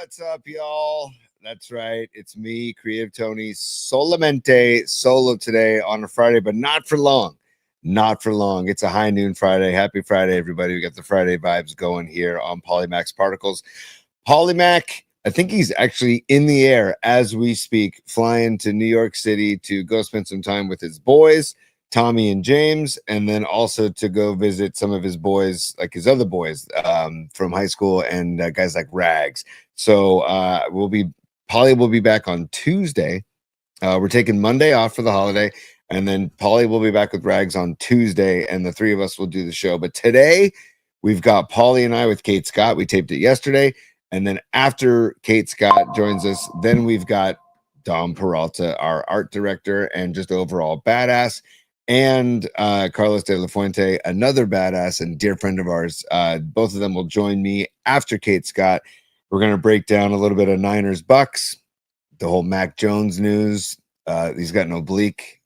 What's up, y'all? That's right. It's me, Creative Tony, solamente solo today on a Friday, but not for long. Not for long. It's a high noon Friday. Happy Friday, everybody. We got the Friday vibes going here on Polymax Particles. Polymac, I think he's actually in the air as we speak, flying to New York City to go spend some time with his boys, Tommy and James, and then also to go visit some of his boys, like his other boys from high school, and guys like Rags. So Polly will be back on Tuesday. We're taking Monday off for the holiday, and then Polly will be back with Rags on Tuesday, and the three of us will do the show. But today we've got Polly and I with Kate Scott. We taped it yesterday, and then after Kate Scott joins us, then we've got Dom Peralta, our art director and just overall badass, and Carlos de la Fuente, another badass and dear friend of ours. Both of them will join me after Kate Scott. We're going to break down a little bit of Niners Bucs, the whole Mac Jones news. He's got an oblique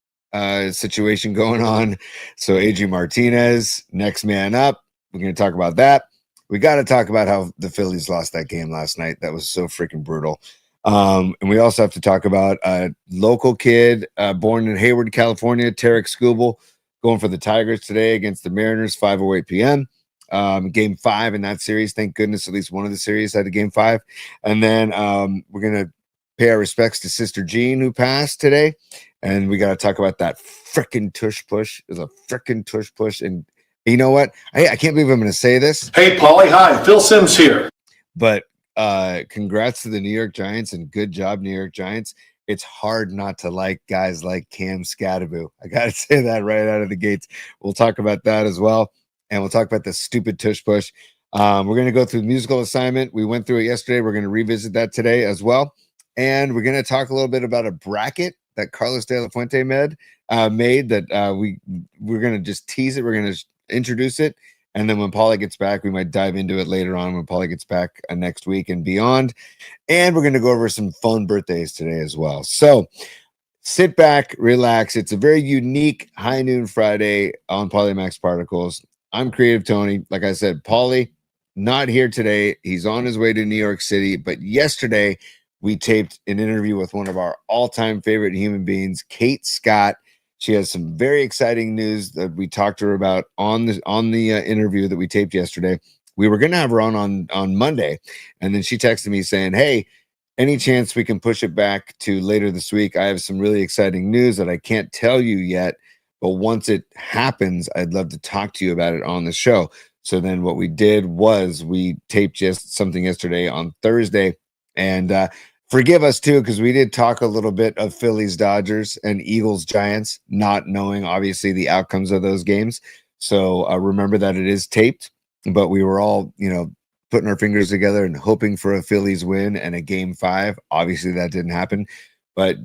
situation going on. So Adrian Martinez, next man up. We're going to talk about that. We got to talk about how the Phillies lost that game last night. That was so freaking brutal. And we also have to talk about a local kid born in Hayward, California, Tarek Skubal, going for the Tigers today against the Mariners, 5:08 p.m. Game 5 in that series. Thank goodness at least one of the series had a game 5. And then we're going to pay our respects to Sister Jean, who passed today. And we got to talk about that frickin' tush push. It was a frickin' tush push. And you know what? I can't believe I'm going to say this. Hey, Paulie. Hi. Phil Sims here. But congrats to the New York Giants, and good job, New York Giants. It's hard not to like guys like Cam Scattaboo. I got to say that right out of the gates. We'll talk about that as well. And we'll talk about the stupid tush push. We're going to go through the musical assignment. We went through it yesterday. We're going to revisit that today as well. And we're going to talk a little bit about a bracket that Carlos de la Fuente made that we're going to just tease it. We're going to introduce it. And then when Paulie gets back, we might dive into it later on when Paulie gets back next week and beyond. And we're going to go over some fun birthdays today as well. So sit back, relax. It's a very unique high noon Friday on Polymax Particles. I'm Creative Tony. Like I said, Paulie not here today. He's on his way to New York City. But yesterday we taped an interview with one of our all-time favorite human beings, Kate Scott. She has some very exciting news that we talked to her about on the interview that we taped yesterday. We were going to have her on Monday, and then she texted me saying, hey, any chance we can push it back to later this week? I have some really exciting news that I can't tell you yet, but once it happens, I'd love to talk to you about it on the show. So then what we did was we taped just something yesterday on Thursday, and forgive us too, because we did talk a little bit of Phillies, Dodgers, and Eagles, Giants, not knowing obviously the outcomes of those games. So remember that it is taped, but we were all, putting our fingers together and hoping for a Phillies win and a game 5. Obviously that didn't happen, but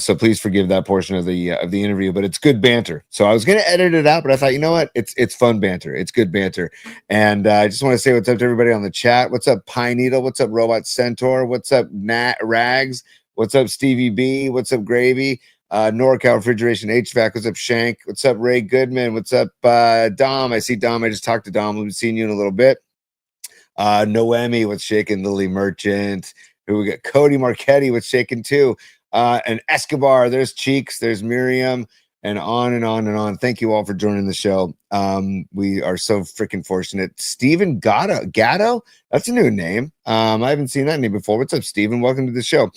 so please forgive that portion of the interview, but it's good banter. So I was going to edit it out, but I thought, you know what? It's fun banter. It's good banter. And I just want to say what's up to everybody on the chat. What's up, Pine Needle? What's up, Robot Centaur? What's up, Rags? What's up, Stevie B? What's up, Gravy? NorCal Refrigeration HVAC. What's up, Shank? What's up, Ray Goodman? What's up, Dom? I see Dom. I just talked to Dom. We've seen you in a little bit. Noemi, what's shaking? Lily Merchant. Who we got? Cody Marchetti, what's shaking too? And Escobar, there's Cheeks, there's Miriam, and on and on and on. Thank you all for joining the show. We are so freaking fortunate. Steven Gatto, that's a new name. I haven't seen that name before. What's up, Steven? Welcome to the show.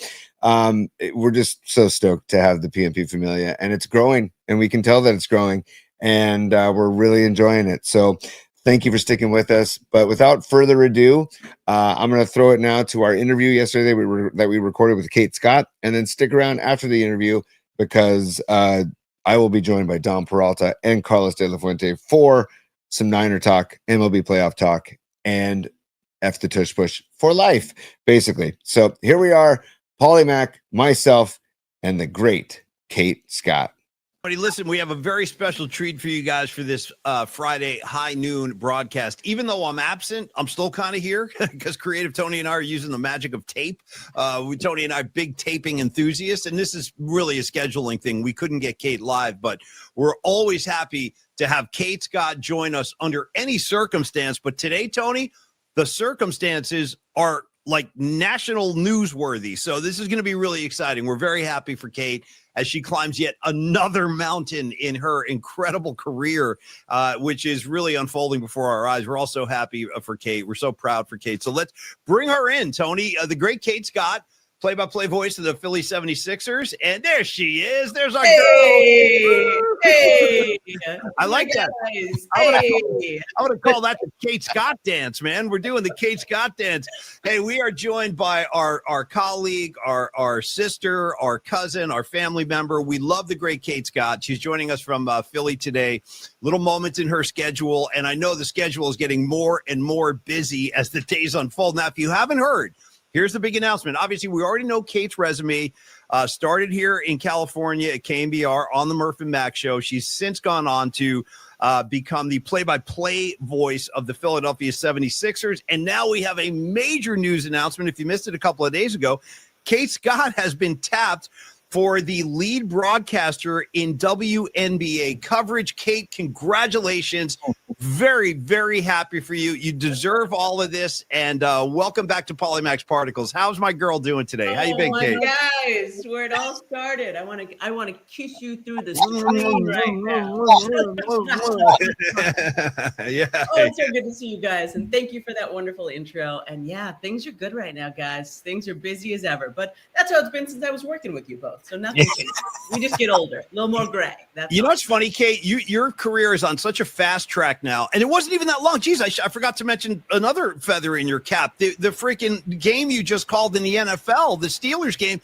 We're just so stoked to have the PMP Familia, and it's growing, and we can tell that it's growing, and we're really enjoying it. So thank you for sticking with us. But without further ado, I'm going to throw it now to our interview yesterday that we recorded with Kate Scott, and then stick around after the interview because I will be joined by Dom Peralta and Carlos de la Fuente for some Niner talk, MLB playoff talk, and F the tush push for life, basically. So here we are, Paulie Mac, myself, and the great Kate Scott. Listen, we have a very special treat for you guys for this Friday high noon broadcast. Even though I'm absent, I'm still kind of here because Creative Tony and I are using the magic of tape. Tony and I are big taping enthusiasts, and this is really a scheduling thing. We couldn't get Kate live, but we're always happy to have Kate Scott join us under any circumstance. But today, Tony, the circumstances are like national newsworthy. So this is going to be really exciting. We're very happy for Kate as she climbs yet another mountain in her incredible career, which is really unfolding before our eyes. We're also happy for Kate. We're so proud for Kate. So let's bring her in, Tony. The great Kate Scott, play-by-play voice of the Philly 76ers. And there she is. There's our girl. Hey, I like that. I would have called that the Kate Scott dance, man. We're doing the Kate Scott dance. Hey, we are joined by our colleague, our sister, our cousin, our family member. We love the great Kate Scott. She's joining us from Philly today. Little moments in her schedule, and I know the schedule is getting more and more busy as the days unfold. Now, if you haven't heard, here's the big announcement. Obviously, we already know Kate's resume. Started here in California at KMBR on the Murph and Mac show. She's since gone on to become the play-by-play voice of the Philadelphia 76ers. And now we have a major news announcement. If you missed it a couple of days ago, Kate Scott has been tapped for the lead broadcaster in WNBA coverage. Kate, congratulations. Very, very happy for you. You deserve all of this. And welcome back to Polymax Particles. How's my girl doing today? How you been, Kate? Guys, where it all started. I want to kiss you through the screen right now. Yeah. Oh, it's so good to see you guys. And thank you for that wonderful intro. And yeah, things are good right now, guys. Things are busy as ever. But that's how it's been since I was working with you both. So nothing changes. We just get older, a little more gray. That's you know what's funny, Kate? Your career is on such a fast track now, and it wasn't even that long. Geez, I forgot to mention another feather in your cap. The freaking game you just called in the NFL, the Steelers game,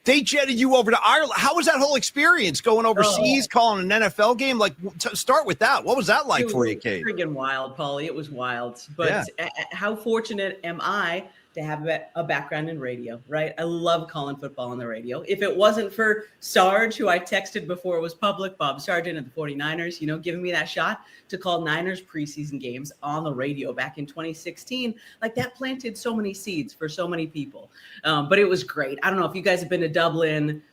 they jetted you over to Ireland. How was that whole experience going overseas, calling an NFL game? Like, start with that. What was that like for you, Kate? Friggin' wild, Paulie. It was wild. But how fortunate am I to have a background in radio, right? I love calling football on the radio. If it wasn't for Sarge, who I texted before it was public, Bob Sargent at the 49ers, giving me that shot to call Niners preseason games on the radio back in 2016, like that planted so many seeds for so many people. But it was great. I don't know if you guys have been to Dublin.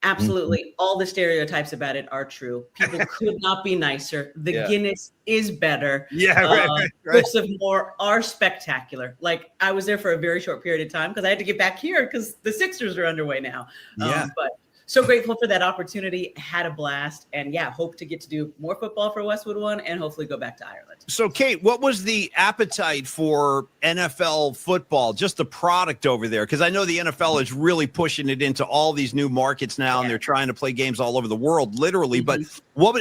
Absolutely. All the stereotypes about it are true. People could not be nicer. The Guinness is better. Yeah, right. Cliffs of Moher are spectacular. Like, I was there for a very short period of time because I had to get back here because the Sixers are underway now. But so grateful for that opportunity. Had a blast. And hope to get to do more football for Westwood One and hopefully go back to Ireland. So, Kate, what was the appetite for NFL football, just the product over there? Because I know the NFL is really pushing it into all these new markets now, and they're trying to play games all over the world, literally. But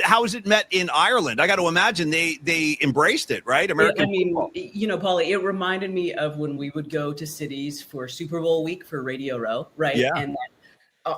how was it met in Ireland? I got to imagine they embraced it, right? American football. Paulie, it reminded me of when we would go to cities for Super Bowl week for Radio Row, right? Yeah. And then,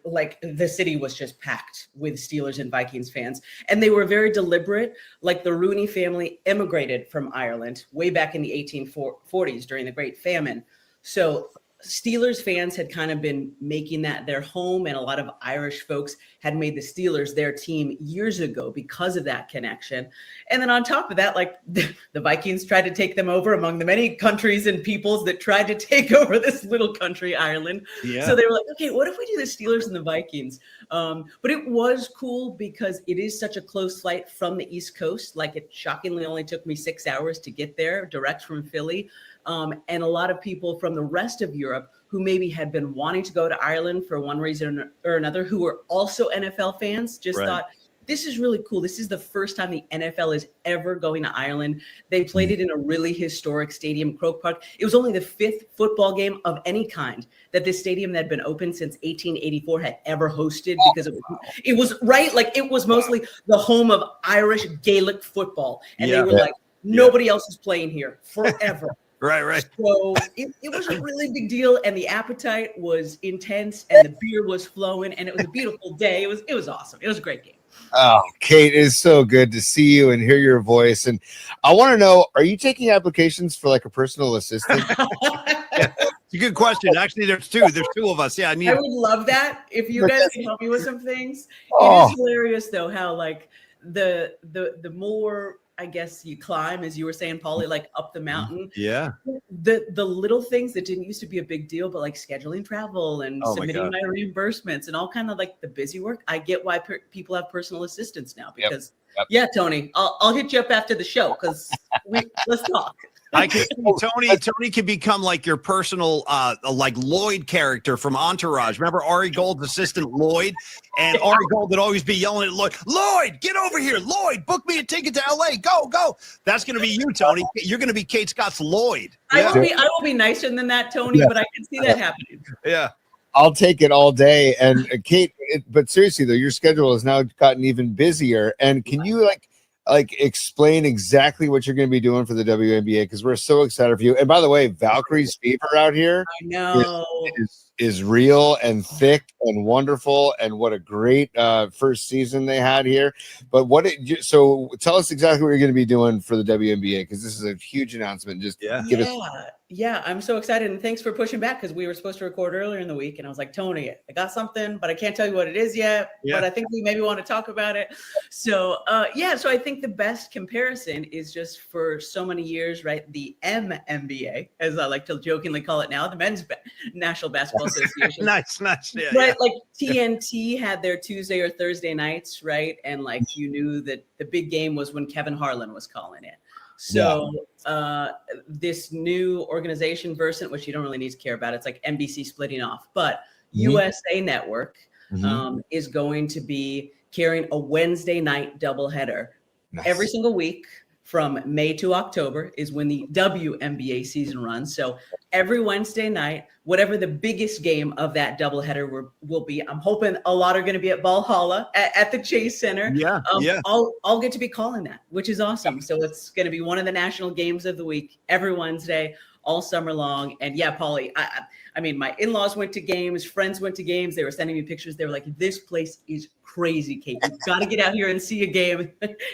like the city was just packed with Steelers and Vikings fans, and they were very deliberate. Like the Rooney family immigrated from Ireland way back in the 1840s during the Great Famine. So Steelers fans had kind of been making that their home, and a lot of Irish folks had made the Steelers their team years ago because of that connection. And then on top of that, like the Vikings tried to take them over among the many countries and peoples that tried to take over this little country, Ireland. Yeah. So they were like, okay, what if we do the Steelers and the Vikings? But it was cool because it is such a close flight from the East Coast. Like, it shockingly only took me 6 hours to get there direct from Philly. And a lot of people from the rest of Europe who maybe had been wanting to go to Ireland for one reason or another, who were also NFL fans, just thought, this is really cool. This is the first time the NFL is ever going to Ireland. They played it in a really historic stadium, Croke Park. It was only the 5th football game of any kind that this stadium that had been open since 1884 had ever hosted, because it was right. Like, it was mostly the home of Irish Gaelic football. And they were like, nobody else is playing here forever. Right. So it was a really big deal, and the appetite was intense, and the beer was flowing, and it was a beautiful day. It was awesome. It was a great game. Oh, Kate, it is so good to see you and hear your voice. And I want to know, are you taking applications for like a personal assistant? It's a good question. Actually, there's two of us. Yeah, I would love that if you guys can help me with some things. It is hilarious though how like the more, I guess, you climb, as you were saying, Paulie, like up the mountain. Yeah. The little things that didn't used to be a big deal, but like scheduling travel and submitting my reimbursements and all kind of like the busy work. I get why people have personal assistants now, because Tony, I'll hit you up after the show because let's talk. I can see Tony can become like your personal like Lloyd character from Entourage. Remember Ari Gold's assistant Lloyd? And Ari Gold would always be yelling at Lloyd, get over here. Lloyd, book me a ticket to LA. Go. That's gonna be you, Tony. You're gonna be Kate Scott's Lloyd. I will be nicer than that, Tony, but I can see that happening. Yeah. I'll take it all day. And Kate, but seriously though, your schedule has now gotten even busier. And can you like explain exactly what you're going to be doing for the WNBA? Because we're so excited for you. And by the way, Valkyrie's fever out here I know is real and thick and wonderful. And what a great first season they had here. But so tell us exactly what you're going to be doing for the WNBA, because this is a huge announcement. Just give us. Yeah, I'm so excited, and thanks for pushing back, because we were supposed to record earlier in the week, and I was like, Tony, I got something, but I can't tell you what it is yet. But I think we maybe want to talk about it. So so I think the best comparison is just for so many years, right? The MNBA, as I like to jokingly call it now, the Men's National Basketball Association. Nice. Yeah, right, like TNT had their Tuesday or Thursday nights, right? And like you knew that the big game was when Kevin Harlan was calling it. So this new organization, Versant, which you don't really need to care about, it's like NBC splitting off, but USA Network is going to be carrying a Wednesday night doubleheader every single week from May to October is when the WNBA season runs. So every Wednesday night, whatever the biggest game of that doubleheader will be, I'm hoping a lot are going to be at Valhalla at the Chase Center. I'll get to be calling that, which is awesome. So it's going to be one of the national games of the week every Wednesday, all summer long. And yeah, Paulie, I mean, my in-laws went to games, friends went to games. They were sending me pictures. They were like, this place is crazy, Kate. You've got to get out here and see a game.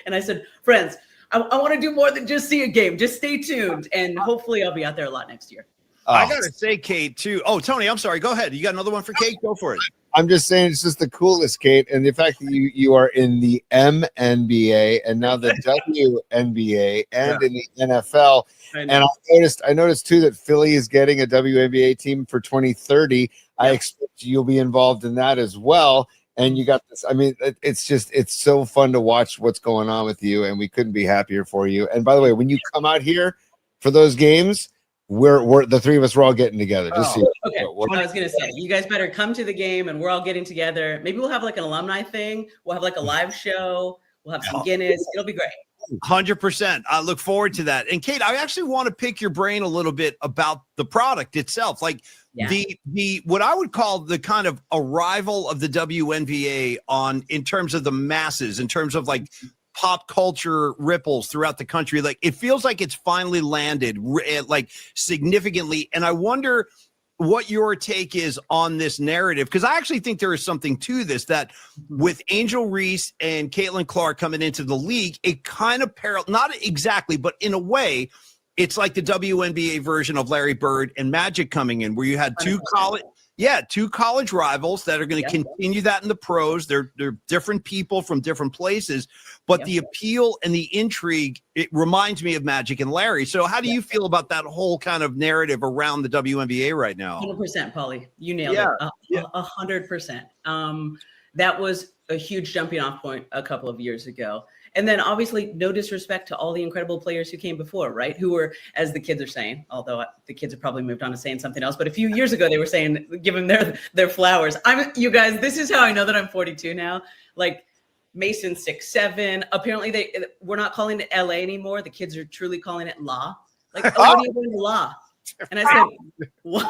And I said, friends, I want to do more than just see a game. Just stay tuned. And hopefully I'll be out there a lot next year. I got to say, Kate, too. Oh, Tony, I'm sorry. Go ahead. You got another one for Kate? Go for it. I'm just saying it's just the coolest, Kate. And the fact that you are in the MNBA and now the WNBA and in the NFL. And I noticed too that Philly is getting a WNBA team for 2030. I expect you'll be involved in that as well. And you got this. I mean, it's so fun to watch what's going on with you, and we couldn't be happier for you. And by the way, when you come out here for those games, we're the three of us, we're all getting together. Just okay. I was gonna say, you guys better come to the game, and we're all getting together. Maybe we'll have like an alumni thing. We'll have like a live show. We'll have some Guinness. It'll be great. 100%. I look forward to that. And Kate, I actually want to pick your brain a little bit about the product itself. Like the what I would call the kind of arrival of the WNBA in terms of the masses, in terms of like pop culture ripples throughout the country. Like it feels like it's finally landed like significantly. And I wonder what your take is on this narrative, because I actually think there is something to this, that with Angel Reese and Caitlin Clark coming into the league, it kind of not exactly, but in a way, it's like the WNBA version of Larry Bird and Magic coming in, where you had two college rivals that are going to continue that in the pros. They're different people from different places, but the appeal and the intrigue, it reminds me of Magic and Larry. So how do you feel about that whole kind of narrative around the WNBA right now? 100%, Paulie. You nailed it. 100%. That was a huge jumping off point a couple of years ago. And then obviously no disrespect to all the incredible players who came before, right? Who were, as the kids are saying, although the kids have probably moved on to saying something else, but a few years ago they were saying, give them their flowers. You guys, this is how I know that I'm 42 now. Like Mason 6'7". Apparently we're not calling it LA anymore. The kids are truly calling it La. Like, what are you doing to La? And I said, what?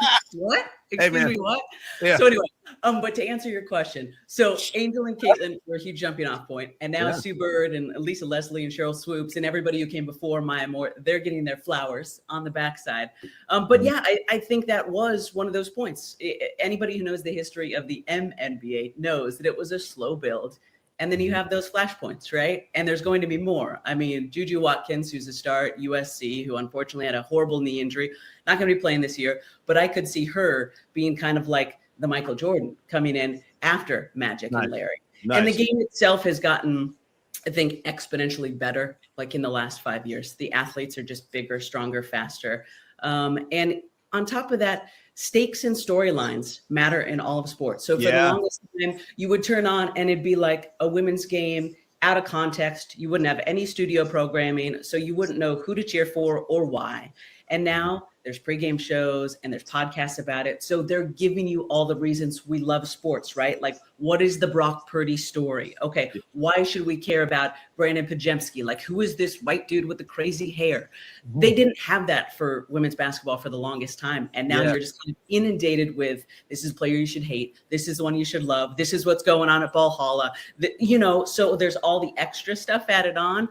Excuse me, what? Yeah. So anyway, but to answer your question, so Angel and Caitlin were a huge jumping off point, and now Sue Bird and Lisa Leslie and Cheryl Swoops and everybody who came before Maya Moore, they're getting their flowers on the backside. But yeah, I think that was one of those points. Anybody who knows the history of the MNBA knows that it was a slow build. And then you have those flashpoints, right? And there's going to be more. I mean, Juju Watkins, who's a star at USC, who unfortunately had a horrible knee injury, not going to be playing this year, but I could see her being kind of like the Michael Jordan coming in after Magic and Larry. And the game itself has gotten, I think, exponentially better, like in the last 5 years. The athletes are just bigger, stronger, faster. And on top of that, stakes and storylines matter in all of sports. So for the longest time, you would turn on and it'd be like a women's game out of context. You wouldn't have any studio programming, so you wouldn't know who to cheer for or why. And now there's pregame shows and there's podcasts about it. So they're giving you all the reasons we love sports, right? Like, what is the Brock Purdy story? Okay, why should we care about Brandon Pajemski? Like, who is this white dude with the crazy hair? They didn't have that for women's basketball for the longest time. And now you're just kind of inundated with, this is a player you should hate. This is the one you should love. This is what's going on at Valhalla. So there's all the extra stuff added on.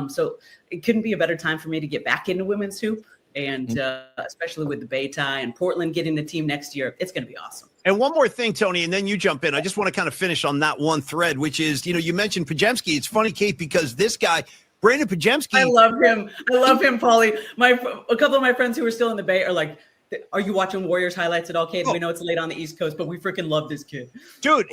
So it couldn't be a better time for me to get back into women's hoop. And especially with the Bay tie and Portland getting the team next year, it's going to be awesome. And one more thing, Tony, and then you jump in. I just want to kind of finish on that one thread, which is, you mentioned Pajemski. It's funny, Kate, because this guy, Brandon Pajemski. I love him, Paulie. A couple of my friends who are still in the Bay are like, are you watching Warriors highlights at all, Kate? We know it's late on the East Coast, but we freaking love this kid. Dude,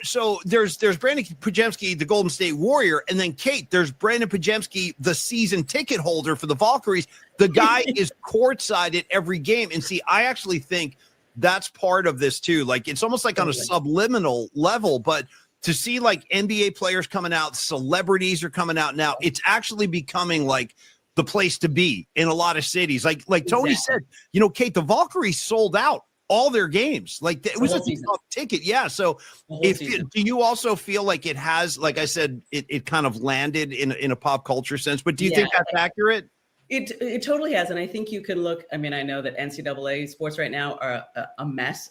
so there's Brandon Pajemski, the Golden State Warrior, and then Kate, there's Brandon Pajemski, the season ticket holder for the Valkyries. The guy is courtside at every game. And see, I actually think that's part of this too. Like, it's almost like on a subliminal level, but to see like NBA players coming out, celebrities are coming out now, it's actually becoming like the place to be in a lot of cities. Like Tony said, Kate, the Valkyries sold out all their games. Like, it was a tough ticket. Yeah. So do you also feel like it has, like I said, it kind of landed in a pop culture sense, but do you think that's accurate? It totally has. And I think you can look, I mean, I know that NCAA sports right now are a mess,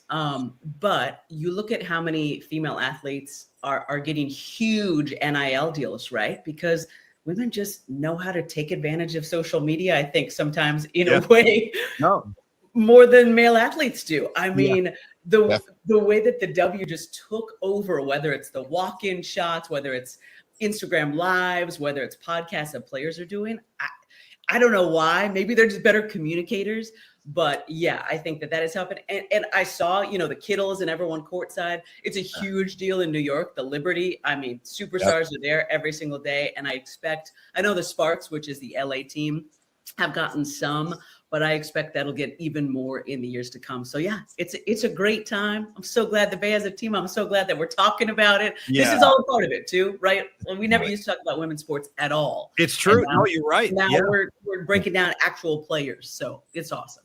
but you look at how many female athletes are getting huge NIL deals, right? Because women just know how to take advantage of social media, I think, sometimes in a way more than male athletes do. I mean, the way that the W just took over, whether it's the walk-in shots, whether it's Instagram lives, whether it's podcasts that players are doing, I don't know why. Maybe they're just better communicators. But yeah, I think that has happened. And I saw, the Kittles and everyone courtside. It's a huge deal in New York, the Liberty. I mean, superstars are there every single day. And I know the Sparks, which is the LA team, have gotten some, but I expect that'll get even more in the years to come. So yeah, it's a great time. I'm so glad the Bay has a team. I'm so glad that we're talking about it. Yeah. This is all a part of it too, right? Well, we never used to talk about women's sports at all. It's true. No, you're right. Now we're breaking down actual players. So it's awesome.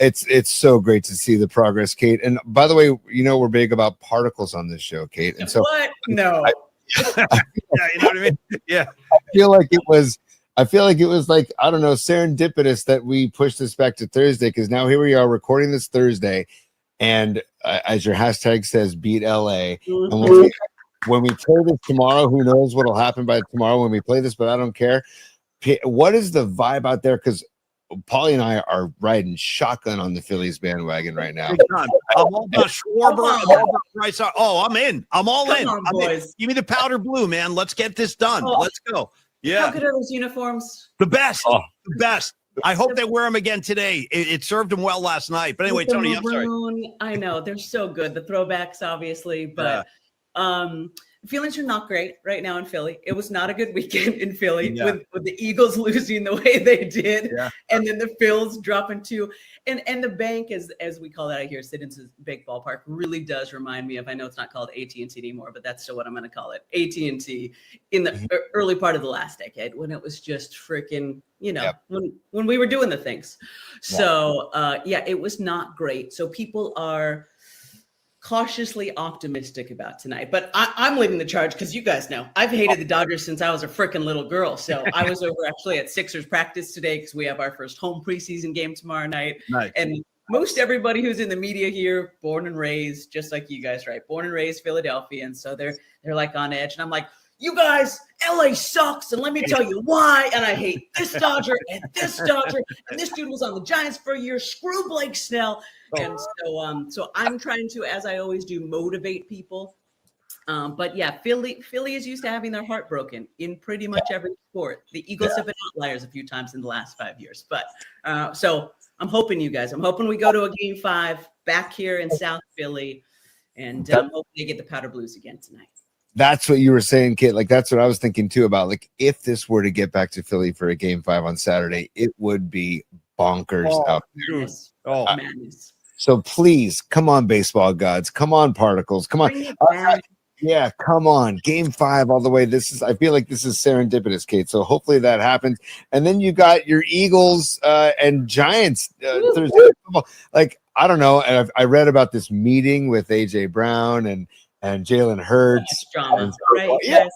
It's so great to see the progress, Kate. And by the way, we're big about particles on this show, Kate. And so what? No. Yeah, you know what I mean? Yeah. I feel like it was like, I don't know, serendipitous that we pushed this back to Thursday, because now here we are recording this Thursday, and as your hashtag says, beat LA. And when we play this tomorrow, who knows what'll happen by tomorrow when we play this, but I don't care. What is the vibe out there? Because Paulie and I are riding shotgun on the Phillies bandwagon right now. I'm all about Schwarber. I'm all about Bryce. Oh, I'm in. I'm all in. I'm in. Give me the powder blue, man. Let's get this done. Let's go. Yeah. How good are those uniforms? The best. The best. I hope they wear them again today. It served them well last night. But anyway, Tony, I'm sorry. I know. They're so good. The throwbacks, obviously. But feelings are not great right now in Philly. It was not a good weekend in Philly with the Eagles losing the way they did. Yeah. And then the Phils dropping 2. And the bank, as we call that out here, Citizens Bank Ballpark, really does remind me of, I know it's not called AT&T anymore, but that's still what I'm going to call it, AT&T in the early part of the last decade, when it was just freaking, when we were doing the things. So, it was not great. So people are cautiously optimistic about tonight, but I'm leading the charge because you guys know I've hated the Dodgers since I was a freaking little girl. So I was over actually at Sixers practice today because we have our first home preseason game tomorrow night. Nice. And most everybody who's in the media here, born and raised, just like you guys, right? Born and raised Philadelphia. And so they're like on edge. And I'm like, you guys, LA sucks, and let me tell you why. And I hate this Dodger and this Dodger, and this dude was on the Giants for a year. Screw Blake Snell. And so I'm trying to, as I always do, motivate people. But yeah, Philly is used to having their heart broken in pretty much every sport. The Eagles have been outliers a few times in the last 5 years. But so I'm hoping we go to a game 5 back here in South Philly, and hopefully they get the powder blues again tonight. That's what you were saying, Kit. Like, that's what I was thinking too about. Like, if this were to get back to Philly for a game 5 on Saturday, it would be bonkers out there. Madness. So please, come on, baseball gods. Come on, particles. Come on. Yeah, come on. Game 5 all the way. I feel like this is serendipitous, Kate. So hopefully that happens. And then you got your Eagles and Giants Thursday Night Football. Like, I don't know. And I read about this meeting with AJ Brown and Jalen Hurts. Drama, right? Yeah,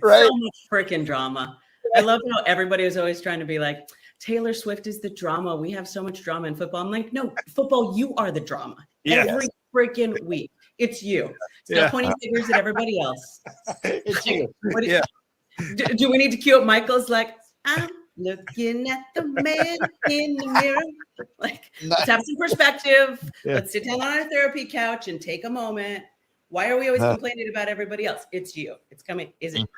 right. So much freaking drama. I love how everybody was always trying to be like, Taylor Swift is the drama. We have so much drama in football. I'm like, no, football, you are the drama. Every freaking week. It's you. Stop pointing fingers at everybody else. It's you. Do we need to cue up Michael's like, I'm looking at the man in the mirror? Like, let's have some perspective. Let's sit down on our therapy couch and take a moment. Why are we always complaining about everybody else? It's you. It's coming. Is it,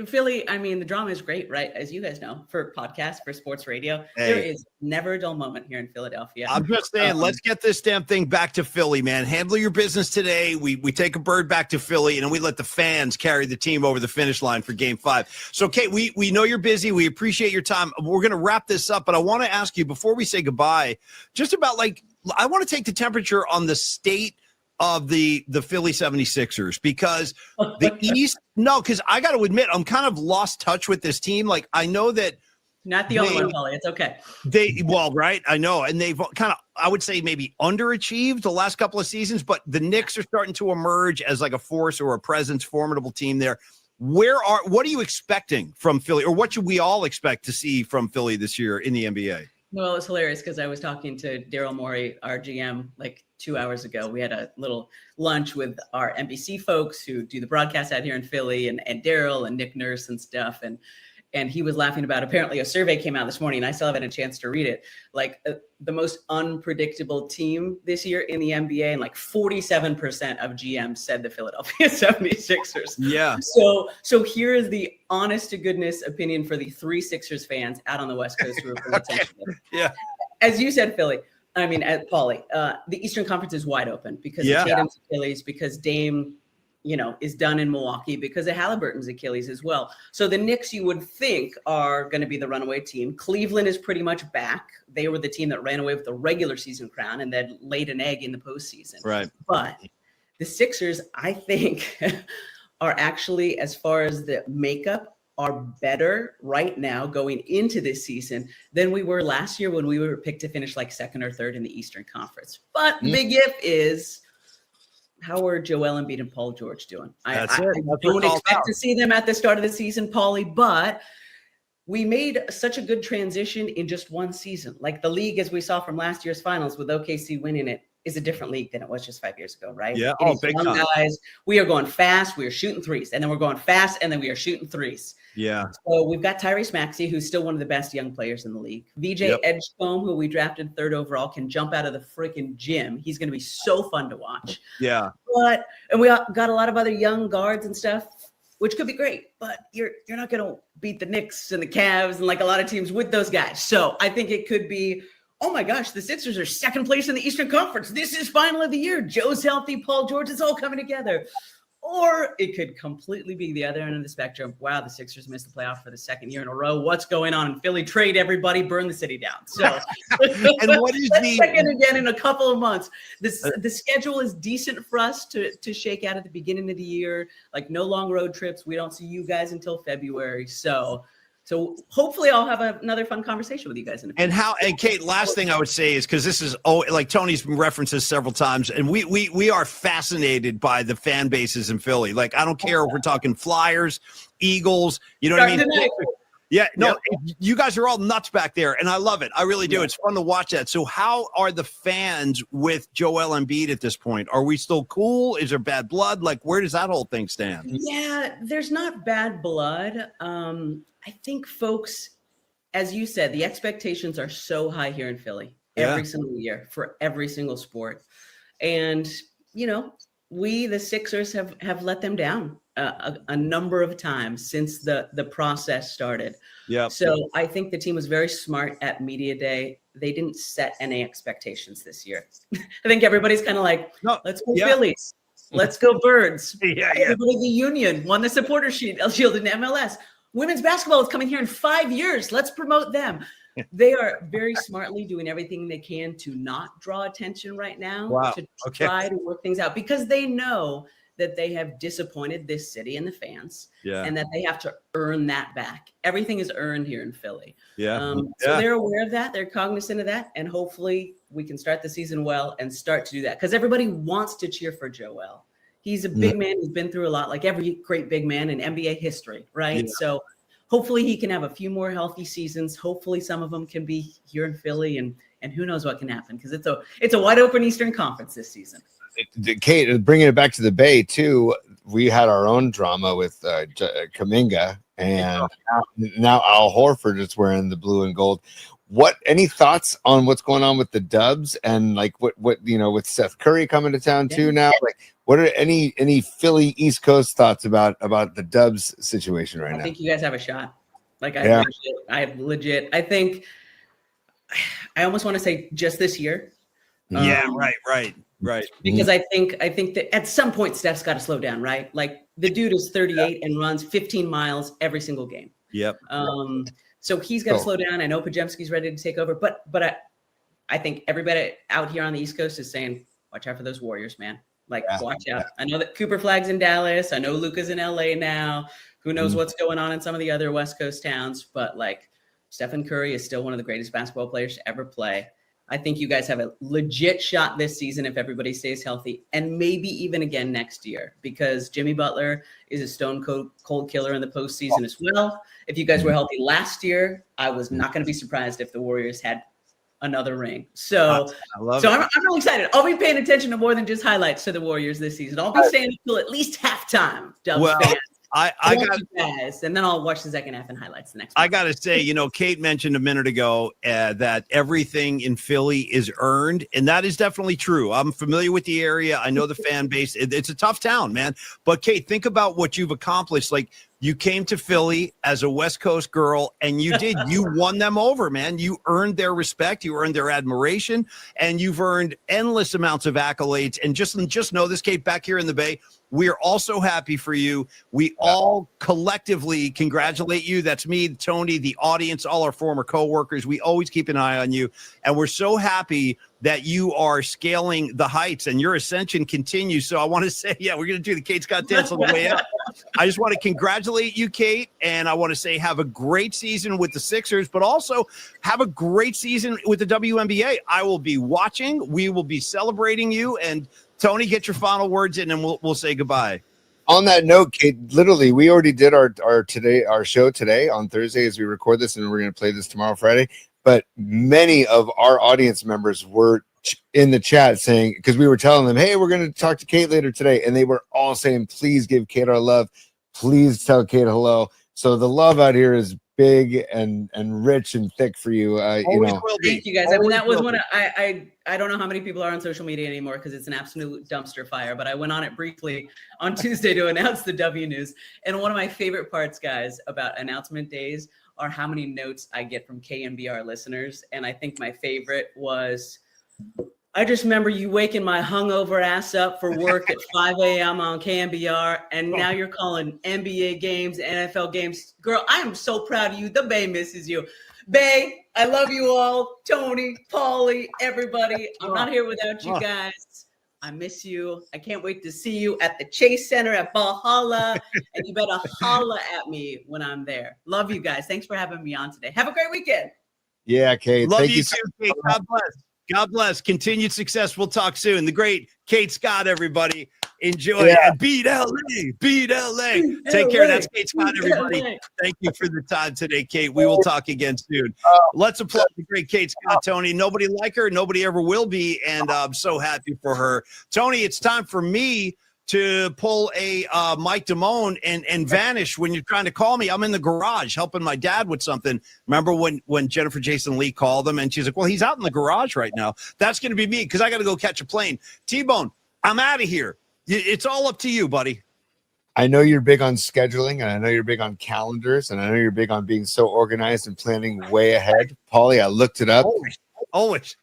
Philly, I mean, the drama is great, right? As you guys know, for podcasts, for sports radio, there is never a dull moment here in Philadelphia. I'm just saying, let's get this damn thing back to Philly, man. Handle your business today. We take a bird back to Philly, and we let the fans carry the team over the finish line for Game 5. So, Kate, we know you're busy. We appreciate your time. We're going to wrap this up, but I want to ask you, before we say goodbye, just about, like, I want to take the temperature on the state of the Philly 76ers, because the East, because I got to admit, I'm kind of lost touch with this team. Like, I know that not the only one, Polly. It's okay. Right. I know. And they've kind of, I would say, maybe underachieved the last couple of seasons, but the Knicks are starting to emerge as like a force or a presence, formidable team there. What are you expecting from Philly, or what should we all expect to see from Philly this year in the NBA? Well, it's hilarious because I was talking to Daryl Morey, our GM, like 2 hours ago. We had a little lunch with our NBC folks who do the broadcast out here in Philly, and Daryl and Nick Nurse and stuff. And he was laughing about, apparently a survey came out this morning, and I still haven't had a chance to read it, like the most unpredictable team this year in the NBA, and like 47% of GMs said the Philadelphia 76ers. Yeah. So here is the honest to goodness opinion for the 3 Sixers fans out on the West Coast who are paying attention. Yeah. As you said, Philly, I mean, Paulie, the Eastern Conference is wide open because of Tatum's Achilles, because Dame, is done in Milwaukee, because of Halliburton's Achilles as well. So the Knicks, you would think, are going to be the runaway team. Cleveland is pretty much back. They were the team that ran away with the regular season crown and then laid an egg in the postseason. Right. But the Sixers, I think, are actually, as far as the makeup, are better right now going into this season than we were last year when we were picked to finish like second or third in the Eastern Conference. But the big if is, how are Joel Embiid and Paul George doing? I don't expect to see them at the start of the season, Paulie, but we made such a good transition in just one season. Like the league, as we saw from last year's finals with OKC winning it, is a different league than it was just 5 years ago, right? Yeah. Big time. Guys, we are going fast. We are shooting threes, and then we're going fast, and then we are shooting threes. Yeah. So we've got Tyrese Maxey, who's still one of the best young players in the league. VJ Edgecombe, who we drafted 3rd overall, can jump out of the freaking gym. He's going to be so fun to watch. Yeah. And we got a lot of other young guards and stuff, which could be great, but you're not going to beat the Knicks and the Cavs and like a lot of teams with those guys. So I think it could be, oh my gosh, the Sixers are second place in the Eastern Conference. This is final of the year. Joe's healthy. Paul George is all coming together. Or it could completely be the other end of the spectrum. Wow, the Sixers missed the playoff for the 2nd year in a row. What's going on in Philly? Trade everybody, burn the city down. So, and what is let's check in again in a couple of months. The schedule is decent for us to shake out at the beginning of the year. Like no long road trips. We don't see you guys until February. So hopefully I'll have another fun conversation with you guys. And Kate, last thing I would say is, because this is, like Tony's referenced this several times, and we are fascinated by the fan bases in Philly. Like, I don't care if we're talking Flyers, Eagles, you know what I mean? Yeah, no, you guys are all nuts back there, and I love it. I really do. It's fun to watch that. So how are the fans with Joel Embiid at this point? Are we still cool? Is there bad blood? Like, where does that whole thing stand? Yeah, there's not bad blood. I think folks, as you said, the expectations are so high here in Philly every single year for every single sport. And, we, the Sixers, have let them down a number of times since the process started. Yeah. So I think the team was very smart at Media Day. They didn't set any expectations this year. I think everybody's kind of like, let's go Phillies. Let's go Birds. Everybody, the Union won the supporter shield in MLS. Women's basketball is coming here in 5 years. Let's promote them. they are very smartly doing everything they can to not draw attention right now, Wow. to Okay. try to work things out, because they know that they have disappointed this city and the fans, Yeah. and that they have to earn that back. Everything is earned here in Philly. Yeah. So they're aware of that. They're cognizant of that. And hopefully we can start the season well and start to do that, because everybody wants to cheer for Joel. He's a big man who's been through a lot, like every great big man in NBA history, right? Yeah. So hopefully he can have a few more healthy seasons. Hopefully some of them can be here in Philly, and who knows what can happen, because it's a wide open Eastern Conference this season. Kate, bringing it back to the Bay too, we had our own drama with Kuminga, and now Al Horford is wearing the blue and gold. Any thoughts on what's going on with the Dubs, and like what with Seth Curry coming to town too now? Like, what are any Philly East Coast thoughts about the Dubs situation right now? I think you guys have a shot. Like I legit. I think I almost want to say just this year. Yeah, right. Because I think that at some point Steph's got to slow down, right? Like the dude is 38 and runs 15 miles every single game. Yep. So he's got to slow down. I know Pajemski's ready to take over, but I think everybody out here on the East Coast is saying, watch out for those Warriors, man. Like, watch out. I know that Cooper Flag's in Dallas. I know Luka's in LA now. Who knows what's going on in some of the other West Coast towns, but like Stephen Curry is still one of the greatest basketball players to ever play. I think you guys have a legit shot this season if everybody stays healthy, and maybe even again next year, because Jimmy Butler is a stone cold killer in the postseason as well. If you guys were healthy last year, I was not going to be surprised if the Warriors had another ring. So I'm really excited. I'll be paying attention to more than just highlights to the Warriors this season. I'll be staying until at least halftime, Dubs fans. I got you guys, and then I'll watch the second half and highlights the next one. I got to say, Kate mentioned a minute ago that everything in Philly is earned, and that is definitely true. I'm familiar with the area. I know the fan base. It's a tough town, man. But Kate, think about what you've accomplished. Like, you came to Philly as a West Coast girl, and you won them over, man. You earned their respect. You earned their admiration, and you've earned endless amounts of accolades. And just know this, Kate, back here in the Bay, we are all so happy for you. We all collectively congratulate you. That's me, Tony, the audience, all our former coworkers. We always keep an eye on you. And we're so happy that you are scaling the heights and your ascension continues. So I want to say, we're going to do the Kate Scott dance on the way out. I just want to congratulate you, Kate. And I want to say have a great season with the Sixers, but also have a great season with the WNBA. I will be watching. We will be celebrating you. And Tony, get your final words in, and we'll say goodbye. On that note, Kate, literally, we already did our show today on Thursday as we record this, and we're going to play this tomorrow, Friday. But many of our audience members were in the chat saying, because we were telling them, hey, we're going to talk to Kate later today, and they were all saying, please give Kate our love. Please tell Kate hello. So the love out here is big and rich and thick for you. Thank you guys. I mean, that was one. I don't know how many people are on social media anymore because it's an absolute dumpster fire. But I went on it briefly on Tuesday to announce the W News. And one of my favorite parts, guys, about announcement days are how many notes I get from KMBR listeners. And I think my favorite was, I just remember you waking my hungover ass up for work at 5 a.m. on KMBR, and now you're calling NBA games, NFL games. Girl, I am so proud of you. The Bay misses you. Bay, I love you all. Tony, Paulie, everybody. I'm not here without you guys. I miss you. I can't wait to see you at the Chase Center at Valhalla, and you better holla at me when I'm there. Love you guys. Thanks for having me on today. Have a great weekend. Yeah, Kate. Love you too, Kate. God bless. God bless. Continued success. We'll talk soon. The great Kate Scott, everybody. Enjoy it. Beat LA. Beat LA. Take care. That's Kate Scott, everybody. Thank you for the time today, Kate. We will talk again soon. Let's applaud the great Kate Scott, Tony. Nobody like her. Nobody ever will be. And I'm so happy for her. Tony, it's time for me to pull a Mike Damone and vanish when you're trying to call me. I'm in the garage helping my dad with something. Remember when Jennifer Jason Leigh called him and she's like, well, he's out in the garage right now. That's going to be me because I got to go catch a plane. T-Bone, I'm out of here. It's all up to you, buddy. I know you're big on scheduling, and I know you're big on calendars, and I know you're big on being so organized and planning way ahead. Paulie, I looked it up. Always.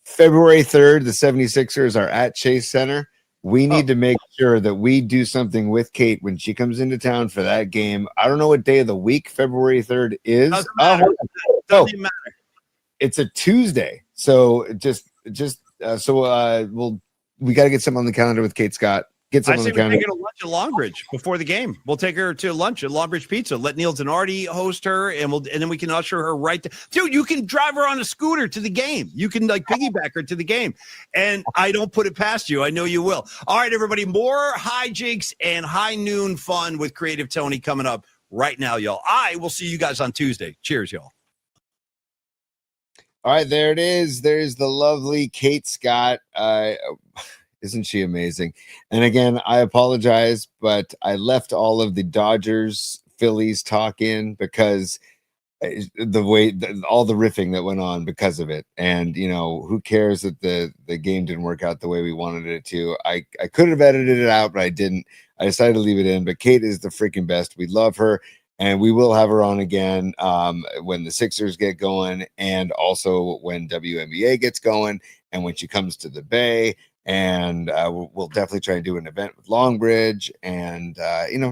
February 3rd, the 76ers are at Chase Center. We need to make sure that we do something with Kate when she comes into town for that game. I don't know what day of the week February 3rd is. Doesn't matter. Doesn't even matter. It's a Tuesday. So we got to get something on the calendar with Kate Scott. Get I something say on the calendar. we take her to lunch at Longbridge before the game. We'll take her to lunch at Longbridge Pizza. Let Neil Zanardi host her, and then we can usher her right to. Dude, you can drive her on a scooter to the game. You can like piggyback her to the game, and I don't put it past you. I know you will. All right, everybody, more hijinks and high noon fun with Creative Tony coming up right now, y'all. I will see you guys on Tuesday. Cheers, y'all. All right, there it is. There's the lovely Kate Scott. Isn't she amazing? And again, I apologize, but I left all of the Dodgers Phillies talk in because all the riffing that went on because of it. And who cares that the game didn't work out the way we wanted it to. I could have edited it out, but I didn't. I decided to leave it in. But Kate is the freaking best. We love her. And we will have her on again when the Sixers get going, and also when WNBA gets going, and when she comes to the Bay. And we'll definitely try and do an event with Longbridge, and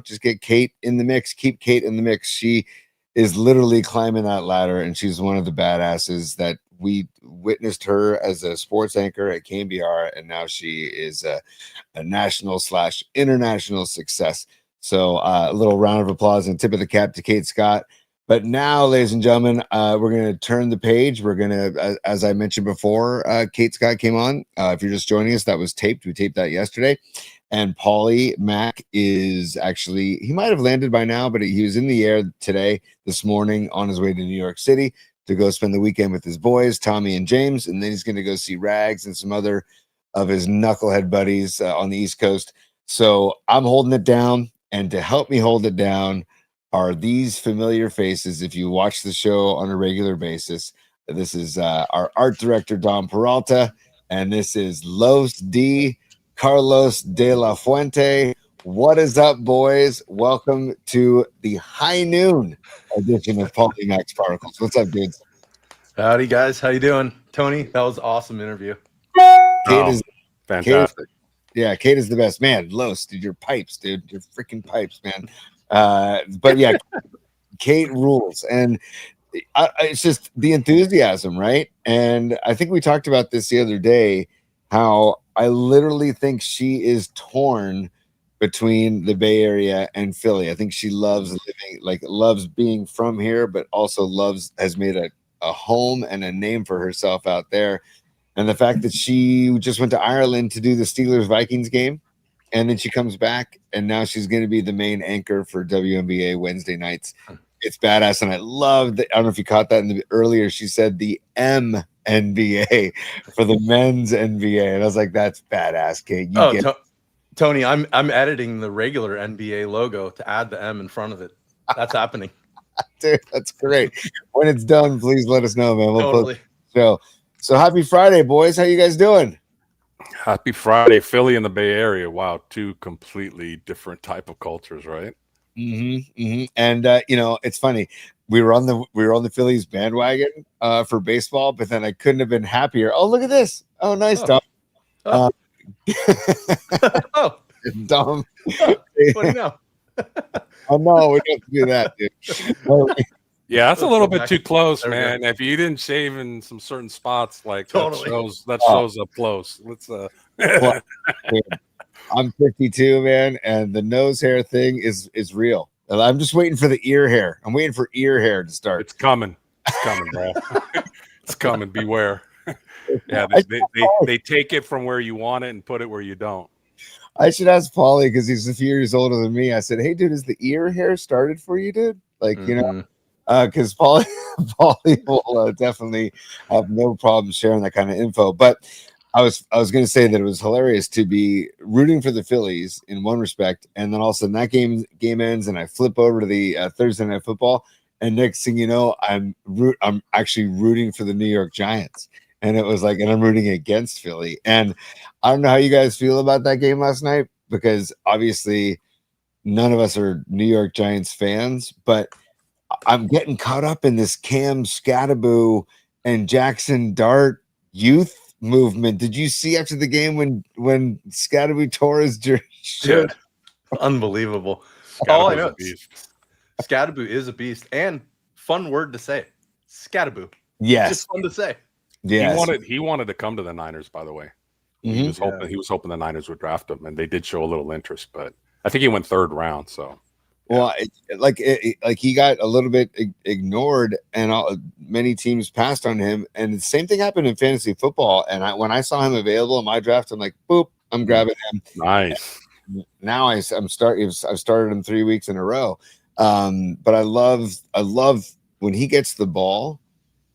just get Kate in the mix. Keep Kate in the mix. She is literally climbing that ladder, and she's one of the badasses that we witnessed her as a sports anchor at KMBR, and now she is a national/international success. So a little round of applause and tip of the cap to Kate Scott. But now, ladies and gentlemen, we're going to turn the page. We're going to, as I mentioned before, Kate Scott came on. If you're just joining us, that was taped. We taped that yesterday. And Paulie Mack is actually, he might have landed by now, but he was in the air this morning, on his way to New York City to go spend the weekend with his boys, Tommy and James. And then he's going to go see Rags and some other of his knucklehead buddies on the East Coast. So I'm holding it down. And to help me hold it down are these familiar faces. If you watch the show on a regular basis, this is our art director, Don Peralta, and this is Los D. Carlos de la Fuente. What is up, boys? Welcome to the high noon edition of Paulie Max Particles. What's up, dudes? Howdy, guys. How you doing? Tony, that was an awesome interview. Kate is fantastic. Kate is the best. Man, Los, dude, your pipes, dude. Your freaking pipes, man. But yeah, Kate rules. And it's just the enthusiasm, right? And I think we talked about this the other day, how I literally think she is torn between the Bay Area and Philly. I think she loves living, loves being from here, but also has made a home and a name for herself out there. And the fact that she just went to Ireland to do the Steelers-Vikings game, and then she comes back, and now she's going to be the main anchor for WNBA Wednesday nights. It's badass, and I love that. I don't know if you caught that earlier. She said the MNBA for the men's NBA, and I was like, "That's badass, Kate." Tony, I'm editing the regular NBA logo to add the M in front of it. That's happening. Dude, that's great. When it's done, please let us know, man. We'll Totally. post the show. So happy Friday, boys. How you guys doing? Happy Friday. Philly and the Bay Area. Wow, two completely different type of cultures, right? And it's funny. We were on the Phillies bandwagon for baseball, but then I couldn't have been happier. Oh, look at this. Oh, nice, Dom. Oh. Dom. What do you know? Oh no, we don't do that, dude. Yeah, that's a little bit too close, man. If you didn't shave in some certain spots, Totally. that shows up close. Let's I'm 52, man, and the nose hair thing is real. I'm just waiting for the ear hair. I'm waiting for ear hair to start. It's coming. It's coming, bro. It's coming. Beware. Yeah, they take it from where you want it and put it where you don't. I should ask Paulie because he's a few years older than me. I said, "Hey, dude, is the ear hair started for you, dude?" Because Paulie will definitely have no problem sharing that kind of info. But I was going to say that it was hilarious to be rooting for the Phillies in one respect, and then all of a sudden that game ends, and I flip over to the Thursday Night Football, and next thing you know, I'm actually rooting for the New York Giants, and it was like, and I'm rooting against Philly, and I don't know how you guys feel about that game last night, because obviously none of us are New York Giants fans, but I'm getting caught up in this Cam Scatteraboo and Jackson Dart youth movement. Did you see after the game when Scatterby tore his jersey? Dude, unbelievable. All I know is Scatterby is a beast, and fun word to say, Scatterby. Yes, just fun to say. Yes, He wanted to come to the Niners, by the way. Mhm. He was hoping the Niners would draft him, and they did show a little interest, but I think he went 3rd round. So, well, like he got a little bit ignored, and many teams passed on him. And the same thing happened in fantasy football. And when I saw him available in my draft, I'm like, boop, I'm grabbing him. nice. Now I've started him 3 weeks in a row. But I love when he gets the ball.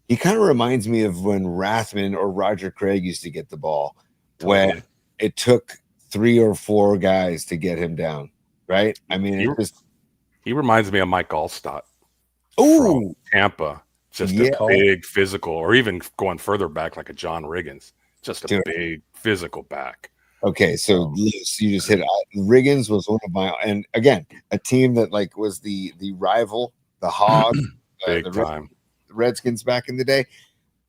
He kind of reminds me of when Rathman or Roger Craig used to get the ball, when it took 3 or 4 guys to get him down. Right? I mean, he reminds me of Mike Allstott. Oh, Tampa, just a big physical, or even going further back, like a John Riggins, just a big physical back. Okay, so you just hit Riggins was one of my, and again, a team that like was the rival, the Hog, big time. Redskins back in the day.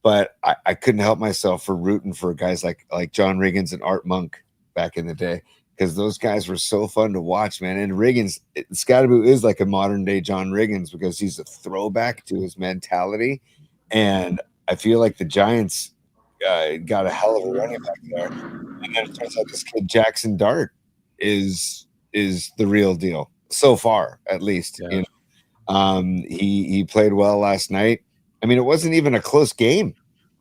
But I couldn't help myself for rooting for guys like John Riggins and Art Monk back in the day, because those guys were so fun to watch, man. And Riggins, Scatterby is like a modern day John Riggins because he's a throwback to his mentality. And I feel like the Giants got a hell of a running back there. And then it turns out this kid Jackson Dart is the real deal so far, at least. Yeah. You know, he played well last night. I mean, it wasn't even a close game.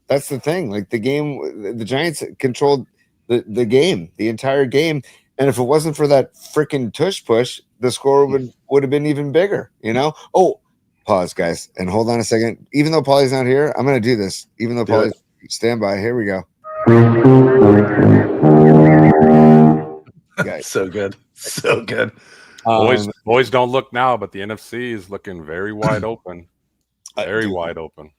That's the thing. Like the Giants controlled the game, the entire game. And if it wasn't for that freaking tush push, the score would have been even bigger, you know? Oh, pause, guys, and hold on a second. Even though Paulie's not here, I'm going to do this. Even though Paulie's stand by. Here we go. Guys, so good. So good. Boys don't look now, but the NFC is looking very wide open. Wide open.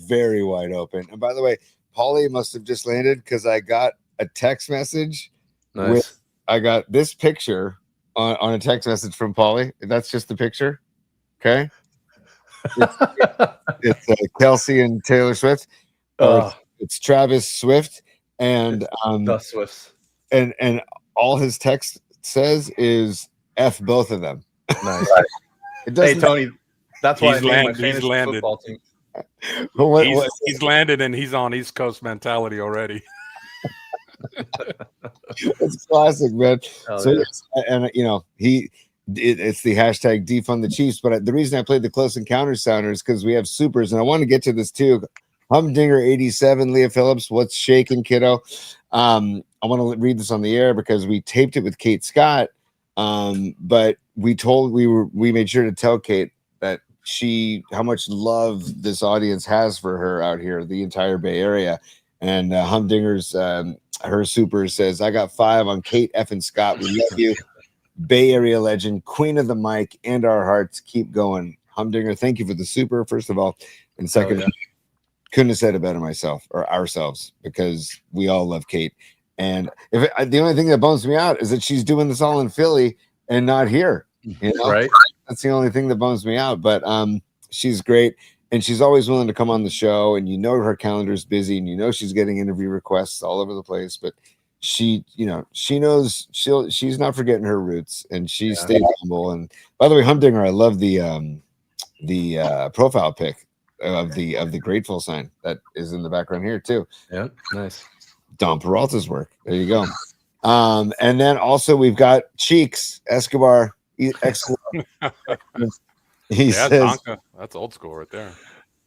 Very wide open. And by the way, Paulie must have just landed because I got a text message. Nice. I got this picture on a text message from Paulie. That's just the picture. Okay. It's Kelsey and Taylor Swift. It's Travis Swift and the Swifts. And all his text says is F both of them. Nice. Hey Tony, that's why he's landed. Football team. He's landed and he's on East Coast mentality already. It's classic, man. So it's the hashtag defund the Chiefs. But the reason I played the close encounter sounder is because we have supers, and I want to get to this too. Humdinger 87, Leah Phillips, what's shaking, kiddo? I want to read this on the air because we taped it with Kate Scott. But we made sure to tell Kate that how much love this audience has for her out here, the entire Bay Area. And Humdinger's her super says, I got 5 on Kate F and Scott. We love you. Bay Area legend, queen of the mic, and our hearts. Keep going. Humdinger, thank you for the super, first of all. And second, couldn't have said it better myself or ourselves, because we all love Kate. And the only thing that bums me out is that she's doing this all in Philly and not here. You know? Right. That's the only thing that bums me out. But she's great. And she's always willing to come on the show. And her calendar's busy, and she's getting interview requests all over the place. But she knows she's not forgetting her roots, and she stays humble. And by the way, Humdinger, I love the profile pic of the grateful sign that is in the background here too. Yeah, nice. Don Peralta's work. There you go. And then also we've got Cheeks Escobar. He says, Zonka, that's old school right there,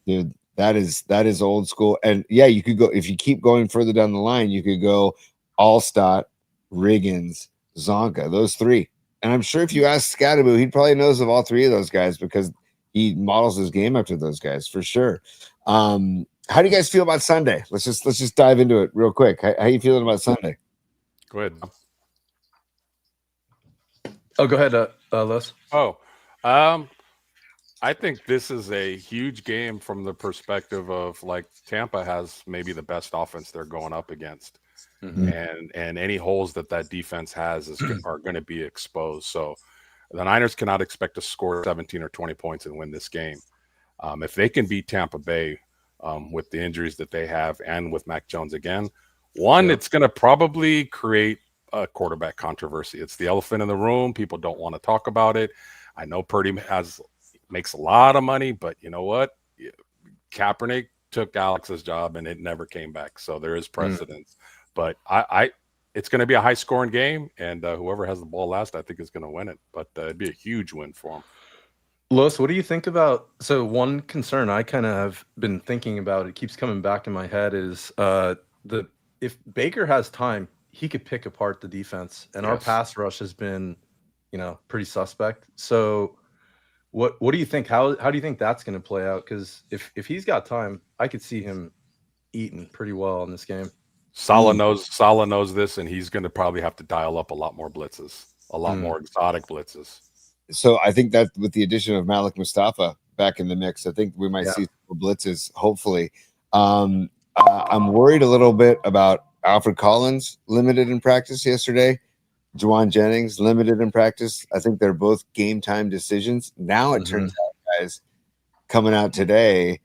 dude. That is old school. And yeah, you could go, if you keep going further down the line, you could go Allstott, Riggins, Zonka, those 3. And I'm sure if you ask Scatterby, he probably knows of all 3 of those guys because he models his game after those guys for sure. How do you guys feel about Sunday? Let's just dive into it real quick. How you feeling about Sunday? Go ahead. Oh, go ahead, Les. I think this is a huge game from the perspective of, like, Tampa has maybe the best offense they're going up against. Mm-hmm. And any holes that defense has are going to be exposed. So the Niners cannot expect to score 17 or 20 points and win this game. If they can beat Tampa Bay with the injuries that they have and with Mac Jones again, One, it's going to probably create a quarterback controversy. It's the elephant in the room. People don't want to talk about it. I know Purdy makes a lot of money, but you know what? Kaepernick took Alex's job and it never came back. So there is precedence. But it's going to be a high-scoring game, and whoever has the ball last, I think, is going to win it. But it'd be a huge win for him. Los, what do you think about? So one concern I kind of have been thinking about, it keeps coming back in my head, is if Baker has time, he could pick apart the defense, and our pass rush has been, pretty suspect. So what do you think? How do you think that's going to play out? Because if he's got time, I could see him eating pretty well in this game. Saleh knows this, and he's going to probably have to dial up a lot more blitzes, a lot more exotic blitzes. So I think that with the addition of Malik Mustafa back in the mix, I think we might see some blitzes, hopefully. I'm worried a little bit about Alfred Collins, limited in practice yesterday. Juwan Jennings, limited in practice. I think they're both game time decisions. Now it turns out, guys, coming out today,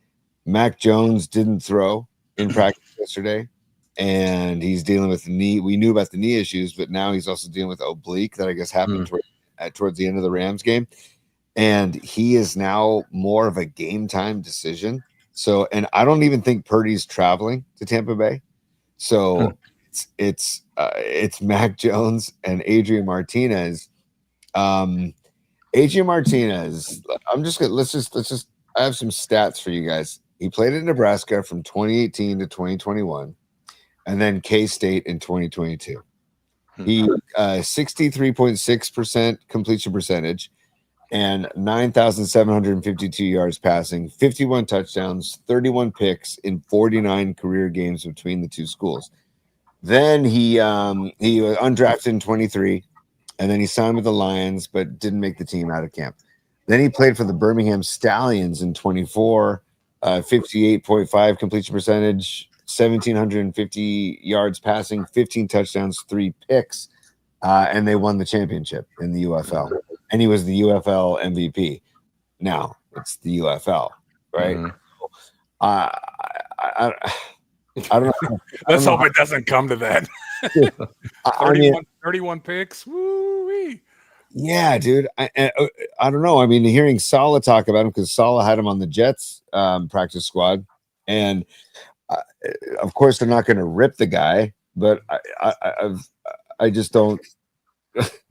Mac Jones didn't throw in practice yesterday, and he's dealing with the knee. We knew about the knee issues, but now he's also dealing with oblique that I guess happened towards the end of the Rams game, and he is now more of a game time decision. So, and I don't even think Purdy's traveling to Tampa Bay. So it's Mac Jones and Adrian Martinez. Adrian Martinez. Let's just. I have some stats for you guys. He played in Nebraska from 2018 to 2021, and then K-State in 2022. He 63.6% completion percentage and 9,752 yards passing, 51 touchdowns, 31 picks in 49 career games between the two schools. Then he was undrafted in 23, and then he signed with the Lions, but didn't make the team out of camp. Then he played for the Birmingham Stallions in 24, 58.5 completion percentage, 1,750 yards passing, 15 touchdowns, 3 picks, and they won the championship in the UFL. And he was the UFL MVP. Now it's the UFL, right? I don't know. Let's hope it doesn't come to that. 31 picks. Woo-wee. Yeah, dude. I don't know. I mean, hearing Saleh talk about him, because Saleh had him on the Jets practice squad, and of course they're not going to rip the guy, but I just don't.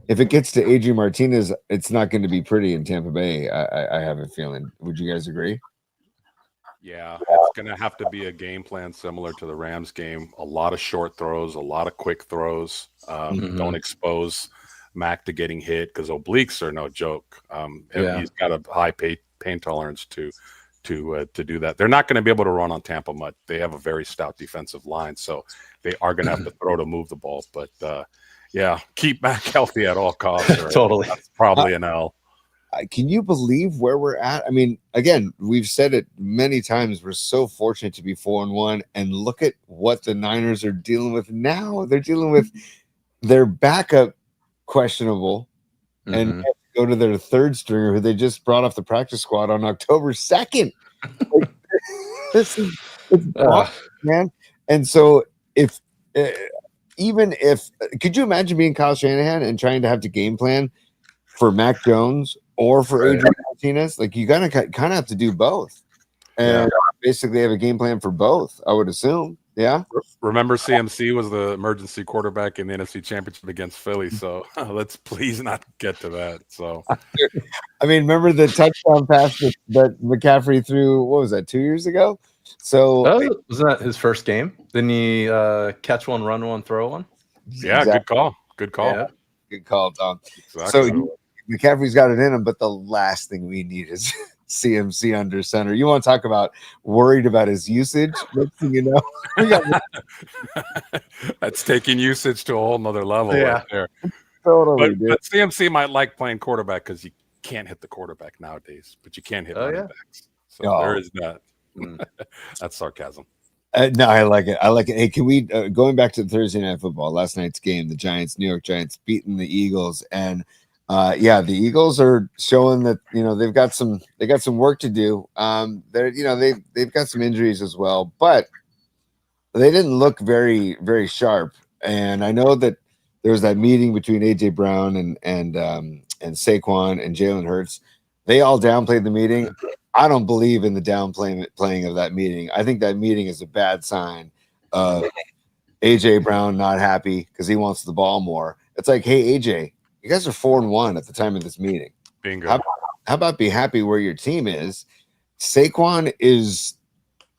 If it gets to Adrian Martinez, it's not going to be pretty in Tampa Bay. I have a feeling. Would you guys agree? Yeah, it's going to have to be a game plan similar to the Rams game. A lot of short throws, a lot of quick throws. Don't expose Mac to getting hit, because obliques are no joke. He's got a high pain tolerance to do that. They're not going to be able to run on Tampa much. They have a very stout defensive line, so they are going to have to throw to move the ball. But keep Mac healthy at all costs. Totally, that's probably an L. Can you believe where we're at? I mean, again, we've said it many times. We're so fortunate to be 4-1, and look at what the Niners are dealing with now. They're dealing with their backup questionable, and go to their third stringer who they just brought off the practice squad on October 2nd. Like, it's man. And so even if could you imagine being Kyle Shanahan and trying to have to game plan for Mac Jones or for Adrian Martinez? Like, you gotta kind of have to do both, and basically have a game plan for both, I would assume. Yeah. Remember, CMC was the emergency quarterback in the NFC Championship against Philly. So let's please not get to that. So, I mean, remember the touchdown pass that McCaffrey threw? What was that, 2 years ago? So wasn't that his first game? Didn't he catch one, run one, throw one? Yeah, exactly. Good call. Yeah. Good call, Tom. Exactly. So McCaffrey's got it in him, but the last thing we need is CMC under center. You want to talk about worried about his usage? Next thing you know, that's taking usage to a whole nother level right there. Totally, but CMC might like playing quarterback because you can't hit the quarterback nowadays, but you can hit running backs. So there is that. That's sarcasm. No, I like it. Hey, can we going back to Thursday Night Football, last night's game, the New York Giants beating the Eagles, and the Eagles are showing that they've got some work to do. They've got some injuries as well, but they didn't look very, very sharp. And I know that there was that meeting between AJ Brown and Saquon and Jalen Hurts. They all downplayed the meeting. I don't believe in the downplaying of that meeting. I think that meeting is a bad sign of AJ Brown not happy because he wants the ball more. It's like, hey, AJ, you guys are 4-1 at the time of this meeting. Bingo. How about be happy where your team is? Saquon is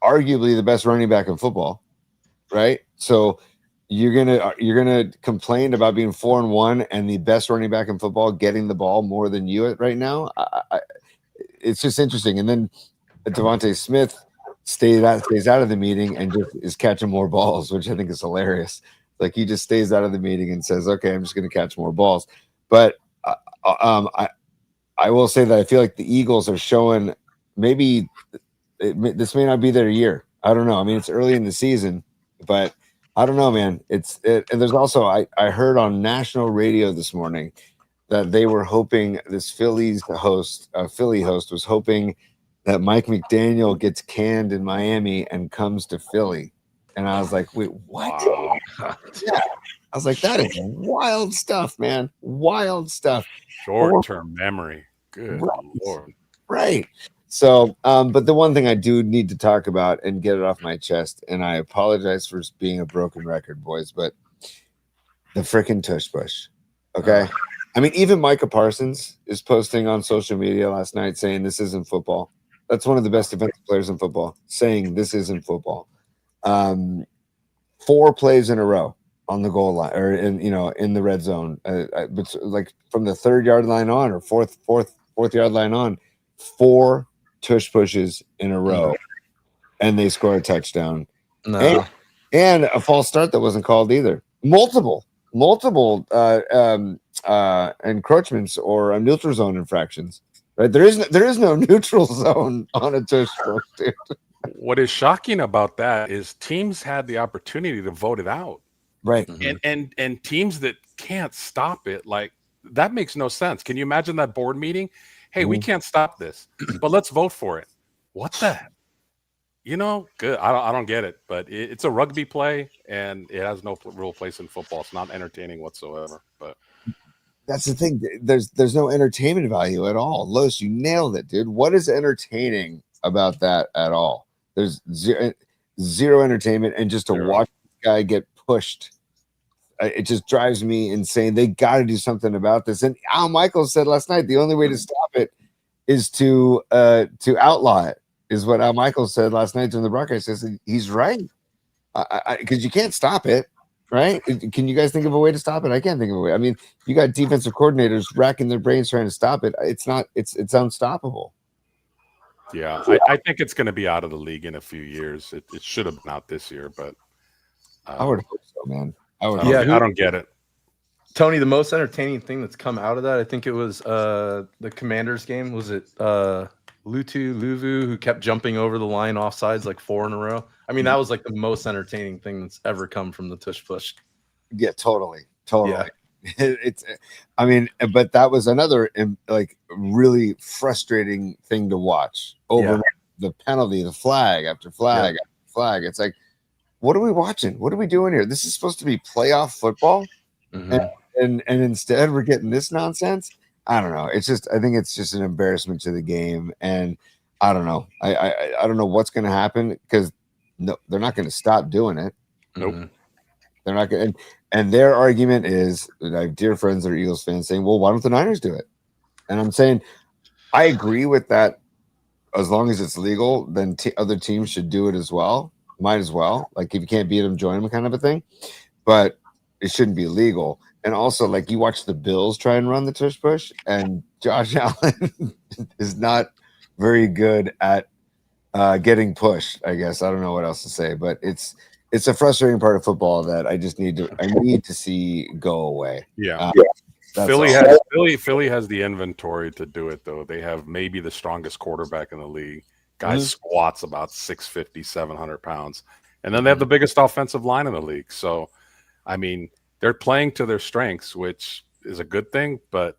arguably the best running back in football, right? So you're gonna complain about being 4-1 and the best running back in football getting the ball more than you right now. It's just interesting. And then Devontae Smith stays out of the meeting and just is catching more balls, which I think is hilarious. Like he just stays out of the meeting and says, "Okay, I'm just going to catch more balls." But I will say that I feel like the Eagles are showing maybe this may not be their year. I don't know. I mean, it's early in the season, but I don't know, man. And there's also I heard on national radio this morning that they were hoping this Philly host was hoping that Mike McDaniel gets canned in Miami and comes to Philly. And I was like, wait, what? Wow. Yeah. I was like, that is wild stuff, man. Wild stuff. Short-term memory. Good Lord. Right. So, but the one thing I do need to talk about and get it off my chest, and I apologize for being a broken record, boys, but the freaking tush push. Okay. I mean, even Micah Parsons is posting on social media last night saying this isn't football. That's one of the best defensive players in football, saying this isn't football. 4 plays in a row on the goal line or in the red zone, but like from the 3rd yard line on or fourth yard line on, 4 tush pushes in a row, and they score a touchdown. No. And a false start that wasn't called either. Multiple encroachments or neutral zone infractions. Right? There is no neutral zone on a tush push, dude. What is shocking about that is teams had the opportunity to vote it out. Right. And teams that can't stop it, like that makes no sense. Can you imagine that board meeting? Hey, we can't stop this, but let's vote for it. What the? Good. I don't get it, but it's a rugby play, and it has no real place in football. It's not entertaining whatsoever. But that's the thing. There's no entertainment value at all. Los, you nailed it, dude. What is entertaining about that at all? There's zero entertainment, and just to watch this guy get pushed, it just drives me insane. They got to do something about this. And Al Michaels said last night the only way to stop it is to outlaw it. Is what Al Michaels said last night during the broadcast. He said he's right, because you can't stop it, right? Can you guys think of a way to stop it? I can't think of a way. I mean, you got defensive coordinators racking their brains trying to stop it. It's unstoppable. Yeah, I think it's going to be out of the league in a few years. It should have been out this year, but I would hope so, man. I don't get it. Tony, the most entertaining thing that's come out of that, I think it was the Commanders game. Was it Luvu who kept jumping over the line offsides like 4 in a row? I mean, that was like the most entertaining thing that's ever come from the tush push. Yeah, totally. Yeah. But that was another like really frustrating thing to watch over the penalty, the flag after flag after flag. It's like, what are we watching? What are we doing here? This is supposed to be playoff football, and instead we're getting this nonsense. I don't know. I think it's just an embarrassment to the game, and I don't know. I don't know what's going to happen because they're not going to stop doing it. Nope. They're not going to. And their argument is, I have dear friends that are Eagles fans saying, well, why don't the Niners do it? And I'm saying, I agree with that. As long as it's legal, then other teams should do it as well. Might as well. Like, if you can't beat them, join them kind of a thing. But it shouldn't be illegal. And also, like, you watch the Bills try and run the tush push, and Josh Allen is not very good at getting pushed, I guess. I don't know what else to say, but it's a frustrating part of football that I need to see go away. Yeah. Philly has the inventory to do it, though. They have maybe the strongest quarterback in the league. Guy squats about 650, 700 pounds. And then they have the biggest offensive line in the league. So, I mean, they're playing to their strengths, which is a good thing, but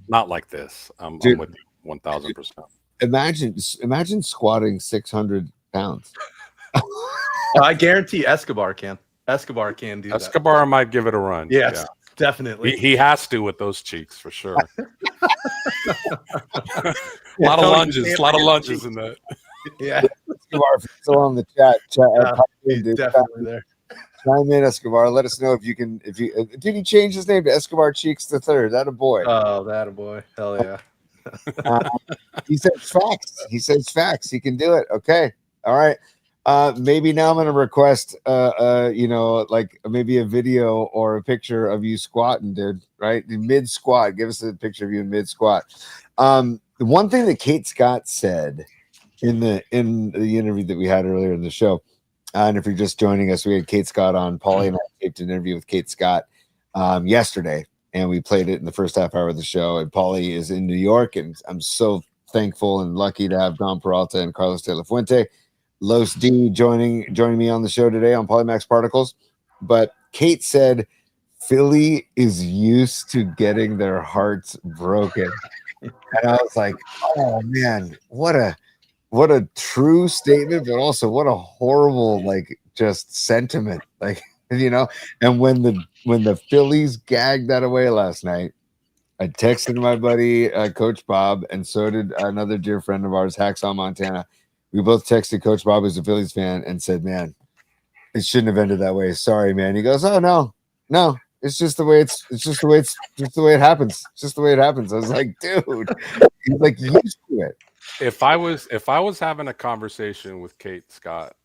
not like this. I'm with you 1,000%. Imagine squatting 600 pounds. I guarantee Escobar can. Escobar can do that. Escobar might give it a run. Yes, Yeah. definitely. He has to with those cheeks for sure. A lot of lunges in that. Yeah, Escobar, if you're still on the chat, pipe in, he's dude. definitely there. Chime in, Escobar. Let us know if you can. If you did he change his name to Escobar Cheeks the Third? That a boy. Oh, that a boy. Hell yeah. He says facts. He says facts. He can do it. Okay. All right. Maybe now I'm gonna request like maybe a video or a picture of you squatting, dude. Right? Mid squat. Give us a picture of you in mid squat. The one thing that Kate Scott said in the interview that we had earlier in the show, and if you're just joining us, we had Kate Scott on. Paulie and I taped an interview with Kate Scott yesterday, and we played it in the first half hour of the show. And Paulie is in New York, and I'm so thankful and lucky to have Don Peralta and Carlos De La Fuente, Los D joining me on the show today on Polymax Particles. But Kate said Philly is used to getting their hearts broken, and I was like, oh man, what a true statement, but also what a horrible just sentiment, and when the Phillies gagged that away last night, I texted my buddy Coach Bob, and so did another dear friend of ours, Hacksaw Montana. We both texted Coach Bob, who's a Phillies fan, and said, man, it shouldn't have ended that way. Sorry, man. He goes, oh no, it's just the way it happens. It's just the way it happens. I was like, dude, he's like used to it. If I was having a conversation with Kate Scott,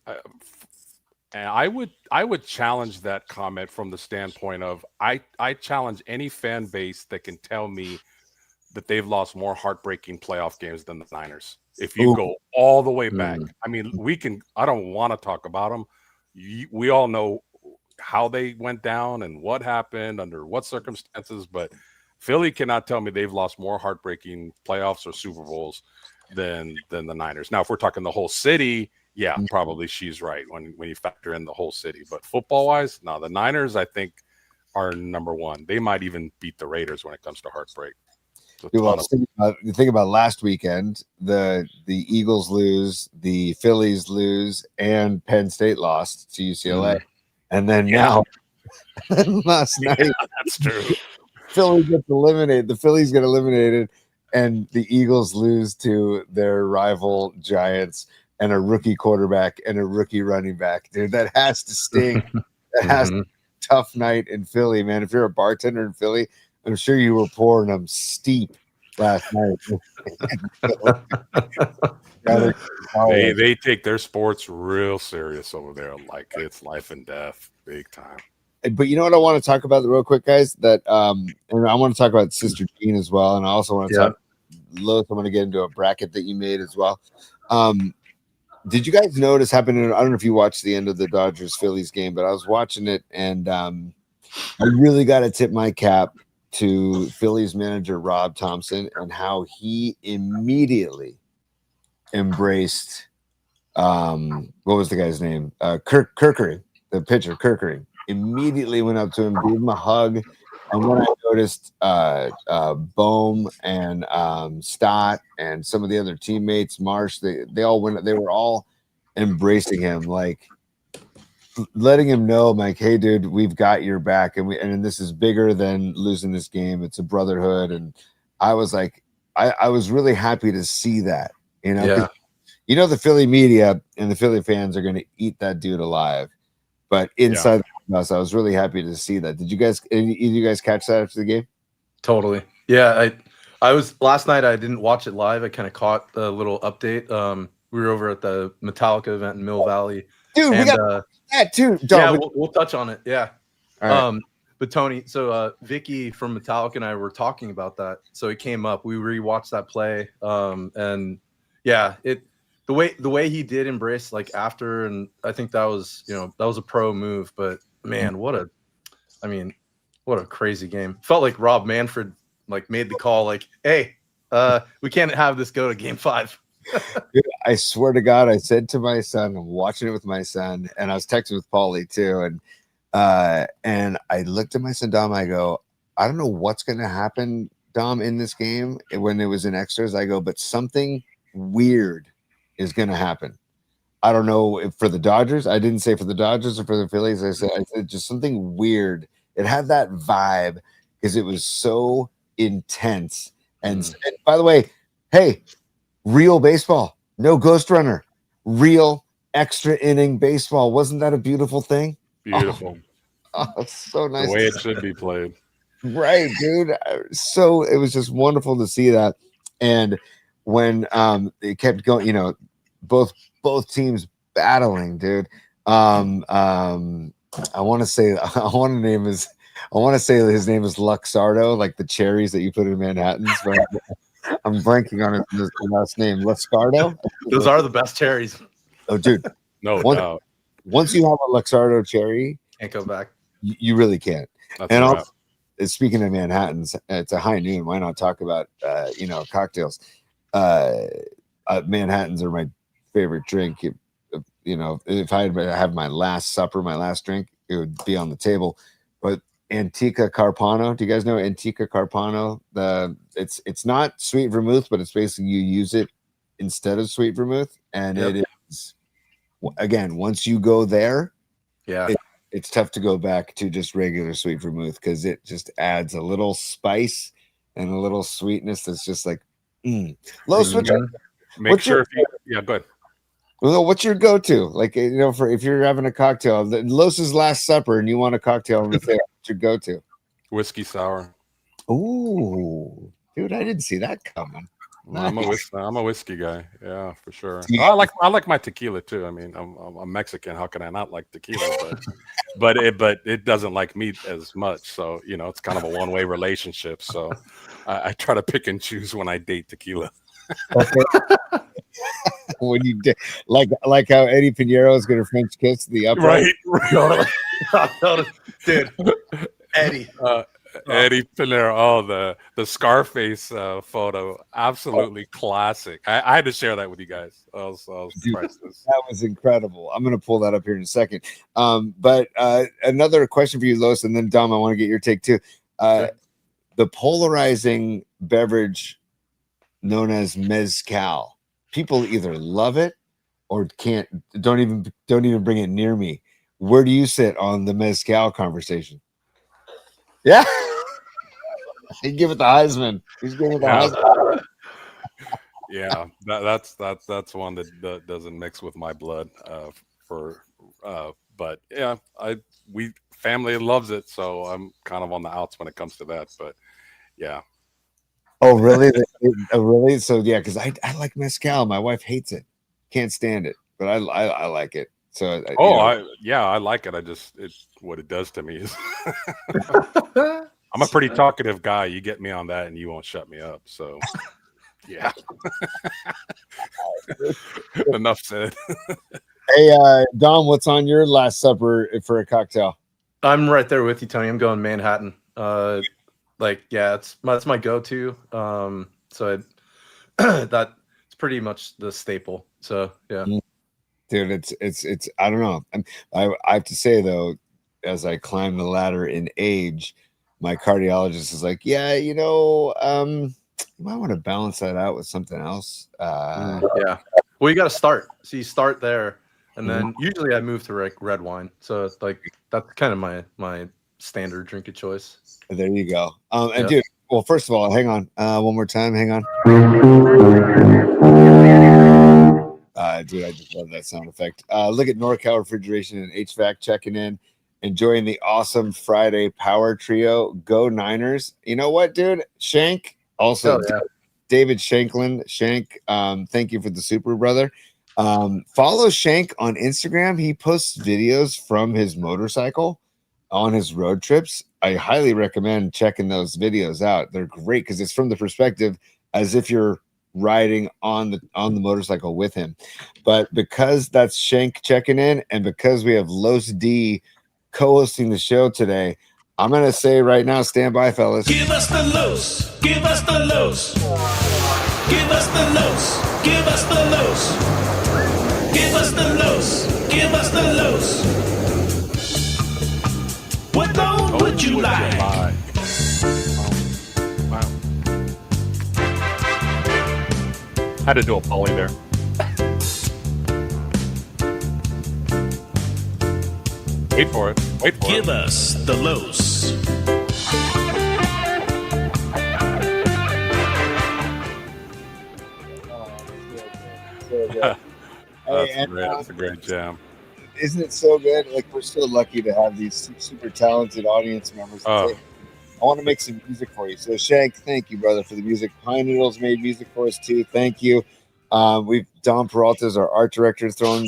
and I would challenge that comment from the standpoint of I challenge any fan base that can tell me that they've lost more heartbreaking playoff games than the Niners. If you go all the way back, I mean, I don't want to talk about them. We all know how they went down and what happened under what circumstances, but Philly cannot tell me they've lost more heartbreaking playoffs or Super Bowls than the Niners. Now, if we're talking the whole city, yeah, probably she's right when you factor in the whole city. But football wise, no, the Niners I think are number one. They might even beat the Raiders when it comes to heartbreak. Think about last weekend. The Eagles lose, the Phillies lose, and Penn State lost to UCLA. And then now, last night, that's true. Philly gets eliminated. The Phillies get eliminated, and the Eagles lose to their rival Giants and a rookie quarterback and a rookie running back. Dude, that has to sting. That has to be a tough night in Philly, man. If you're a bartender in Philly, I'm sure you were pouring them steep last night. They take their sports real serious over there. Like it's life and death, big time. But you know what I want to talk about real quick, guys? That and I want to talk about Sister Jean as well, and I also want to talk. Lois, I'm going to get into a bracket that you made as well. Did you guys notice happening? I don't know if you watched the end of the Dodgers Phillies game, but I was watching it, and I really got to tip my cap to Phillies manager Rob Thompson and how he immediately embraced what was the guy's name? Kirkering, the pitcher. Kirkering immediately went up to him, gave him a hug, and then I noticed Bohm and Stott and some of the other teammates, Marsh. They all went. They were all embracing him, like letting him know, like, hey, dude, we've got your back, and this is bigger than losing this game. It's a brotherhood, and I was like, I was really happy to see that, the Philly media and the Philly fans are going to eat that dude alive, but inside the house, I was really happy to see that. Did you guys, any of you guys catch that after the game? Totally. Yeah, I was last night. I didn't watch it live. I kind of caught the little update. We were over at the Metallica event in Mill Valley. Dude, we got that too. Yeah, we'll touch on it. Yeah. All right. But Tony, so Vicky from Metallica and I were talking about that. So it came up. We rewatched that play. And yeah, the way he did embrace like after, and I think that was a pro move. But man, what a crazy game. Felt like Rob Manfred made the call like, hey, we can't have this go to game 5. Dude, I swear to God, I said to my son, I'm watching it with my son, and I was texting with Paulie too, and I looked at my son Dom. I go, I don't know what's going to happen, Dom, in this game. When it was in extras, I go, but something weird is going to happen. I don't know if for the Dodgers. I didn't say for the Dodgers or for the Phillies. I said just something weird. It had that vibe because it was so intense. And by the way, hey, real baseball, no ghost runner, real extra inning baseball. Wasn't that a beautiful thing? Beautiful. Oh, so nice. The way it should be played. Right, dude. So it was just wonderful to see that. And when it kept going, you know, both teams battling, dude. I want to say I want to say his name is Luxardo, like the cherries that you put in Manhattans. But I'm blanking on his last name. Luxardo. Those are the best cherries. Oh, dude. No doubt. Once you have a Luxardo cherry, Can't go back. You really can't. That's And right. also, speaking of Manhattans, it's a high noon. Why not talk about cocktails? Manhattans are my favorite drink. If I have my last supper, my last drink, it would be on the table. But Antica Carpano, do you guys know Antica Carpano? It's not sweet vermouth, but it's basically you use it instead of sweet vermouth, and it is, again, once you go there, it's tough to go back to just regular sweet vermouth because it just adds a little spice and a little sweetness that's just like, Los, Make sure go ahead. Well, what's your go-to? Like, for if you're having a cocktail, Los's last supper, and you want a cocktail on the table, what's your go-to? Whiskey sour. Ooh, dude, I didn't see that coming. I'm a whiskey guy. Yeah, for sure. I like my tequila too. I mean, I'm Mexican. How can I not like tequila? But it doesn't like me as much. So it's kind of a one-way relationship. So I try to pick and choose when I date tequila. When you like how Eddie Pinheiro is going to French kiss the upright, right? Dude, Eddie. Eddie Pinheiro, the Scarface photo, absolutely classic. I had to share that with you guys. Priceless. That was incredible. I'm going to pull that up here in a second. But another question for you, Los, and then Dom, I want to get your take too. The polarizing beverage known as mezcal. People either love it or don't even bring it near me. Where do you sit on the mezcal conversation? Yeah. He'd give it the Heisman. He's giving it the Heisman. Yeah, that's one that doesn't mix with my blood. But yeah, we family loves it, so I'm kind of on the outs when it comes to that. But yeah. Oh, really? Really? So yeah, because I like mezcal. My wife hates it, can't stand it, but I like it. So I like it. It's what it does to me is I'm a pretty talkative guy. You get me on that, and you won't shut me up. So yeah. Enough said. Hey, Dom, what's on your last supper for a cocktail? I'm right there with you, Tony. I'm going Manhattan. That's my go-to. So that's pretty much the staple. So yeah, dude, it's I don't know. I have to say though, as I climb the ladder in age, my cardiologist is like, yeah, you might want to balance that out with something else. Yeah. Well, you got to start. So you start there, and then usually I move to red wine. So it's that's kind of my standard drink of choice. There you go. Dude, well, first of all, hang on. One more time. Hang on. Dude, I just love that sound effect. Look at NorCal Refrigeration and HVAC checking in, enjoying the awesome Friday power trio. Go Niners. You know what, dude? Shank, also David Shanklin. Shank, thank you for the super, brother. Follow Shank on Instagram. He posts videos from his motorcycle on his road trips. I highly recommend checking those videos out. They're great because it's from the perspective as if you're riding on the motorcycle with him. But because that's Shank checking in, and because we have Los D co-hosting the show today, I'm gonna say right now, stand by, fellas. Give us the Los. Give us the Los. Give us the Los. Give us the Los. Give us the Los. Give us the Los. What loan would you like? Wow. Had to do a poly there. Wait for it. Wait for Give it. us the los. That's a great jam. Isn't it so good? Like, we're so lucky to have these super talented audience members. Oh. I want to make some music for you. So, Shank, thank you, brother, for the music. Pine Noodles made music for us too. Thank you. We've Don Peralta's our art director, throwing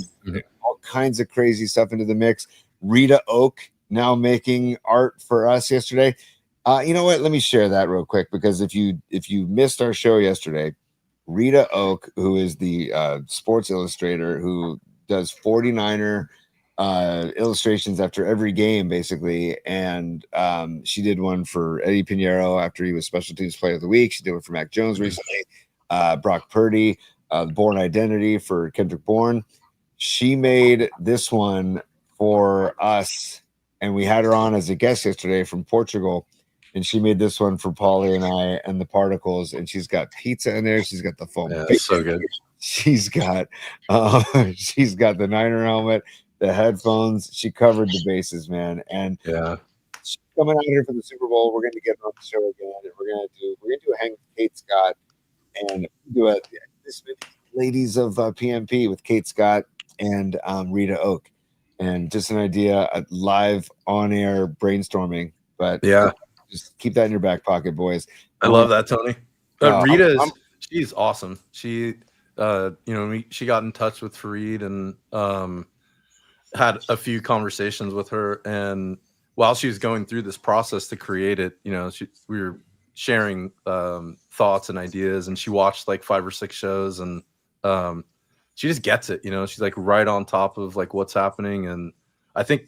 all kinds of crazy stuff into the mix. Rita Oak now making art for us yesterday. You know what? Let me share that real quick, because if you missed our show yesterday, Rita Oak, who is the sports illustrator who does 49er illustrations after every game, basically, and she did one for Eddie Pinheiro after he was special teams player of the week. She did one for Mac Jones recently, Brock Purdy, Born Identity for Kendrick Bourne. She made this one for us, and we had her on as a guest yesterday from Portugal, and she made this one for Paulie and I and the Particles, and she's got pizza in there. She's got the foam. Yeah, so good. She's got the Niner helmet, the headphones. She covered the bases, man. And Yeah. she's coming out here for the Super Bowl. We're going to get her on the show again. And we're going to do a hang with Kate Scott and do this ladies of PMP with Kate Scott and Rita Oak, and just an idea, a live on air brainstorming. But Yeah, just keep that in your back pocket, boys. I love that, Tony. No, Rita she's awesome. She she got in touch with Fareed and had a few conversations with her, and while she was going through this process to create it, we were sharing thoughts and ideas, and she watched like 5 or 6 shows, and she just gets it. She's like right on top of like what's happening, and I think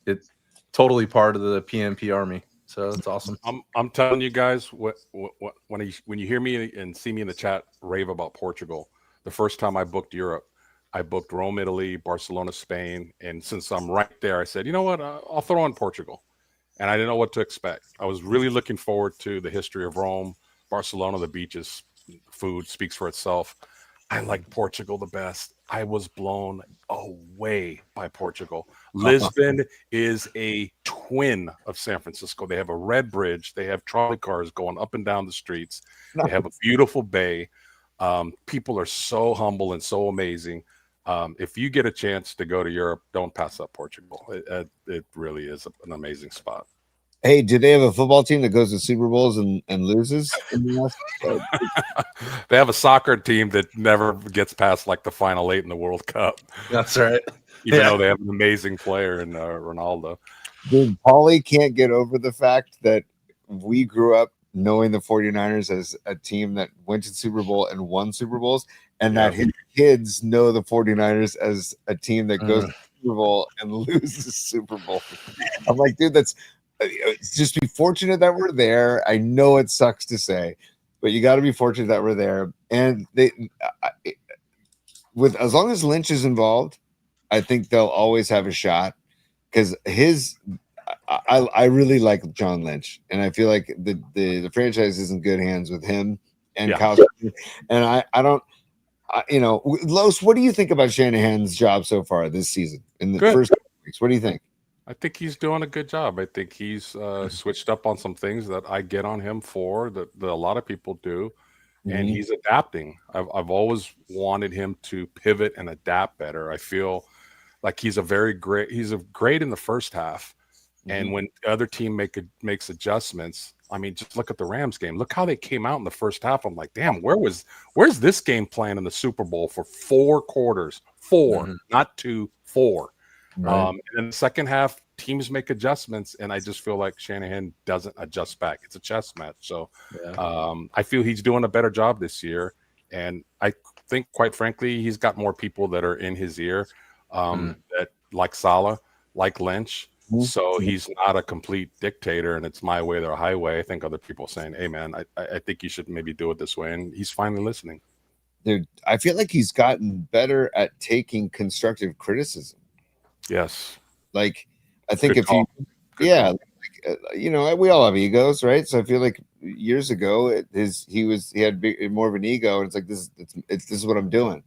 it's totally part of the PMP army. So it's awesome. I'm telling you guys, when you hear me and see me in the chat rave about Portugal, the first time I booked Europe, I booked Rome, Italy, Barcelona, Spain, and since I'm right there, I said, you know what, I'll throw in Portugal, and I didn't know what to expect. I was really looking forward to the history of Rome, Barcelona, the beaches, food speaks for itself. I like Portugal the best. I was blown away by Portugal. Lisbon is a twin of San Francisco. They have a red bridge. They have trolley cars going up and down the streets. They have a beautiful bay. People are so humble and so amazing. If you get a chance to go to Europe, don't pass up Portugal. It really is an amazing spot. Hey, do they have a football team that goes to Super Bowls and loses? They have a soccer team that never gets past like the final 8 in the World Cup. That's right. Even though they have an amazing player in Ronaldo. Dude, Paulie can't get over the fact that we grew up knowing the 49ers as a team that went to Super Bowl and won Super Bowls, and that his kids know the 49ers as a team that goes to Super Bowl and loses Super Bowl. I'm like, dude, just be fortunate that we're there. I know it sucks to say, but you got to be fortunate that we're there. And as long as Lynch is involved, I think they'll always have a shot, because I really like John Lynch, and I feel like the franchise is in good hands with him and Kyle. And I don't, Los, what do you think about Shanahan's job so far this season in the first couple weeks? What do you think? I think he's doing a good job. I think he's switched up on some things that I get on him for that a lot of people do, and he's adapting. I've always wanted him to pivot and adapt better. I feel like he's great in the first half, and when the other team makes adjustments, I mean, just look at the Rams game. Look how they came out in the first half. I'm like, damn, where's this game plan in the Super Bowl for 4 quarters? 4, not 2, 4. Right. And in the second half, teams make adjustments, and I just feel like Shanahan doesn't adjust back. It's a chess match. So I feel he's doing a better job this year, and I think, quite frankly, he's got more people that are in his ear that like Saleh, like Lynch. So he's not a complete dictator, and it's my way or a highway. I think other people saying, hey, man, I think you should maybe do it this way, and he's finally listening. Dude, I feel like he's gotten better at taking constructive criticism. Yes. Like, I think we all have egos, right? So I feel like years ago, he had more of an ego, and it's like, this is what I'm doing.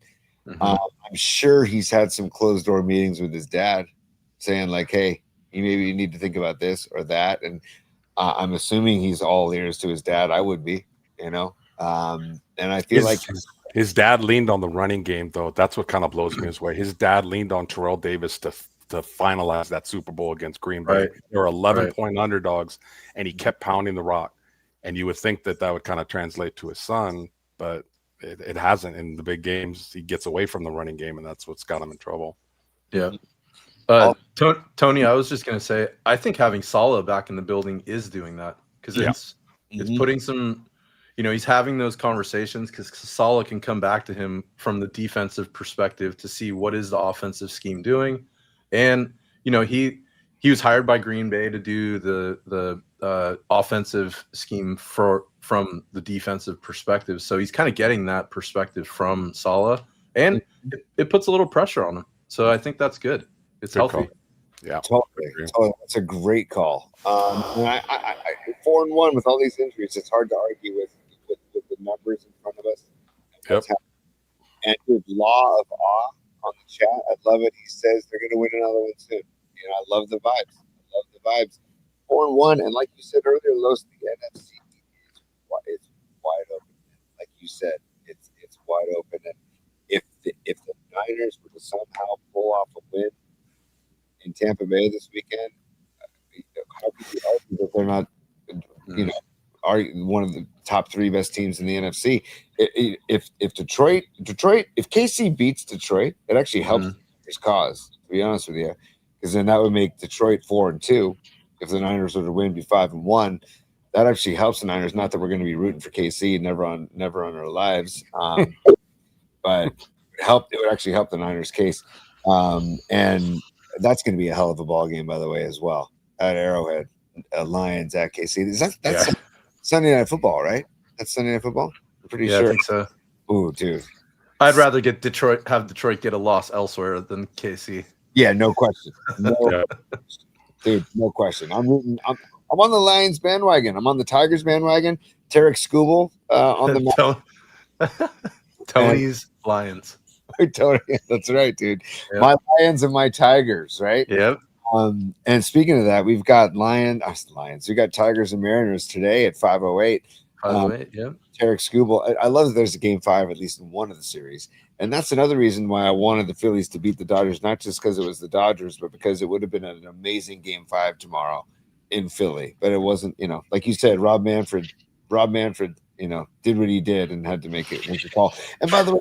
I'm sure he's had some closed door meetings with his dad, saying like, "Hey, you need to think about this or that." And I'm assuming he's all ears to his dad. I would be, and I feel like His dad leaned on the running game, though. That's what kind of blows me his way. His dad leaned on Terrell Davis to finalize that Super Bowl against Green Bay. Right. They were 11-point underdogs, and he kept pounding the rock. And you would think that would kind of translate to his son, but it hasn't. In the big games, he gets away from the running game, and that's what's got him in trouble. Yeah. Tony, I was just going to say, I think having Saleh back in the building is doing that, because it's putting some, he's having those conversations, because Saleh can come back to him from the defensive perspective to see what is the offensive scheme doing. And, he was hired by Green Bay to do the offensive scheme from the defensive perspective. So he's kind of getting that perspective from Saleh, and it puts a little pressure on him. So I think that's good. It's healthy. Call. Yeah, totally. That's a great call. And I 4-1 with all these injuries, it's hard to argue with the numbers in front of us. Yep. And with Law of Awe on the chat, I love it. He says they're going to win another one soon. I love the vibes. 4-1, and like you said earlier, Los, the NFC is wide open. Like you said, it's wide open. And if the Niners were to somehow pull off a win in Tampa Bay this weekend, how could you argue that they're not, are one of the top 3 best teams in the NFC? If Detroit, if KC beats Detroit, it actually helps his cause, to be honest with you, because then that would make Detroit 4-2. If the Niners were to win, be 5-1. That actually helps the Niners. Not that we're going to be rooting for KC, never on our lives, but it would actually help the Niners' case, and that's going to be a hell of a ball game, by the way, as well, at Arrowhead. Lions at KC. That's Sunday Night Football, right? That's Sunday Night Football. I'm pretty sure. I think so. Ooh, dude. I'd rather have Detroit get a loss elsewhere than KC. Yeah, no question. Dude, no question. I'm on the Lions bandwagon. I'm on the Tigers bandwagon. Tarek Skubal on the Tony's Lions. Tony, that's right, dude. Yep. My Lions and my Tigers, right? Yep. And speaking of that, we've got Lions. We got Tigers and Mariners today at 5:08. 5:08, yeah. Tarek Skubal. I love that there's a game 5 at least in one of the series, and that's another reason why I wanted the Phillies to beat the Dodgers, not just because it was the Dodgers, but because it would have been an amazing game 5 tomorrow in Philly. But it wasn't. Like you said, Rob Manfred, did what he did and had to make a call. And by the way,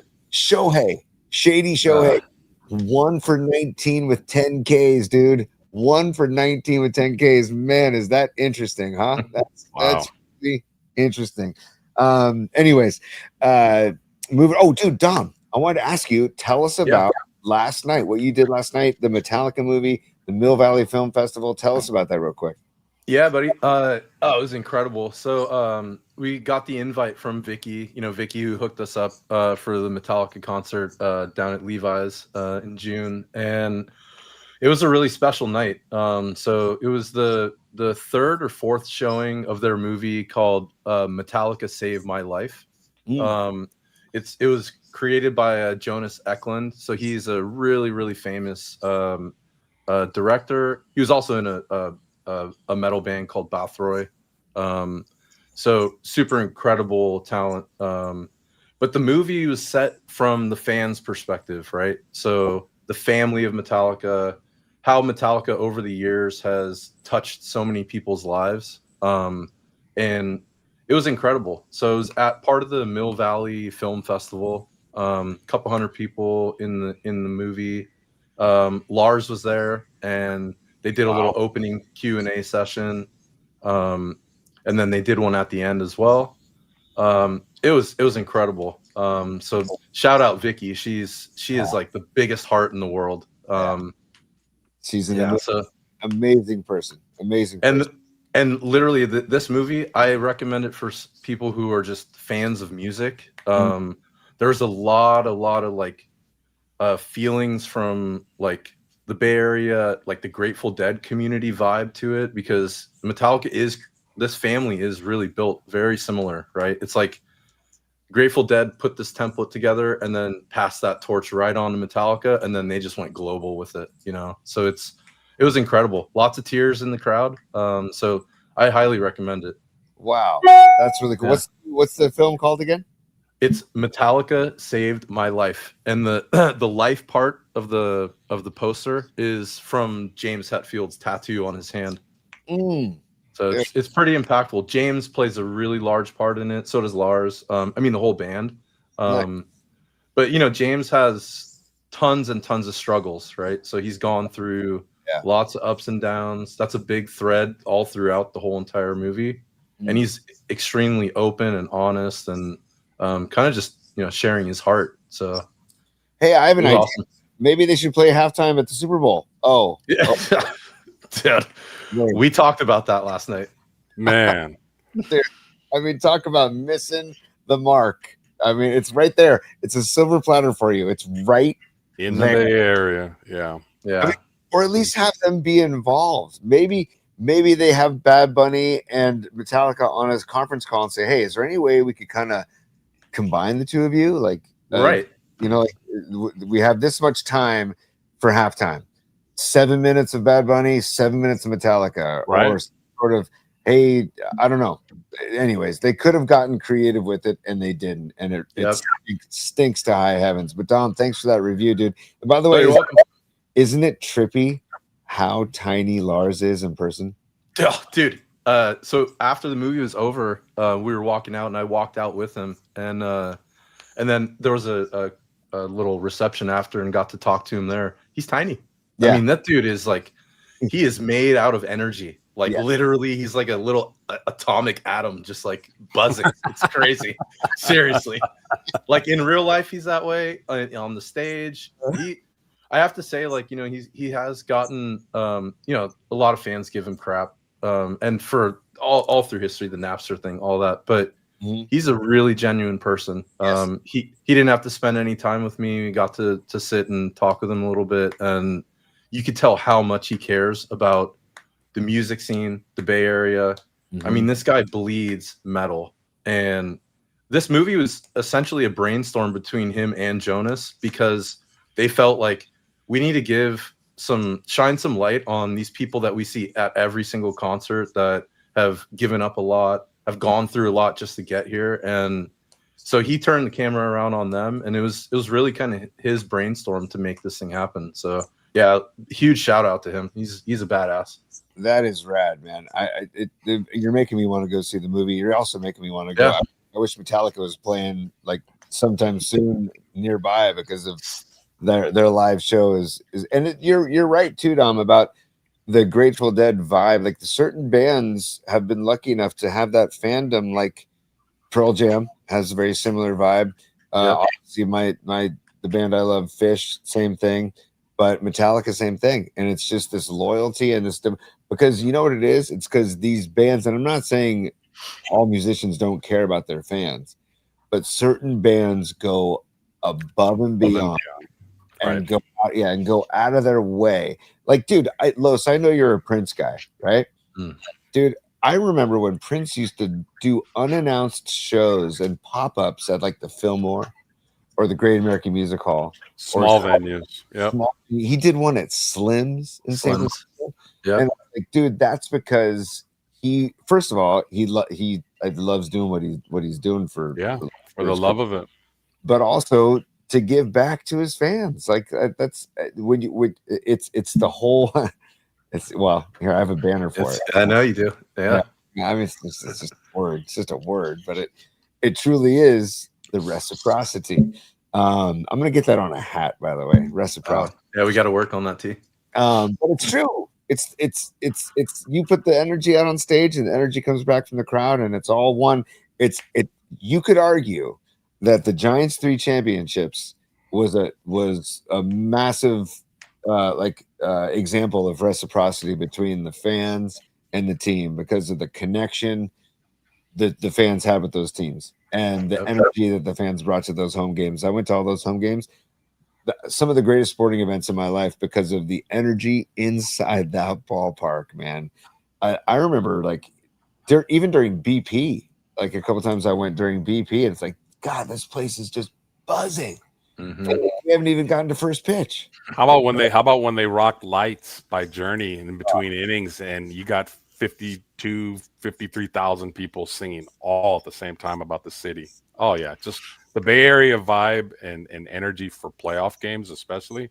Shady Shohei, 1 for 19 with 10 Ks, dude. 1 for 19 with 10 Ks. Man, is that interesting, huh? That's really interesting. Anyways, moving. Oh, dude, Dom, I wanted to ask you. Tell us about last night. What you did last night? The Metallica movie, the Mill Valley Film Festival. Tell us about that real quick. Yeah, buddy. It was incredible. So we got the invite from Vicky, Vicky, who hooked us up for the Metallica concert down at Levi's in June. And it was a really special night. So it was the 3rd or 4th showing of their movie called Metallica Saved My Life. It was created by Jonas Eklund. So he's a really, really famous director. He was also in a metal band called Bathroy. So super incredible talent. But the movie was set from the fans' perspective, right? So the family of Metallica, how Metallica over the years has touched so many people's lives. And it was incredible. So it was at part of the Mill Valley Film Festival. A couple hundred people in the movie. Lars was there, and they did a little opening Q&A session, and then they did one at the end as well. It was incredible. So shout out Vicky. She is like the biggest heart in the world. She's an amazing person. Amazing person. And literally this movie, I recommend it for people who are just fans of music. There's a lot of like feelings from like the Bay Area, like the Grateful Dead community vibe to it, because this family is really built very similar, right? It's like Grateful Dead put this template together and then passed that torch right on to Metallica, and then they just went global with it, So it's it was incredible. Lots of tears in the crowd. So I highly recommend it. Wow, that's really cool. Yeah. What's the film called again? It's Metallica Saved My Life, and the the life part of the poster is from James Hetfield's tattoo on his hand. So it's pretty impactful. James plays a really large part in it. So does Lars. I mean, the whole band. But James has tons and tons of struggles, right? So he's gone through lots of ups and downs. That's a big thread all throughout the whole entire movie, and he's extremely open and honest and kind of just sharing his heart. So hey, I have an idea. Awesome. Maybe they should play halftime at the Super Bowl. Dude, we talked about that last night. Man, Dude, I mean, talk about missing the mark. I mean, it's right there. It's a silver platter for you. It's right in the Bay Area. Yeah. I mean, or at least have them be involved. Maybe they have Bad Bunny and Metallica on his conference call and say, hey, is there any way we could kind of combine the two of you? Like, right. Like we have this much time for halftime. 7 minutes of Bad Bunny, 7 minutes of Metallica, right. Or sort of, hey, I don't know. Anyways, they could have gotten creative with it and they didn't. And it stinks to high heavens. But Dom, thanks for that review, dude. And by the way, isn't it trippy how tiny Lars is in person? Oh, dude. So after the movie was over, we were walking out and I walked out with him. And then there was a little reception after and got to talk to him there. He's tiny. I mean, that dude is like, he is made out of energy. Like literally, he's like a little atomic atom, just like buzzing. It's crazy. Seriously. Like in real life, he's that way. On the stage, I have to say, like, he has gotten, a lot of fans give him crap. And for all through history, the Napster thing, all that. But he's a really genuine person. He didn't have to spend any time with me. We got to sit and talk with him a little bit. And you could tell how much he cares about the music scene, the Bay Area. I mean, this guy bleeds metal. And this movie was essentially a brainstorm between him and Jonas because they felt like we need to shine some light on these people that we see at every single concert that have given up a lot, have gone through a lot just to get here. And so he turned the camera around on them, and it was really kind of his brainstorm to make this thing happen. So yeah, huge shout out to him. He's a badass. That is rad, man. You're making me want to go see the movie. You're also making me want to go. I wish Metallica was playing like sometime soon nearby because of their live show is and you're right too, Dom, about the Grateful Dead vibe. Like the certain bands have been lucky enough to have that fandom. Like Pearl Jam has a very similar vibe. Obviously, the band I love, Fish, same thing. But Metallica, same thing. And it's just this loyalty and this because you know what it is? It's because these bands, and I'm not saying all musicians don't care about their fans, but certain bands go above and beyond. And go out of their way. Like, dude, Los, I know you're a Prince guy, right? Dude, I remember when Prince used to do unannounced shows and pop-ups at like the Fillmore or the Great American Music Hall. Small venues. Yep. He did one at Slim's in San Francisco. Yeah. And like, dude, that's because he first of all, he loves doing what he's doing for the love of it. But also to give back to his fans. Like that's when it's the whole here I have a banner for it. I know you do. Yeah. I mean it's just a word. It's just a word, but it truly is the reciprocity. I'm gonna get that on a hat, by the way. Reciprocity. Yeah, we got to work on that too. But it's true. It's you put the energy out on stage and the energy comes back from the crowd and it's all one. You could argue that the Giants 3 championships was a massive example of reciprocity between the fans and the team because of the connection that the fans had with those teams and the energy that the fans brought to those home games. I went to all those home games. Some of the greatest sporting events in my life because of the energy inside that ballpark, man. I remember even during BP, like a couple times I went during BP and it's like, God, this place is just buzzing. You We haven't even gotten to first pitch. How about when they rocked Lights by Journey in between innings and you got 53,000 people singing all at the same time about the city? Oh yeah, just the Bay Area vibe and energy for playoff games, especially.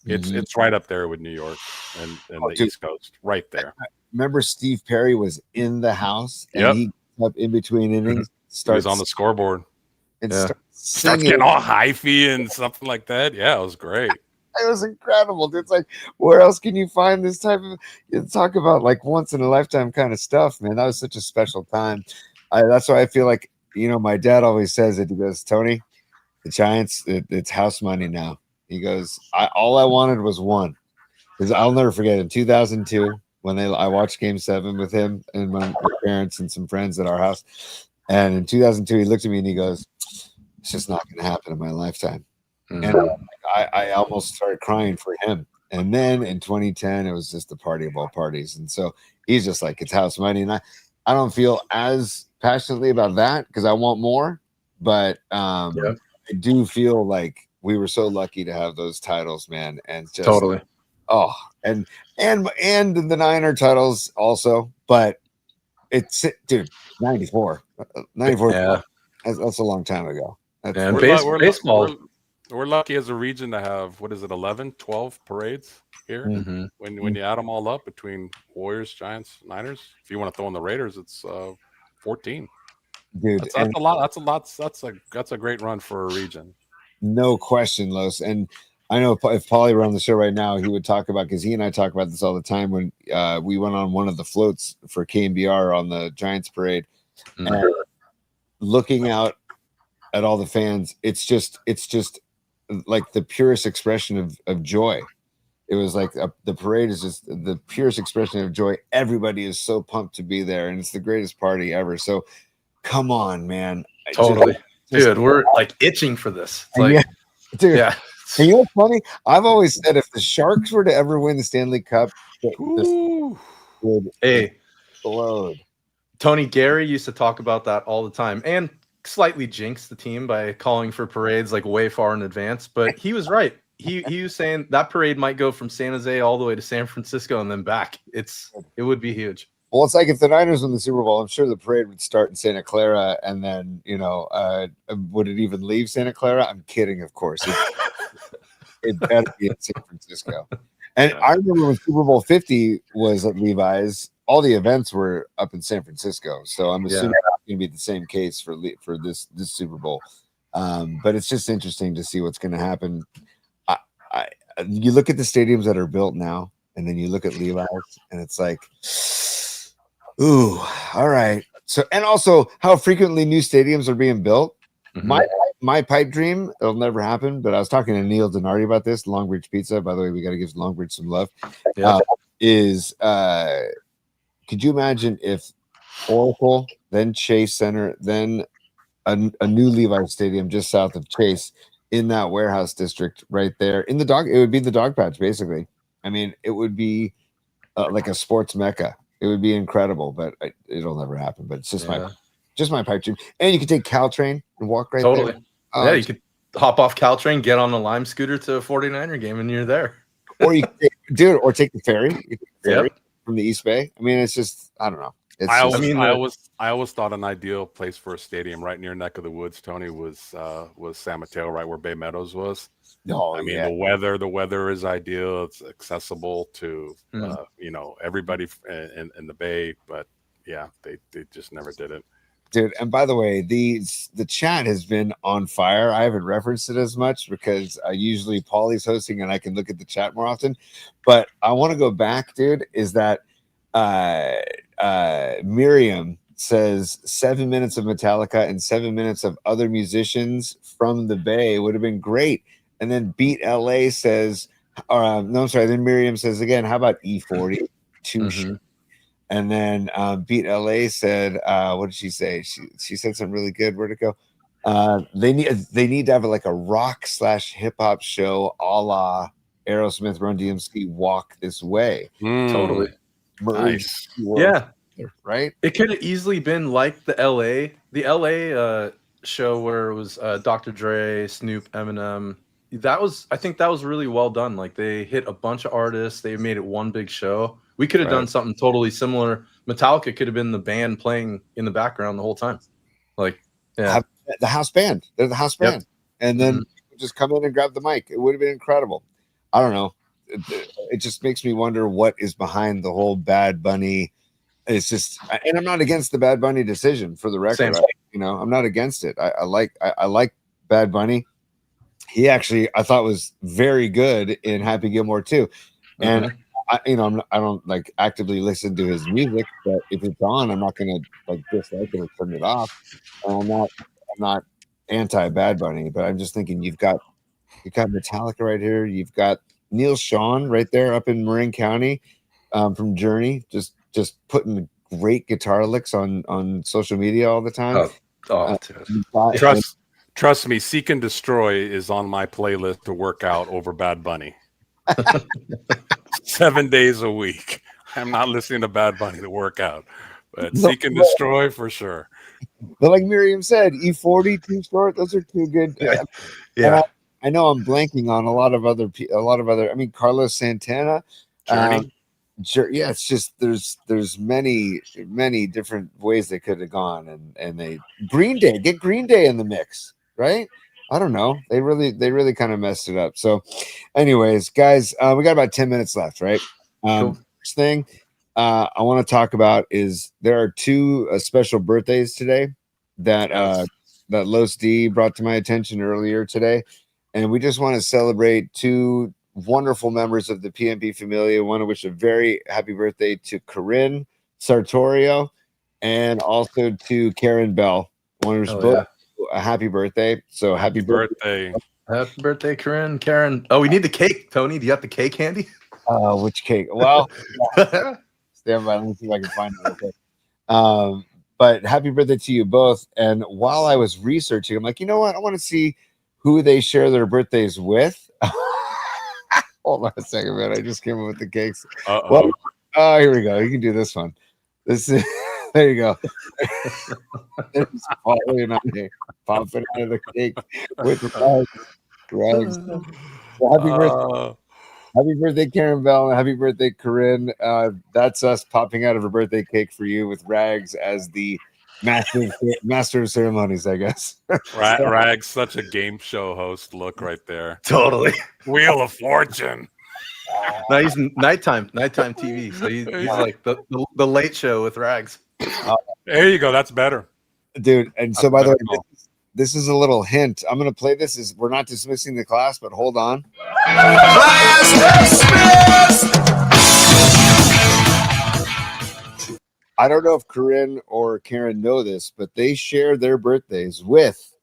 It's right up there with New York and the dude. East Coast, right there. Remember Steve Perry was in the house and Yep. he up in between innings, He was on the scoreboard. and Yeah. Starts getting all hyphy and something like that. Yeah, it was great. It was incredible. It's like, where else can you find this type of? You talk about like once in a lifetime kind of stuff, man. That was such a special time. That's why I feel like my dad always says it. He goes, Tony, the Giants, it's house money now. He goes, all I wanted was one. Because I'll never forget in 2002 when I watched Game 7 with him and my parents and some friends at our house. And in 2002, he looked at me and he goes, "It's just not going to happen in my lifetime." And I almost started crying for him. And then in 2010, it was just the party of all parties. And so he's just like, it's house money. And I don't feel as passionately about that because I want more. But I do feel like we were so lucky to have those titles, man. And just Totally. Oh, and the Niner titles also. But it's, dude, 94. 94. Yeah. That's a long time ago. And Baseball. We're lucky as a region to have, 11, 12 parades here. Mm-hmm. When you add them all up between Warriors, Giants, Niners, if you want to throw in the Raiders, it's 14. Dude, that's a lot. That's a great run for a region. No question, Los. And I know if Paulie were on the show right now, he would talk about, because he and I talk about this all the time when we went on one of the floats for KMBR on the Giants parade. And looking out at all the fans, it's just like the purest expression of joy. It was like the parade is just the purest expression of joy. Everybody is so pumped to be there, and it's the greatest party ever. So come on, man. Totally. Dude, we're like itching for this. It's like, dude. Yeah. And you know what's funny? I've always said if the Sharks were to ever win the Stanley Cup, would explode. Tony Gary used to talk about that all the time and slightly jinx the team by calling for parades like way far in advance. But he was right. He was saying that parade might go from San Jose all the way to San Francisco and then back. It would be huge. Well, it's like if the Niners win the Super Bowl, I'm sure the parade would start in Santa Clara, and then would it even leave Santa Clara? I'm kidding, of course. It better be in San Francisco. And I remember when Super Bowl 50 was at Levi's, all the events were up in San Francisco. So I'm assuming it's going to be the same case for this Super Bowl. But it's just interesting to see what's going to happen. You look at the stadiums that are built now, and then you look at Levi's, and it's like, ooh, all right. So, and also how frequently new stadiums are being built. Mm-hmm. My pipe dream, it'll never happen, but I was talking to Neil Denardi about this, Long Beach Pizza. By the way, we got to give Long Beach some love. Could you imagine if Oracle, then Chase Center, then a new Levi's Stadium just south of Chase in that warehouse district right there it would be the dog patch, basically. I mean, it would be like a sports mecca. It would be incredible, but it'll never happen. But it's just my pipe dream. And you could take Caltrain and walk right there. You could hop off Caltrain, get on a Lime scooter to a 49er game, and you're there. Or you could take the ferry. From the East Bay. I mean, it's just, I don't know. I always thought an ideal place for a stadium right near neck of the woods, Tony, was San Mateo, right where Bay Meadows was. The weather is ideal. It's accessible to everybody in the Bay, but they just never did it. Dude, and by the way, the chat has been on fire. I haven't referenced it as much because usually Paulie's hosting and I can look at the chat more often. But I want to go back, dude, is that Miriam says 7 minutes of Metallica and 7 minutes of other musicians from the Bay would have been great. And then Beat LA says, then Miriam says again, how about E40? And then Beat LA said, what did she say? She said something really good. Where'd it go? They need to have like a rock / hip hop show a la Aerosmith, Run DMC, Walk This Way. Totally. Nice. Yeah. Right? It could have easily been like the LA show where it was Dr. Dre, Snoop, Eminem, I think that was really well done. Like they hit a bunch of artists, they made it one big show. We could have done something totally similar. Metallica could have been the band playing in the background the whole time. Like, yeah, the house band. They're the house band, and then just come in and grab the mic. It would have been incredible. I don't know. It just makes me wonder what is behind the whole Bad Bunny. It's just, and I'm not against the Bad Bunny decision for the record. I'm not against it. I like Bad Bunny. He actually, I thought, was very good in Happy Gilmore too. And I don't like actively listen to his music, but if it's on, I'm not gonna like dislike it or turn it off. And I'm not anti Bad Bunny, but I'm just thinking you've got Metallica right here. You've got Neil Sean right there up in Marin County from Journey, just putting great guitar licks on social media all the time. Trust me, Seek and Destroy is on my playlist to work out over Bad Bunny. 7 days a week. I'm not listening to Bad Bunny to work out, but Seek and Destroy for sure. But like Miriam said, E40 too short. Those are too good. Yeah. I know I'm blanking on a lot of other. I mean, Carlos Santana. Journey. Yeah, it's just there's many different ways they could have gone, and they get Green Day in the mix, right? I don't know. They really kind of messed it up. So, anyways, guys, we got about 10 minutes left, right? Cool. First thing I want to talk about is there are two special birthdays today that that Los D brought to my attention earlier today, and we just want to celebrate two wonderful members of the PMP Familia. Want to wish a very happy birthday to Corinne Sartorio and also to Karen Bell. Want to wish both a happy birthday. So happy birthday. Happy birthday, Karen. Oh, we need the cake, Tony. Do you have the cake handy? Which cake? Well, stand by. Let me see if I can find it real quick. But happy birthday to you both. And while I was researching, I'm like, you know what? I want to see who they share their birthdays with. Hold on a second, man. I just came up with the cakes. Well, here we go. You can do this one. This is there you go. It's falling on me, popping out of the cake with rags. So happy birthday. Happy birthday, Karen Bell, and happy birthday, Corinne. That's us popping out of a birthday cake for you with Rags as the master of ceremonies, I guess. Rags, such a game show host look right there. Totally. Wheel of Fortune. No, he's nighttime TV. So he's like the late show with Rags. There you go. That's better. Dude, and so by the way, this is a little hint. I'm going to play this. We're not dismissing the class, but hold on. Class dismissed! I don't know if Corinne or Karen know this, but they share their birthdays with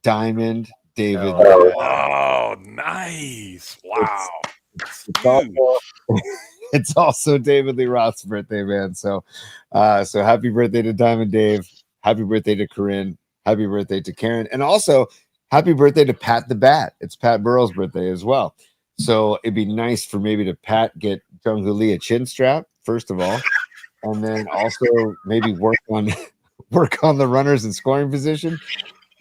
Diamond David. Oh, nice. Wow. It's also David Lee Roth's birthday, man. So happy birthday to Diamond Dave. Happy birthday to Corinne. Happy birthday to Karen. And also happy birthday to Pat the Bat. It's Pat Burrell's birthday as well. So it'd be nice for maybe to Pat get Jung-Hoo Lee a chin strap, first of all. And then also maybe work on the runners in scoring position.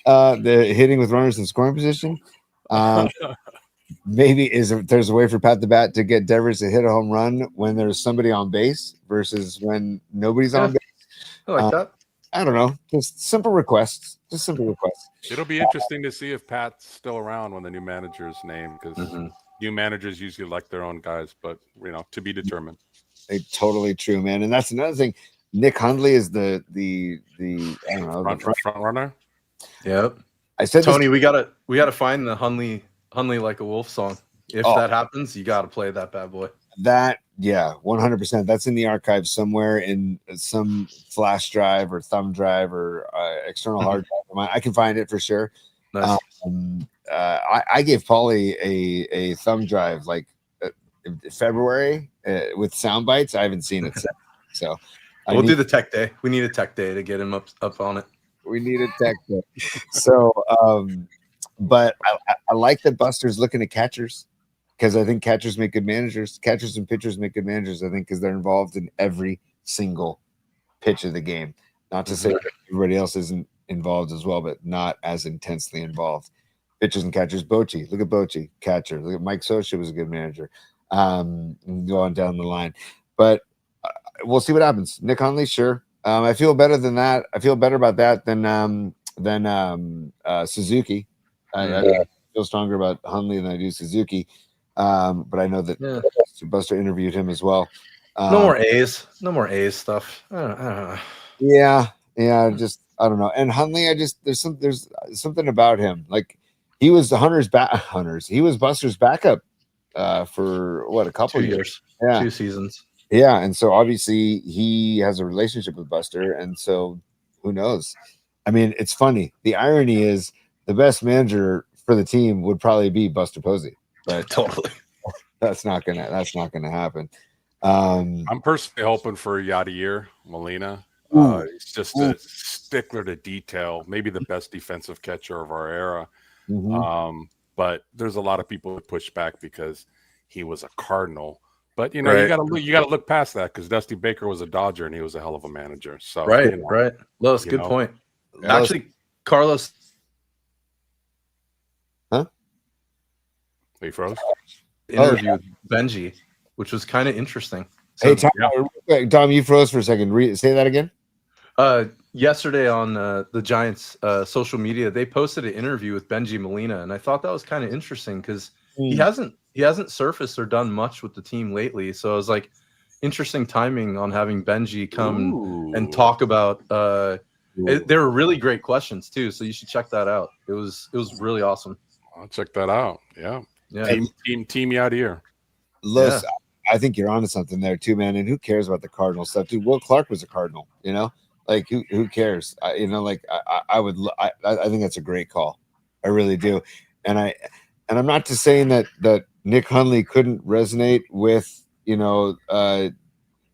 The hitting with runners in scoring position. Maybe there's a way for Pat the Bat to get Devers to hit a home run when there's somebody on base versus when nobody's on base. I like that. I don't know. Just simple requests. It'll be interesting to see if Pat's still around when the new manager's named, because new managers usually like their own guys, but to be determined. Totally true, man. And that's another thing. Nick Hundley is the I don't know, front runner. Yep. I said, Tony, we gotta find the Hundley Like a Wolf song. If that happens, you gotta play that bad boy. That 100%. That's in the archive somewhere in some flash drive or thumb drive or external hard drive. I can find it for sure. Nice. I gave Paulie a thumb drive like February with sound bites. I haven't seen it since. So we'll do the tech day. We need a tech day to get him up on it. We need a tech day. So but I like that Buster's looking at catchers, because I think catchers make good managers. Catchers and pitchers make good managers, I think, because they're involved in every single pitch of the game. Not to say that everybody else isn't involved as well, but not as intensely involved. pitchers and catchers. Bochy, look at Bochy, catcher. Look at Mike Scioscia was a good manager. Go on down the line, but we'll see what happens. Nick Hundley, sure. I feel better than that. I feel better about that than Suzuki. I feel stronger about Hundley than I do Suzuki. But I know that Buster interviewed him as well. No more A's stuff. I don't know. Yeah. Just I don't know. And Hundley, there's something about him. Like he was he was Buster's backup for what, a couple 2 years, yeah, 2 seasons. Yeah, and so obviously he has a relationship with Buster, and so who knows? I mean, it's funny. The irony is the best manager for the team would probably be Buster Posey, but Totally. that's not gonna happen. I'm personally hoping for Yadier Molina. He's just a stickler to detail, maybe the best defensive catcher of our era. But there's a lot of people that push back because he was a Cardinal. But you know, you gotta look past that because Dusty Baker was a Dodger and he was a hell of a manager. So right. Los, good point. Actually, Carlos. Huh? He froze. Interview with Benji, which was kind of interesting. So, Hey, Tom, you froze for a second. Say that again. Yesterday on the Giants' social media, they posted an interview with Benji Molina, and I thought that was kind of interesting because he hasn't surfaced or done much with the team lately. So it was like interesting timing on having Benji come and talk about. They were really great questions too, so you should check that out. It was really awesome. I'll check that out. Yeah. Team Yadier. Listen, I think you're onto something there too, man. And who cares about the Cardinal stuff, dude? Will Clark was a Cardinal, you know. Like who cares? I think that's a great call. I really do. And I'm not just saying that Nick Hundley couldn't resonate with, you know, the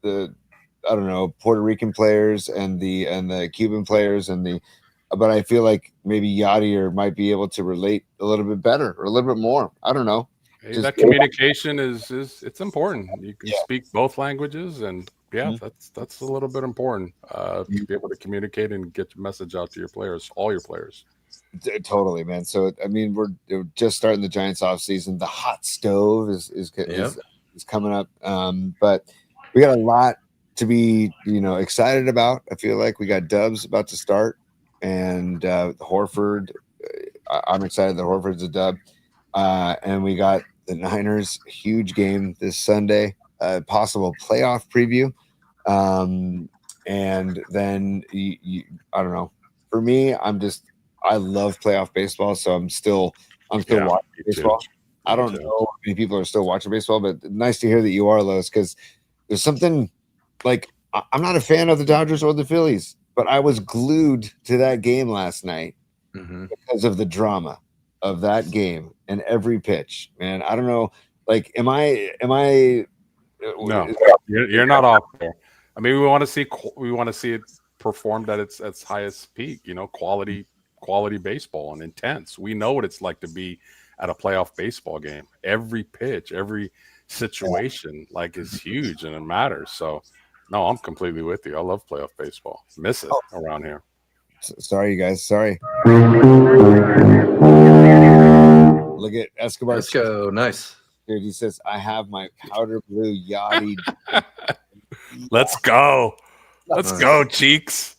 I don't know, Puerto Rican players and the Cuban players but I feel like maybe Yadier might be able to relate a little bit better or a little bit more. I don't know. Hey, that communication is it's important. You can speak both languages, and that's a little bit important to be able to communicate and get your message out to your players, all your players. Totally, man. So I mean, we're just starting the Giants off season. The hot stove is coming up, but we got a lot to be excited about. I feel like we got Dubs about to start, and Horford. I'm excited that Horford's a dub, and we got the Niners huge game this Sunday. Possible playoff preview, and then I don't know. For me, I love playoff baseball, so I'm still watching baseball. I don't know how many people are still watching baseball, but nice to hear that you are, Lois, because there's something like I'm not a fan of the Dodgers or the Phillies, but I was glued to that game last night because of the drama of that game and every pitch. Man, I don't know. Like, am I? No, you're not off there. I mean, we want to see it performed at its highest peak. You know, quality baseball and intense. We know what it's like to be at a playoff baseball game. Every pitch, every situation, is huge and it matters. So, no, I'm completely with you. I love playoff baseball. Miss it around here. Sorry, you guys. Sorry. Look at Escobar. Let's go. Nice. Dude, he says, I have my powder blue Yachty. Let's go. Let's go, Cheeks.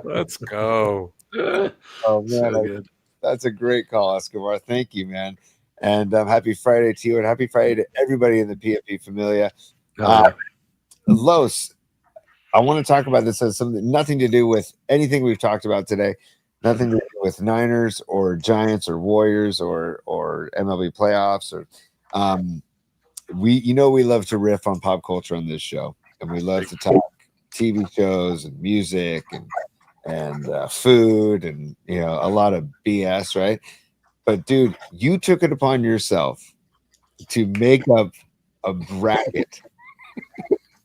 Let's go. Oh, man. That's a great call, Escobar. Thank you, man. And happy Friday to you, and happy Friday to everybody in the PMP Familia. Los, I want to talk about this as something nothing to do with anything we've talked about today. Nothing to do with Niners or Giants or Warriors or MLB playoffs or we love to riff on pop culture on this show, and we love to talk TV shows and music and food and a lot of BS, right? But dude, you took it upon yourself to make up a bracket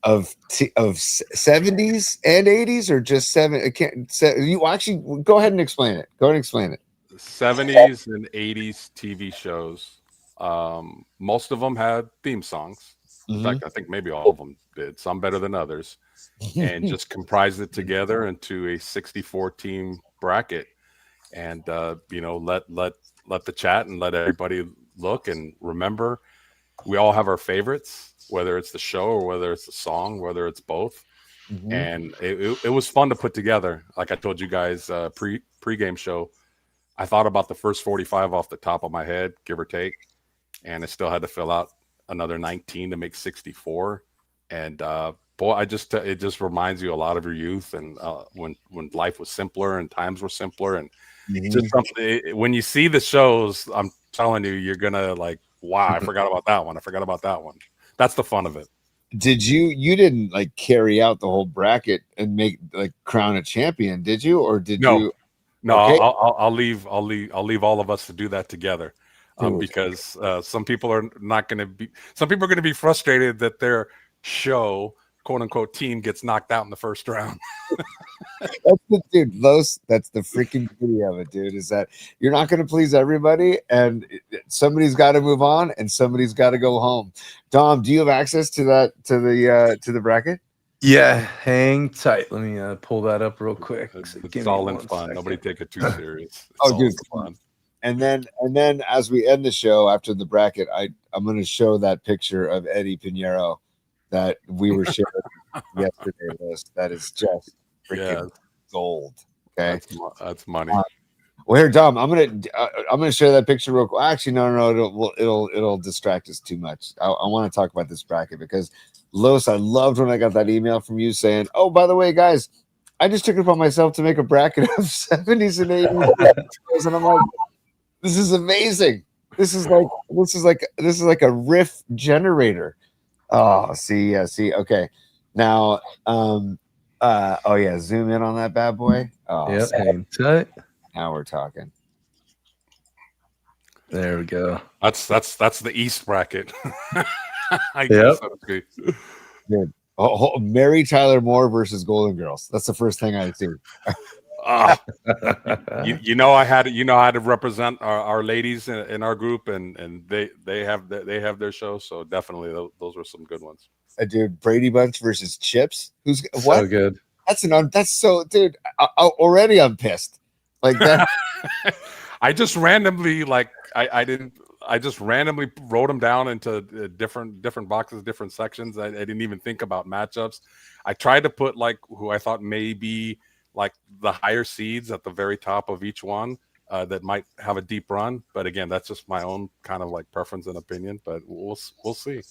of 70s and 80s or just you actually go ahead and explain it. Go ahead and explain it. 70s and 80s TV shows. Most of them had theme songs. In fact, I think maybe all of them did. Some better than others. And just comprised it together into a 64 team bracket. and let the chat and let everybody look and remember. We all have our favorites, whether it's the show or whether it's the song, whether it's both. Mhm. And it was fun to put together. Like I told you guys, pre-game show, I thought about the first 45 off the top of my head, give or take, and I still had to fill out another 19 to make 64. And boy, it just reminds you a lot of your youth and when life was simpler and times were simpler, and just something. When you see the shows, I'm telling you, you're gonna like, wow, I forgot about that one. I forgot about that one. That's the fun of it. Did you didn't like carry out the whole bracket and make like crown a champion, did you? Or did No. you? No, Okay. I'll leave all of us to do that together, Cool. because some people are not going to be. Some people are going to be frustrated that their show, quote unquote, team gets knocked out in the first round. That's the dude, Los. That's the freaking beauty of it, dude. Is that you're not going to please everybody, and somebody's got to move on, and somebody's got to go home. Dom, do you have access to that to the bracket? Yeah, hang tight. Let me pull that up real quick. It's Give me all in 1 fun. second. Nobody take it too serious. It's Oh, all dude. in fun. And then as we end the show after the bracket, I'm going to show that picture of Eddie Pinheiro that we were sharing yesterday. Los. That is just freaking gold. Okay, That's money. Well, here, Dom, I'm gonna share that picture real quick. Actually, no, it'll distract us too much. I want to talk about this bracket because Los, I loved when I got that email from you saying, "Oh, by the way, guys, I just took it upon myself to make a bracket of 70s and 80s," and I'm like, "This is amazing. This is like a riff generator." Oh, see, okay. Now, oh yeah, zoom in on that bad boy. Oh, Yep, hang tight. now we're talking. There we go. That's the East bracket. I Yep. guess that's good. Dude, Mary Tyler Moore versus Golden Girls. That's the first thing I see. You know I had to represent our ladies in our group, and they have their show, so definitely those were some good ones. Dude, Brady Bunch versus Chips. Who's So what? good. That's so, dude. Already I'm pissed. Like that. I just randomly I just randomly wrote them down into different boxes, different sections. I didn't even think about matchups. I tried to put like who I thought maybe like the higher seeds at the very top of each one that might have a deep run. But again, that's just my own kind of like preference and opinion. But we'll see.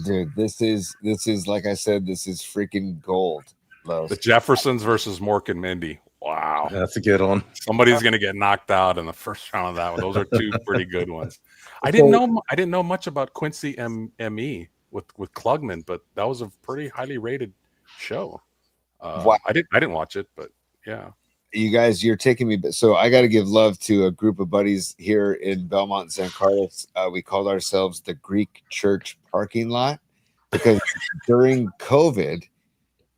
Dude, this is like I said, this is freaking gold. Los. The Jeffersons versus Mork and Mindy. Wow, That's a good one. somebody's gonna get knocked out in the first round of that one. Those are two pretty good ones. I didn't know much about Quincy ME with Klugman, but that was a pretty highly rated show. Wow. I didn't watch it, but yeah. You guys, you're taking me. So I got to give love to a group of buddies here in Belmont and San Carlos. We called ourselves the Greek Church Parking Lot because during COVID,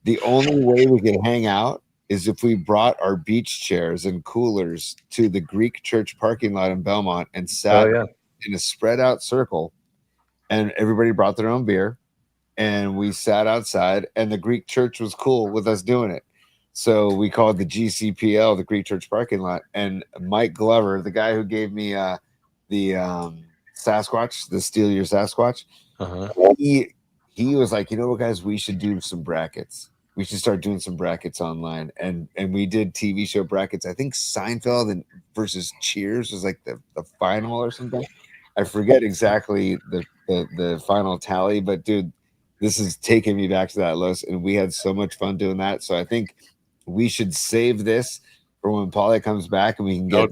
the only way we could hang out is if we brought our beach chairs and coolers to the Greek Church parking lot in Belmont and sat in a spread out circle, and everybody brought their own beer, and we sat outside, and the Greek Church was cool with us doing it. So we called the GCPL, the Greek Church parking lot, and Mike Glover, the guy who gave me the Sasquatch, the Steal Your Sasquatch, he was like, you know what, guys, we should do some brackets. We should start doing some brackets online, and we did TV show brackets. I think Seinfeld and versus Cheers was like the final or something. I forget exactly the final tally, but dude, this is taking me back to that, Los, and we had so much fun doing that. So I think we should save this for when Paulie comes back, and we can get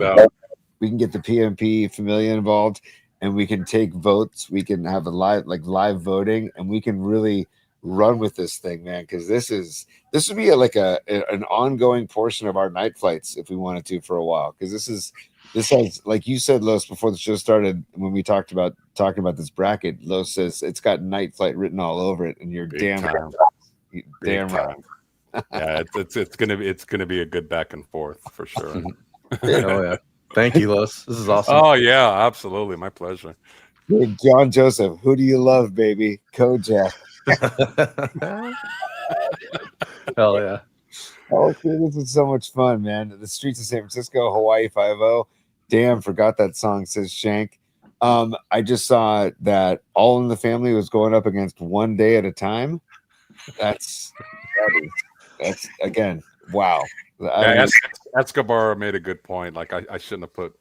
the PMP Familia involved, and we can take votes. We can have a live voting, and we can really run with this thing, man, because this would be an ongoing portion of our night flights if we wanted to for a while, because this has, like you said, Los, before the show started, when we talking about this bracket, Los says it's got night flight written all over it, and you're damn right. Yeah, it's gonna be a good back and forth for sure. Oh yeah, thank you, Los. This is awesome. Oh yeah, absolutely, my pleasure. Dude, John Joseph, who do you love, baby? Kojak. Hell yeah. Oh, dude, this is so much fun, man. The streets of San Francisco, Hawaii 5-0. Damn, forgot that song, says Shank. I just saw that All in the Family was going up against One Day at a Time. That's again, wow. I don't Yeah, even- Escobar made a good point. Like I shouldn't have put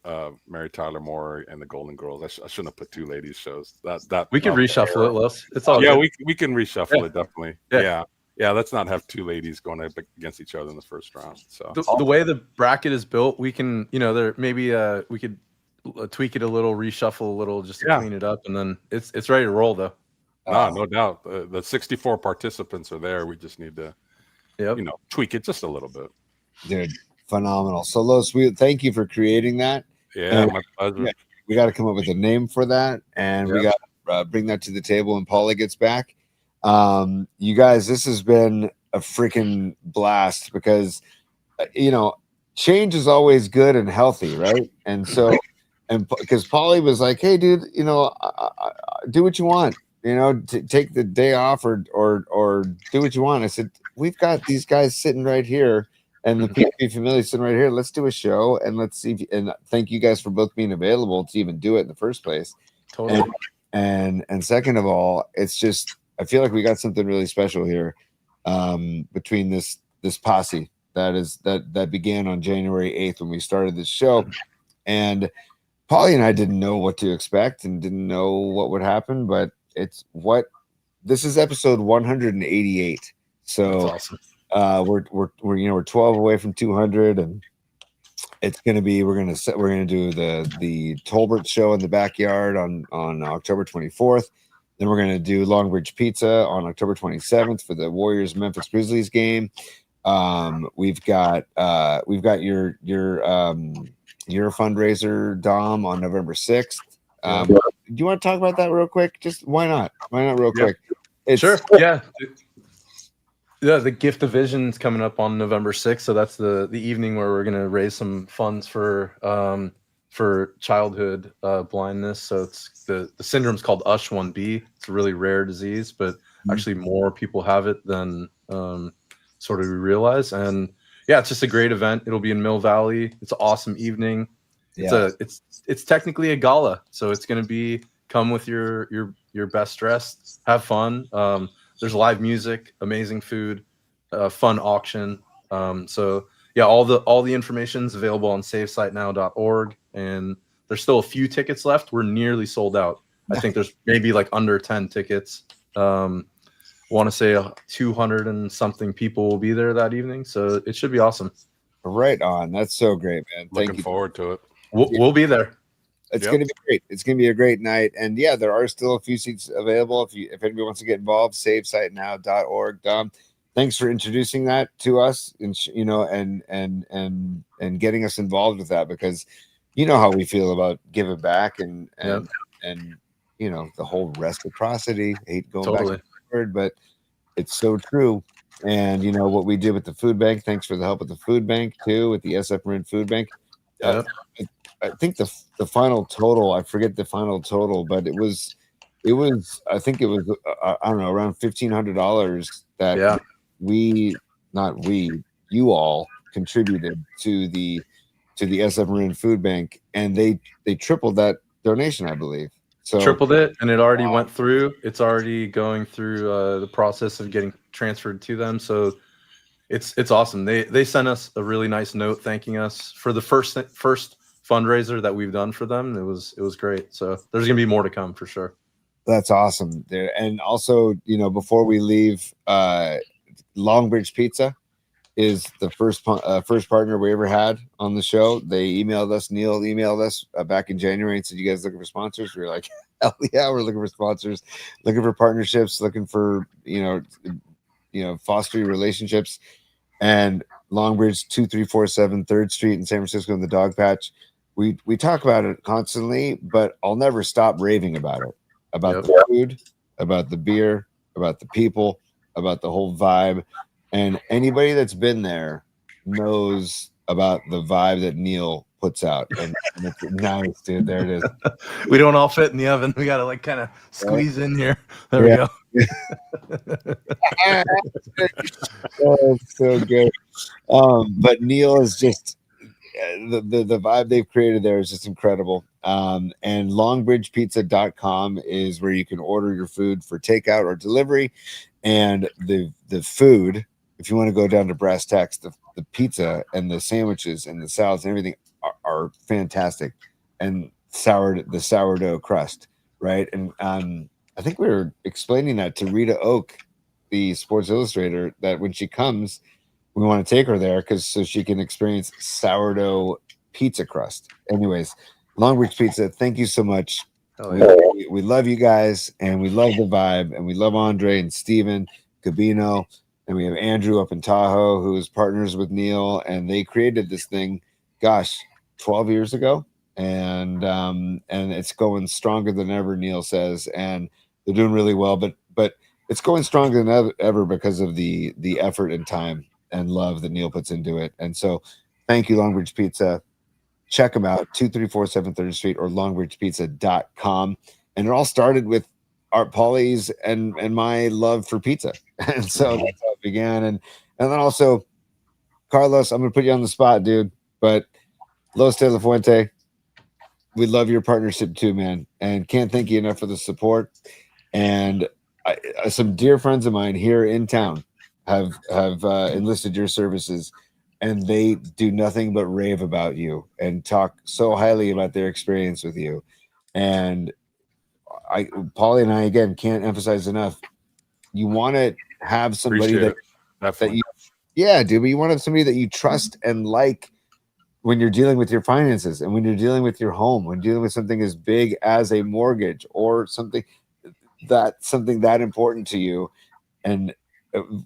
Mary Tyler Moore and the Golden Girls. I shouldn't have put two ladies shows. That We can reshuffle it, Les. It's all yeah, good. we can reshuffle Yeah. it definitely. Yeah. Yeah. Let's not have two ladies going up against each other in the first round. So The way the bracket is built, we can, there maybe we could tweak it a little, reshuffle a little, just to clean it up, and then it's ready to roll though. no doubt. The 64 participants are there. We just need to, tweak it just a little bit. Dude, phenomenal. So, Los, we thank you for creating that. Yeah, And my pleasure. we got to come up with a name for that, and we got to bring that to the table when Paulie gets back. You guys, this has been a freaking blast because change is always good and healthy, right? And so, and because Paulie was like, "Hey, dude, do what you want, take the day off or do what you want." I said, "We've got these guys sitting right here." And the PMP family sitting right here. Let's do a show and let's see. And thank you guys for both being available to even do it in the first place. Totally. And second of all, it's just I feel like we got something really special here between this posse that began on January 8th when we started this show. And Paulie and I didn't know what to expect and didn't know what would happen, but this is episode 188. So that's awesome. We're 12 away from 200, and it's gonna be we're gonna do the Tolbert show in the backyard on October 24th. Then we're gonna do Longbridge Pizza on October 27th for the Warriors Memphis Grizzlies game. We've got your fundraiser, Dom, on November 6th. Do you want to talk about that real quick? Just why not real quick? Sure. Yeah. Yeah, the Gift of Vision's coming up on November 6th, so that's the evening where we're gonna raise some funds for childhood blindness. So it's the syndrome's called USH1B. It's a really rare disease, but actually more people have it than sort of we realize. And yeah, it's just a great event. It'll be in Mill Valley. It's an awesome evening. Yeah. It's technically a gala, so it's gonna be come with your best dressed, have fun. There's live music, amazing food, fun auction. So yeah, all the information's available on SaveSiteNow.org, and there's still a few tickets left. We're nearly sold out. I think there's maybe like under 10 tickets. Want to say 200 and something people will be there that evening, so it should be awesome. Right on. That's so great, man. Thank you. Looking forward to it. We'll be there. It's going to be great. It's going to be a great night. And yeah, there are still a few seats available. If anybody wants to get involved, SaveSiteNow.org. Dom, thanks for introducing that to us and getting us involved with that, because you know how we feel about giving back and the whole reciprocity. I hate going back to the word, but it's so true. And what we did with the food bank. Thanks for the help with the food bank too, with the SF Marin Food Bank. I think the final total, I forget the final total, but it was I think it was I don't know, around $1,500 that you all contributed to the SF Marin Food Bank, and they tripled that donation, I believe. So tripled it, and it already went through. It's already going through the process of getting transferred to them. So it's awesome. They sent us a really nice note thanking us for the first fundraiser that we've done for them. It was great. So there's gonna be more to come for sure. That's awesome, dude. And also, before we leave, Longbridge Pizza is the first partner we ever had on the show. They emailed us. Neil emailed us back in January and said, "You guys looking for sponsors?" We were like, "Hell yeah, we're looking for sponsors, looking for partnerships, looking for fostering relationships." And Longbridge 2347 3rd Street in San Francisco in the Dog Patch. We talk about it constantly, but I'll never stop raving about it, about the food, about the beer, about the people, about the whole vibe. And anybody that's been there knows about the vibe that Neil puts out, and it's nice, dude. There it is. We don't all fit in the oven. We got to like kind of squeeze in here. There Yeah. we go. Oh, it's so good. But Neil is just the vibe they've created there is just incredible. And longbridgepizza.com is where you can order your food for takeout or delivery. And the food, if you want to go down to brass tacks, the pizza and the sandwiches and the salads and everything are fantastic. And the sourdough crust, right? And I think we were explaining that to Rita Oak, the Sports Illustrator, that when she comes, we want to take her there so she can experience sourdough pizza crust. Anyways, Longbridge Pizza, thank you so much. Oh, yeah. We love you guys, and we love the vibe, and we love Andre and Steven Cabino, and we have Andrew up in Tahoe, who is partners with Neil, and they created this thing, 12 years ago, and it's going stronger than ever, Neil says, and they're doing really well, but it's going stronger than ever because of the effort and time and love that Neil puts into it. And so thank you, Longbridge Pizza. Check them out, 234 730 Street or longbridgepizza.com. And it all started with Art Polly's and my love for pizza. And so that's how it began. And then also, Carlos, I'm going to put you on the spot, dude. But Los De La Fuente, we love your partnership too, man. And can't thank you enough for the support. And some dear friends of mine here in town have enlisted your services, and they do nothing but rave about you and talk so highly about their experience with you. And Paulie and I, again, can't emphasize enough. You want to have somebody that you, yeah, dude, but you want to have somebody that you trust and like when you're dealing with your finances and when you're dealing with your home, when dealing with something as big as a mortgage or something that important to you. And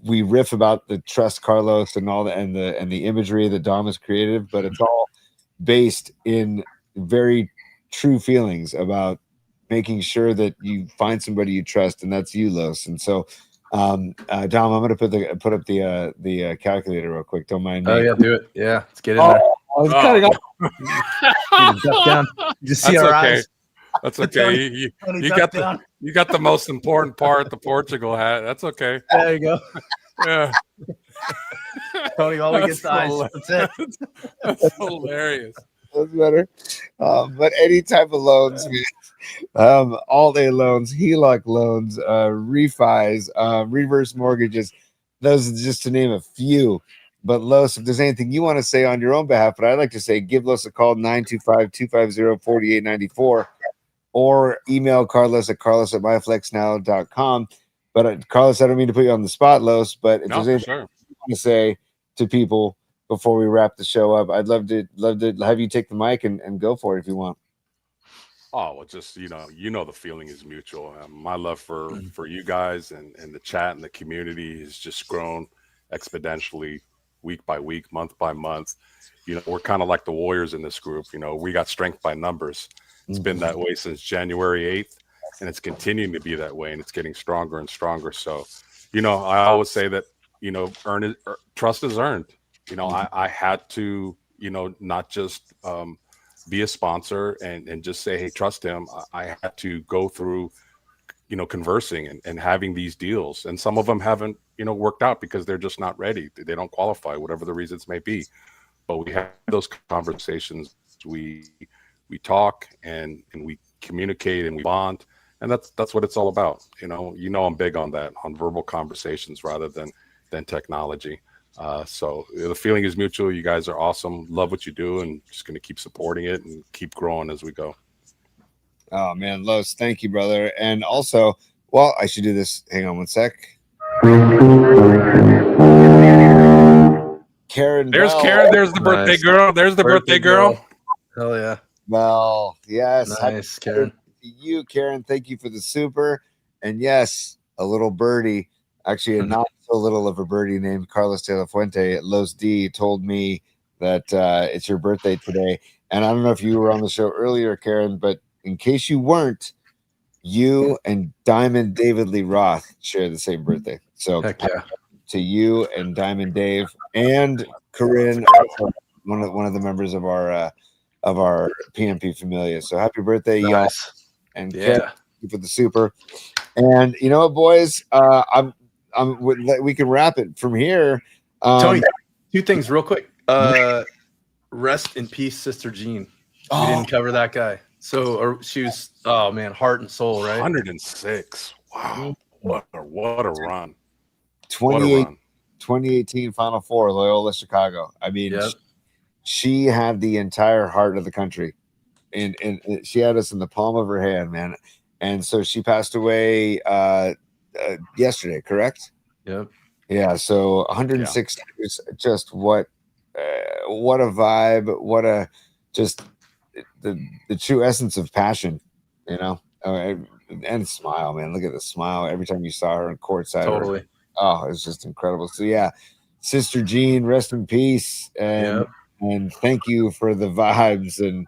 we riff about the trust Carlos and all and the imagery that Dom has created, but it's all based in very true feelings about making sure that you find somebody you trust, and that's you, Los. And so, Dom, I'm going to put up the calculator real quick. Don't mind me. Oh yeah, do it. Yeah, let's get in there. I was cutting off. Duck down. You just see our eyes. That's okay. You got the most important part, the Portugal hat. That's okay. There you go. Yeah. Tony always gets the eyes. That's it. That's hilarious. That's better. But any type of loans, all day loans, HELOC loans, refis, reverse mortgages, those are just to name a few. But Los, if there's anything you want to say on your own behalf, but I'd like to say, give Los a call, 925-250-4894, or email Carlos at myflexnow.com. But Carlos, I don't mean to put you on the spot, Los, but if there's anything you want to say to people before we wrap the show up, I'd love to have you take the mic and go for it if you want. Oh, well, just, you know, the feeling is mutual. My love for you guys and the chat and the community has just grown exponentially week by week, month by month. You know, we're kind of like the Warriors in this group. You know, we got strength by numbers. It's been that way since January 8th, and it's continuing to be that way, and it's getting stronger and stronger. So, you know, I always say that, you know, trust is earned. You know, I had to, you know, not just be a sponsor and just say, hey, trust him. I had to go through, you know, conversing and having these deals. And some of them haven't, you know, worked out because they're just not ready. They don't qualify, whatever the reasons may be. But we have those conversations. We talk and we communicate and we bond. And that's what it's all about. You know, I'm big on that, on verbal conversations rather than technology. So the feeling is mutual. You guys are awesome. Love what you do, and just going to keep supporting it and keep growing as we go. Oh man, Los, thank you, brother. And also, well, I should do this. Hang on one sec. Karen. There's Bell. Karen. There's the birthday girl. There's the birthday girl. Hell yeah. Well, yes. Nice, Karen. You, Karen. Thank you for the super. And yes, a little birdie. Actually, a not so little of a birdie named Carlos De La Fuente at Los D told me that it's your birthday today. And I don't know if you were on the show earlier, Karen, but in case you weren't, you and Diamond David Lee Roth share the same birthday. So heck yeah. To you and Diamond Dave and Corinne, one of the members of our of our PMP Familia. So happy birthday, y'all. Nice. And Yeah. thank you for the super. And you know what, boys? We can wrap it from here. Tony, 2 things real quick. Rest in peace, Sister Jean. We didn't cover that guy. So she was, oh man, heart and soul, right? 106. Wow. What a run. 2018 Final Four, Loyola Chicago. I mean, Yep. she had the entire heart of the country, and she had us in the palm of her hand, man. And so she passed away yesterday, correct? Yep. Yeah. So 106 years. Just what a vibe. What a just the true essence of passion, you know. And smile, man. Look at the smile every time you saw her in courtside. Totally. Oh, it's just incredible. So yeah, Sister Jean, rest in peace, and thank you for the vibes. And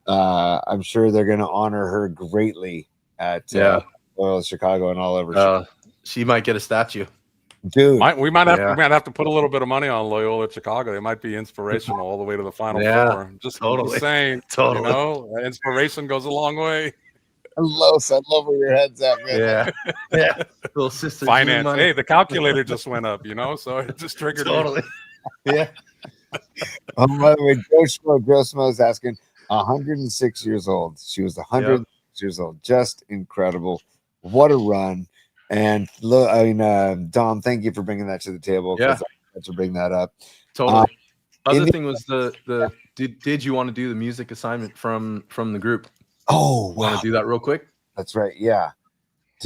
I'm sure they're going to honor her greatly at Loyola Chicago and all over. Chicago. She might get a statue, dude. We might have to put a little bit of money on Loyola Chicago. They might be inspirational all the way to the Final Four. Just saying, you know, inspiration goes a long way. Los, I love where your head's at, man. Yeah. Little Sister Finance. Jean money. Hey, the calculator just went up, you know, so it just triggered me. Yeah. By the way, Grossmo is asking, 106 years old. She was 106 years old. Just incredible. What a run. And look, I mean, Dom, thank you for bringing that to the table. Yeah. I had to bring that up. Totally. Other thing was did you want to do the music assignment from the group? Oh, wow. Want to do that real quick? That's right. Yeah.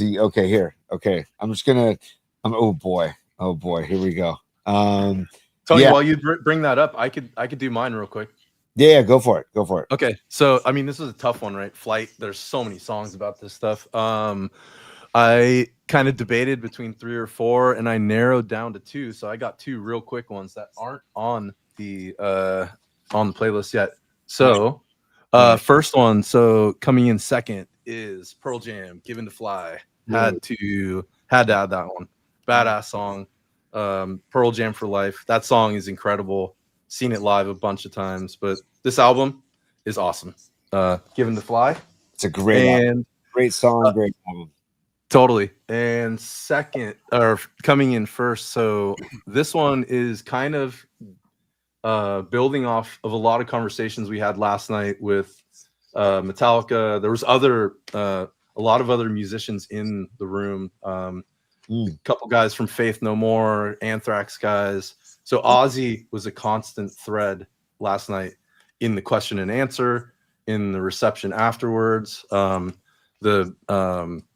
Okay, here. Okay. Oh boy. Here we go. Tony, while you bring that up, I could do mine real quick. Yeah, go for it. Okay. So, I mean, this is a tough one, right? Flight. There's so many songs about this stuff. I kind of debated between 3 or 4, and I narrowed down to 2. So I got 2 real quick ones that aren't on the playlist yet. So, first one. So coming in second is Pearl Jam, "Given to Fly." Had to add that one. Badass song. Pearl Jam for life. That song is incredible. Seen it live a bunch of times, but this album is awesome. "Given to Fly." It's a great song, great album. Totally. And second, or coming in first, so this one is kind of building off of a lot of conversations we had last night with Metallica. There was a lot of other musicians in the room. A couple guys from Faith No More, Anthrax guys. So Ozzy was a constant thread last night in the question and answer, in the reception afterwards.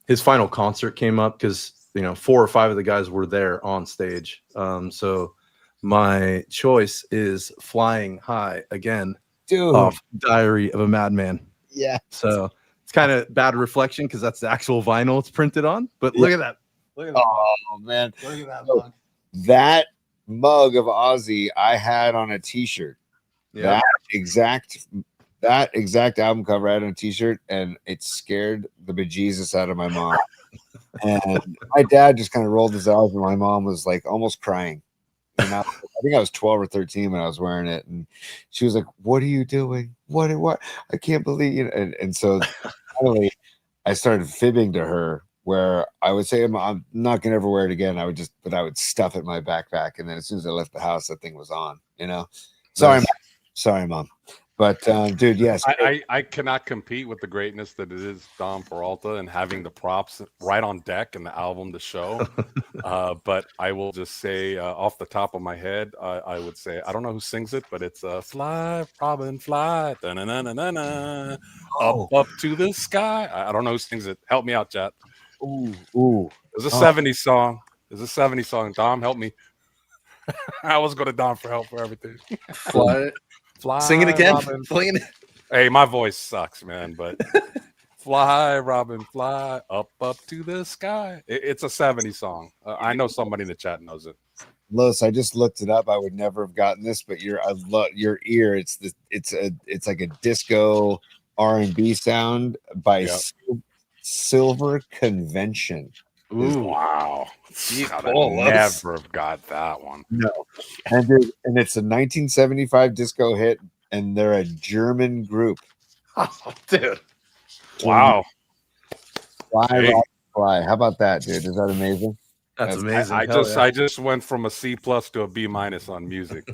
His final concert came up because 4 or 5 of the guys were there on stage. So my choice is "Flying High" again, dude, off "Diary of a Madman." Yeah. So it's kind of bad reflection because that's the actual vinyl it's printed on. But look at that. Look at that. Oh man. Look at that mug. That mug of Ozzy I had on a t-shirt. Yeah. That exact album cover I had on a t-shirt, and it scared the bejesus out of my mom. And my dad just kind of rolled his eyes, and my mom was like almost crying. And I think I was 12 or 13 when I was wearing it, and she was like, "What are you doing? What? I can't believe you." And so finally, I started fibbing to her, where I would say, "I'm not gonna ever wear it again." I would stuff it in my backpack, and then as soon as I left the house, that thing was on. Sorry, mom. But dude, yes, I cannot compete with the greatness that it is Dom Peralta and having the props right on deck and the album to show. But I will just say off the top of my head, I would say, I don't know who sings it, but it's "Fly, Robin, Fly, da-na-na-na-na-na, up to the sky." I don't know who sings it. Help me out, chat. Ooh. It's a 70s song. It's a 70s song. Dom, help me. I always go to Dom for help for everything. Fly, sing it again. Robin. Hey, my voice sucks, man, but "Fly, Robin, fly up to the sky." It's a 70s song. I know somebody in the chat knows it. Los, I just looked it up. I would never have gotten this, but your ear. It's like a disco R&B sound by Silver Convention. Ooh, wow! Never have got that one. No, and it's a 1975 disco hit and they're a German group. Oh, dude. Wow. Fly, Hey. rock, fly. How about that, dude? Is that amazing? That's amazing. I Hell just yeah. I just went from a C+ to a B- on music.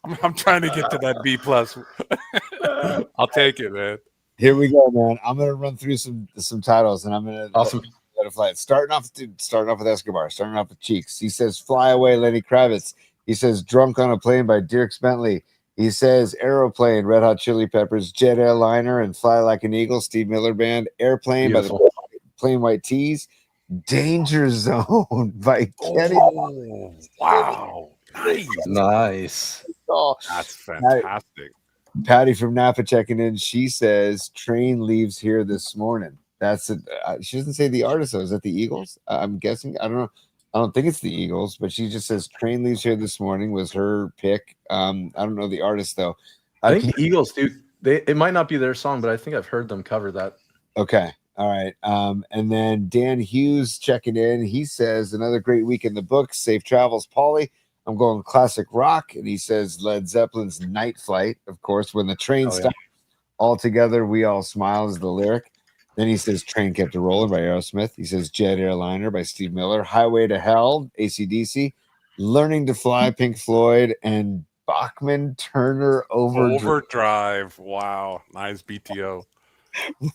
I'm trying to get to that B+. I'll take it, man. Here we go, man. I'm gonna run through some titles, and I'm gonna Awesome. let it fly. Starting off with Escobar. Starting off with Cheeks. He says, "Fly Away," Lenny Kravitz. He says, "Drunk on a Plane" by Dierks Bentley. He says, "Aeroplane," Red Hot Chili Peppers. Jet Airliner and "Fly Like an Eagle," Steve Miller Band. Airplane Beautiful. by the Plain White Tees. Danger Zone by Kenny. Oh, wow. Nice. That's fantastic. Patty from Napa checking in. She says, "Train leaves here this morning." That's it. She doesn't say the artist though. Is that the Eagles? I'm guessing. I don't know. I don't think it's the Eagles, but she just says "Train leaves here this morning" was her pick. I don't know the artist though. I think the Eagles, dude. It might not be their song, but I think I've heard them cover that. Okay. All right. And then Dan Hughes checking in. He says, "Another great week in the books. Safe travels, Paulie. I'm going classic rock." And he says Led Zeppelin's "Night Flight." Of course, when the train stops, all together we all smile is the lyric. Then he says "Train Kept a Rolling" by Aerosmith. He says "Jet Airliner" by Steve Miller. "Highway to Hell," AC/DC. "Learning to Fly," Pink Floyd. And Bachman Turner Overdrive. Wow. Nice BTO.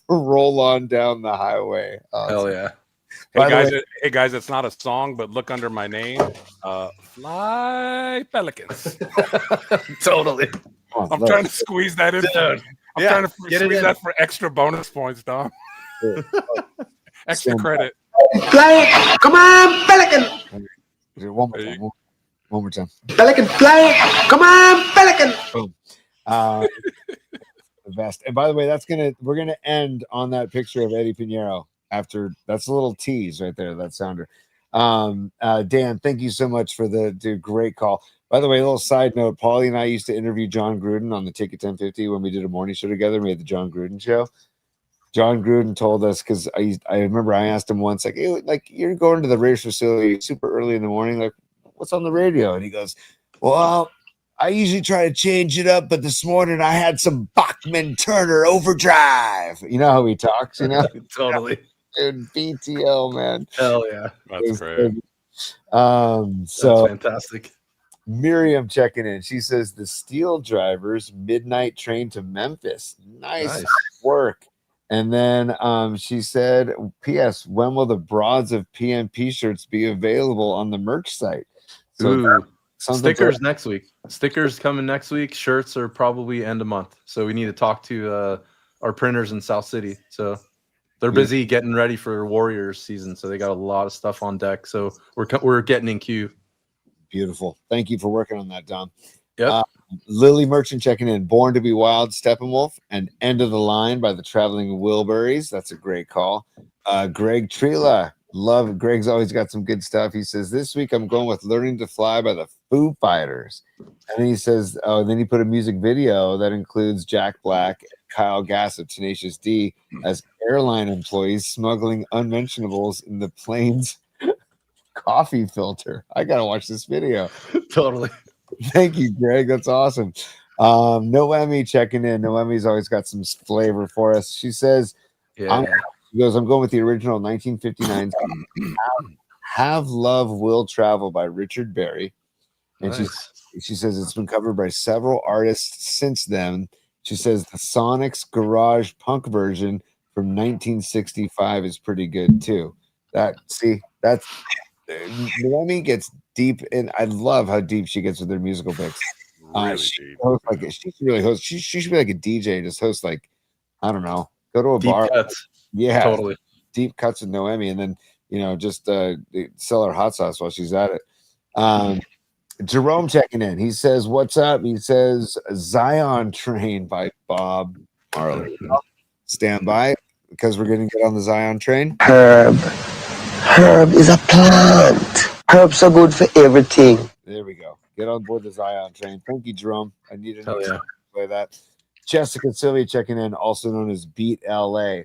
"Roll On Down the Highway." Hell yeah. Hey guys, it's not a song, but look under my name. Fly Pelicans. Totally. I'm trying to squeeze that in. I'm trying to squeeze that for extra bonus points, Dom. Extra credit. Fly, come on, Pelican. One more time. Pelican, fly, come on, Pelican. Boom. The best. And by the way, we're gonna end on that picture of Eddie Pinheiro. After that's a little tease right there, that sounder. Dan, thank you so much for the great call. By the way, a little side note: Paulie and I used to interview John Gruden on the Ticket 1050 when we did a morning show together. We had the John Gruden show. John Gruden told us, because I remember I asked him once, like, "Hey, like you're going to the race facility super early in the morning, like what's on the radio?" And he goes, "Well, I usually try to change it up, but this morning I had some Bachman Turner Overdrive." You know how he talks, you know? Totally. Dude, BTO, man. Hell yeah. That's great. So That's fantastic. Miriam checking in. She says the Steel Drivers midnight train to Memphis. Nice work. And then she said, "P.S. When will the broads of PMP shirts be available on the merch site?" So stickers next week. Stickers coming next week. Shirts are probably end of month. So we need to talk to our printers in South City. So they're busy getting ready for Warriors season. So they got a lot of stuff on deck. So we're getting in queue. Beautiful. Thank you for working on that, Dom. Yep. Lily Merchant checking in. "Born to be Wild," Steppenwolf, and "End of the Line" by the Traveling Wilburys. That's a great call. Greg Trela. Greg's always got some good stuff. He says, "This week I'm going with "Learning to Fly" by the Foo Fighters." And then he says, then he put a music video that includes Jack Black and Kyle Gass of Tenacious D as airline employees smuggling unmentionables in the plane's coffee filter. I gotta watch this video. Totally. Thank you, Greg. That's awesome. Noemi checking in. Noemi's always got some flavor for us. She says, Yeah. she goes, "I'm going with the original 1959 Have Love Will Travel by Richard Berry." And she says it's been covered by several artists since then. She says the Sonics garage punk version from 1965 is pretty good too. That's Naomi gets deep, and I love how deep she gets with her musical picks. She should be like a DJ, just host like, I don't know, go to a deep bar. Cuts. Yeah, Totally. Deep cuts with Noemi, and then just sell her hot sauce while she's at it. Jerome checking in. He says, "What's up?" He says, "Zion Train" by Bob Marley. Stand by, because we're going to get on the Zion train. Herb is a plant. Herbs are good for everything. There we go. Get on board the Zion train. Thank you, Jerome. I needed to play that. Jessica Sylvia checking in, also known as Beat LA.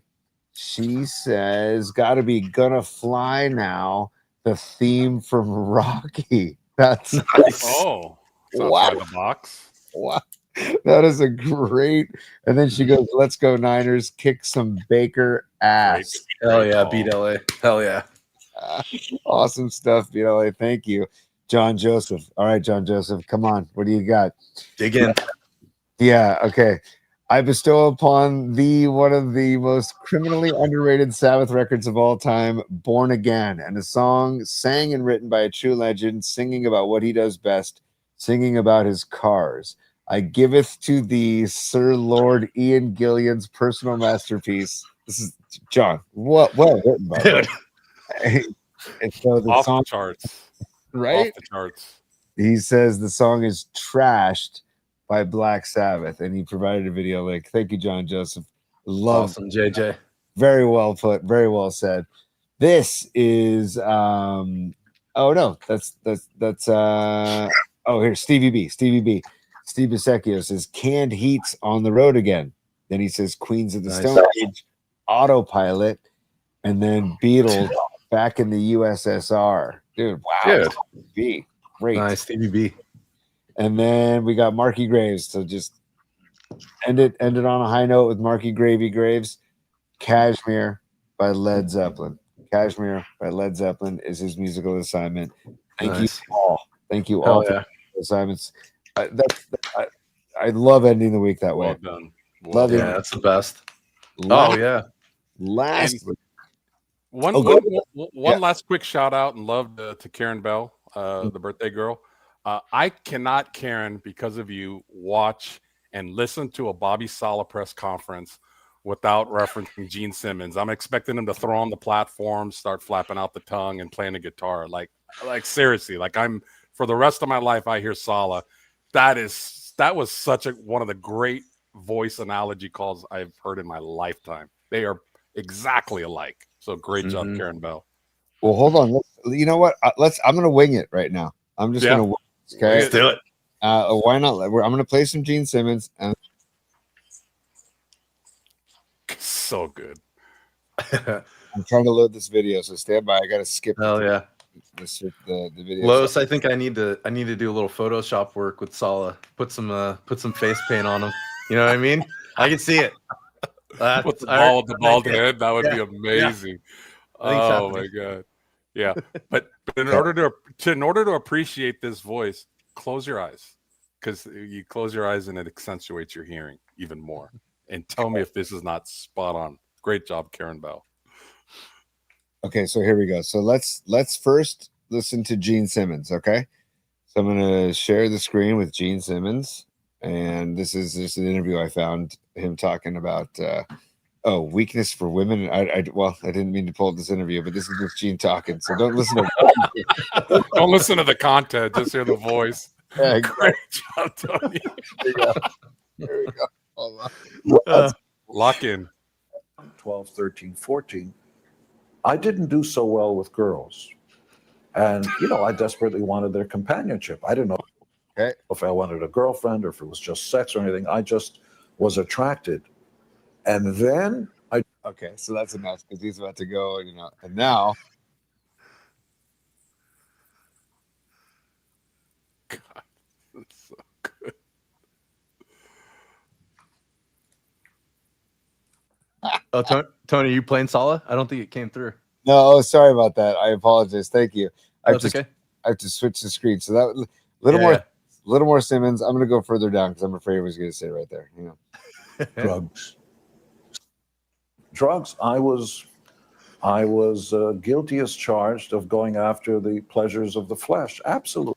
She says, "Gotta be Gonna Fly Now," the theme from Rocky. That's nice. Oh, outside the box. Wow. That is a great. And then she goes, "Let's go Niners, kick some Baker ass." Hell yeah, beat LA. Hell yeah. Awesome stuff, BLA. Thank you, John Joseph. All right, John Joseph, come on. What do you got? Dig in. Yeah, okay. I bestow upon thee one of the most criminally underrated Sabbath records of all time, Born Again, and a song sang and written by a true legend, singing about what he does best, singing about his cars. I giveth to thee, Sir Lord Ian Gillian's personal masterpiece. This is John. Well written, by the way. And so the Off song, the charts. right? Off the charts. He says the song is Trashed by Black Sabbath, and he provided a video link. Thank you, John Joseph. Love, Awesome, JJ. very well put, very well said. This is oh no, that's here's Stevie B. Steve Bisecchio says Canned Heat's on the road again. Then he says Queens of the Nice. Stone Age, Autopilot, and then Beatles back in the USSR. Dude, wow. Dude. B. Great. Nice, Stevie B. And then we got Marky Graves. So just end it on a high note with Marky Gravy Graves. Kashmir by Led Zeppelin. Kashmir by Led Zeppelin is his musical assignment. Thank Nice. you all. Thank you Hell all for yeah. the assignments. I love ending the week that way. Well done. Love it. Yeah, that's the best. Last, Oh yeah. last One, Oh, one, good. one Yeah. last quick shout out and love to Karen Bell, the birthday girl. I cannot, Karen, because of you, watch and listen to a Bobby Sala press conference without referencing Gene Simmons. I'm expecting him to throw on the platform, start flapping out the tongue and playing a guitar. Like seriously, like for the rest of my life, I hear Sala. That was such one of the great voice analogy calls I've heard in my lifetime. They are exactly alike. So great job, Karen Bell. Well, hold on. You know what? I'm going to wing it right now. I'm just going to wing it. Okay. Let's do it. Why not? I'm going to play some Gene Simmons. And So good. I'm trying to load this video, so stand by. I got to skip. Hell yeah. The video. Los, I think I need to do a little Photoshop work with Sala. Put some face paint on him. You know what I mean? I can see it. With the bald head, that would be amazing. Yeah. Oh my god. Yeah. But in order to appreciate this voice, close your eyes. Because you close your eyes and it accentuates your hearing even more. And tell me if this is not spot on. Great job, Karen Bell. Okay, so here we go. So let's first listen to Gene Simmons, okay? So I'm going to share the screen with Gene Simmons, and this is just an interview I found him talking about weakness for women. I didn't mean to pull up this interview, but this is just Gene talking. So don't listen to Don't listen to the content, just hear the voice. Yeah, Great job, Tony. Here we go. Hold on. Lock in. 12, 13, 14, I didn't do so well with girls. And, I desperately wanted their companionship. I didn't know if I wanted a girlfriend or if it was just sex or anything. I just was attracted. And then Okay, so that's enough because he's about to go, and now. God, that's so good. Oh, Tony, are you playing Sala? I don't think it came through. No, sorry about that. I apologize. Thank you. That's okay. I have to switch the screen. So that little more Simmons. I'm going to go further down because I'm afraid he was going to say right there. drugs. I was guilty as charged of going after the pleasures of the flesh. Absolutely.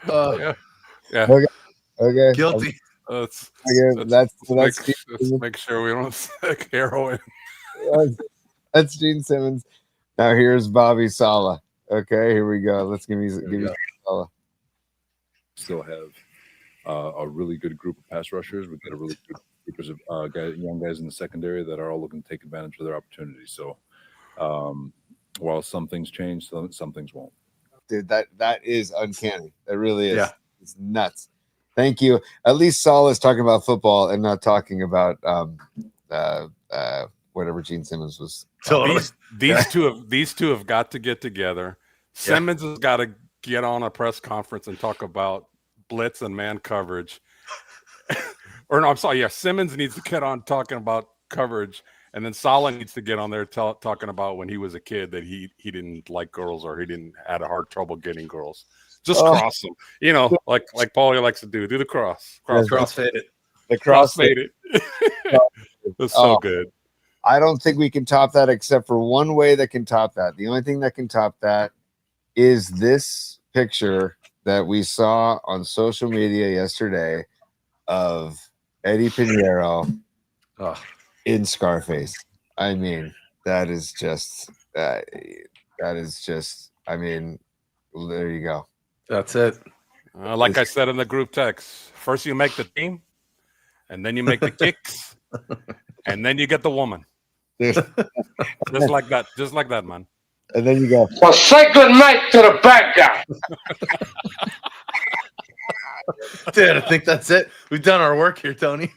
Yeah. Okay. Guilty. Let's That's make sure we don't stick heroin. That's Gene Simmons. Now here's Bobby Sala. Okay, here we go. Let's give me Sala. Still have a really good group of pass rushers. We've got a really good group of young guys in the secondary that are all looking to take advantage of their opportunities. So while some things change, some things won't. Dude, that is uncanny. It really is. Yeah. It's nuts. Thank you. At least Sala is talking about football and not talking about whatever Gene Simmons was. Totally. These two have got to get together. Simmons has got to get on a press conference and talk about blitz and man coverage. Or no, I'm sorry. Yeah, Simmons needs to get on talking about coverage, and then Saleh needs to get on there talking about when he was a kid that he didn't like girls or he didn't had a hard trouble getting girls. Just cross them, like Paulie likes to do. Do the crossfade it. The crossfade it. That's so good. I don't think we can top that, except for one way that can top that. The only thing that can top that is this picture that we saw on social media yesterday of Eddie Pinheiro in Scarface. I mean, that is just, I mean, there you go. That's it. Like I said in the group text, first you make the team, and then you make the kicks, and then you get the woman. Just like that, man. And then you go, Well, say good night to the bad guy. Dude, I think that's it. We've done our work here, Tony.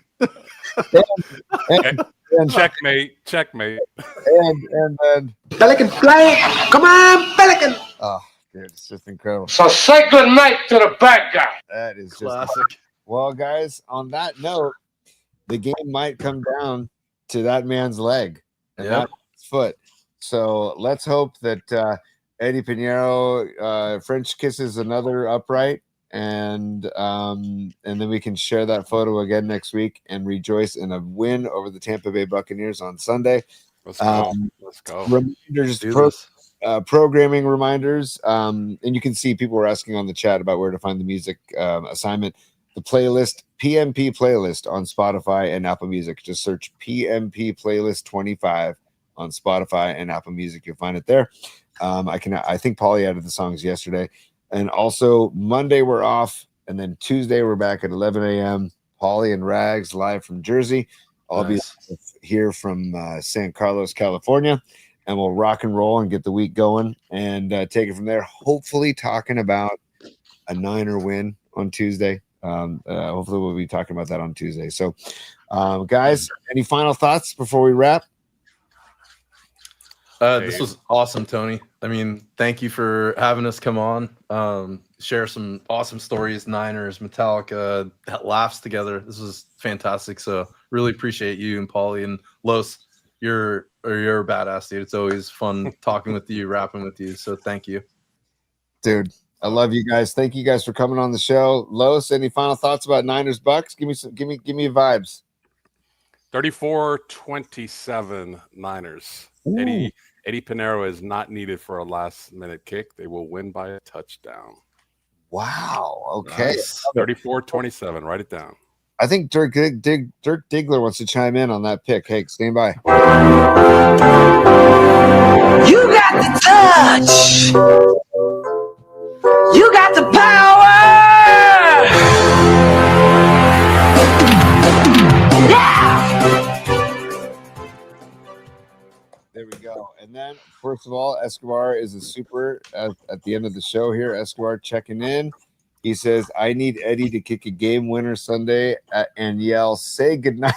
and checkmate. And then Pelican fly. Come on, Pelican. oh, dude, it's just incredible. So say good night to the bad guy. That is Classic. just well, guys. On that note, the game might come down to that man's leg and that man's foot. So let's hope that Eddie Pinheiro French kisses another upright, and then we can share that photo again next week and rejoice in a win over the Tampa Bay Buccaneers on Sunday. Let's go. Let's go. Reminders, programming reminders, and you can see people were asking on the chat about where to find the music assignment. The playlist, PMP playlist on Spotify and Apple Music. Just search PMP playlist 25 on Spotify and Apple Music. You'll find it there. I think Paulie added the songs yesterday. And also Monday we're off, and then Tuesday we're back at 11 a.m. Paulie and Rags live from Jersey. I'll be here from San Carlos, California, and we'll rock and roll and get the week going and take it from there. Hopefully talking about a Niner win on Tuesday. Hopefully we'll be talking about that on Tuesday. So, guys, any final thoughts before we wrap? This was awesome, Tony. I mean, thank you for having us come on, share some awesome stories, Niners, Metallica, laughs together. This was fantastic. So really appreciate you and Paulie and Los. You're a badass, dude. It's always fun talking with you, rapping with you. So thank you, dude. I love you guys. Thank you guys for coming on the show. Los, any final thoughts about Niners Bucs? Give me vibes. 34-27 Niners. Eddie Pinheiro is not needed for a last-minute kick. They will win by a touchdown. Wow. Okay. Nice. 34-27. Write it down. I think Dirk Diggler wants to chime in on that pick. Hey, stand by. You got the touch. You got the power. There we go. And then, first of all, Escobar is a super at the end of the show here. Escobar checking in. He says, I need Eddie to kick a game winner Sunday and yell, say goodnight.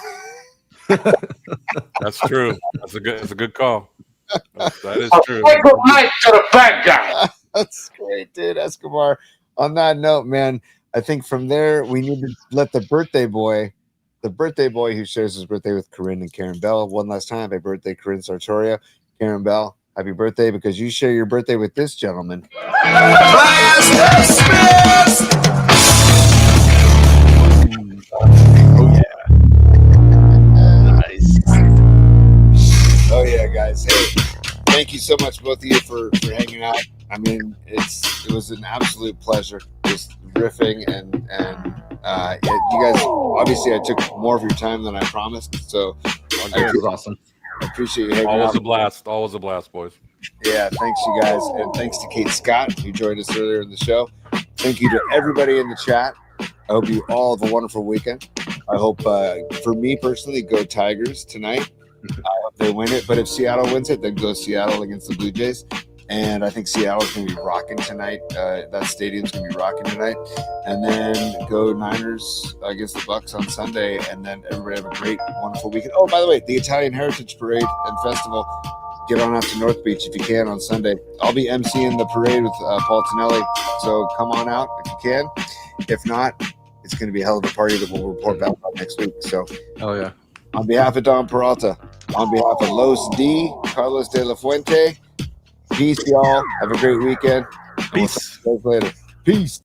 That's true. That's a good call. That is true. Say good night to the bad guy. That's great, dude. Escobar. On that note, man, I think from there we need to let the birthday boy who shares his birthday with Corinne and Karen Bell. One last time, happy birthday, Corinne Sartoria. Karen Bell, happy birthday, because you share your birthday with this gentleman. Oh yeah. Nice. Oh yeah, guys. Hey, thank you so much, both of you, for hanging out. I mean, it was an absolute pleasure just riffing and you guys, obviously I took more of your time than I promised, so it was awesome. I appreciate you hanging Always out. Always a blast, boys. Yeah, thanks you guys, and thanks to Kate Scott who joined us earlier in the show. Thank you to everybody in the chat. I hope you all have a wonderful weekend. I hope for me personally, go Tigers tonight. I hope they win it, but if Seattle wins it, then go Seattle against the Blue Jays. And I think Seattle's going to be rocking tonight. That stadium's going to be rocking tonight. And then go Niners against the Bucs on Sunday. And then everybody have a great, wonderful weekend. Oh, by the way, the Italian Heritage Parade and Festival. Get on out to North Beach if you can on Sunday. I'll be emceeing the parade with Paul Tonelli. So come on out if you can. If not, it's going to be a hell of a party that we'll report back on next week. So, Oh yeah. on behalf of Don Peralta, on behalf of Los D, Carlos de la Fuente, peace, y'all. Have a great weekend. Peace. We'll talk to you guys later. Peace.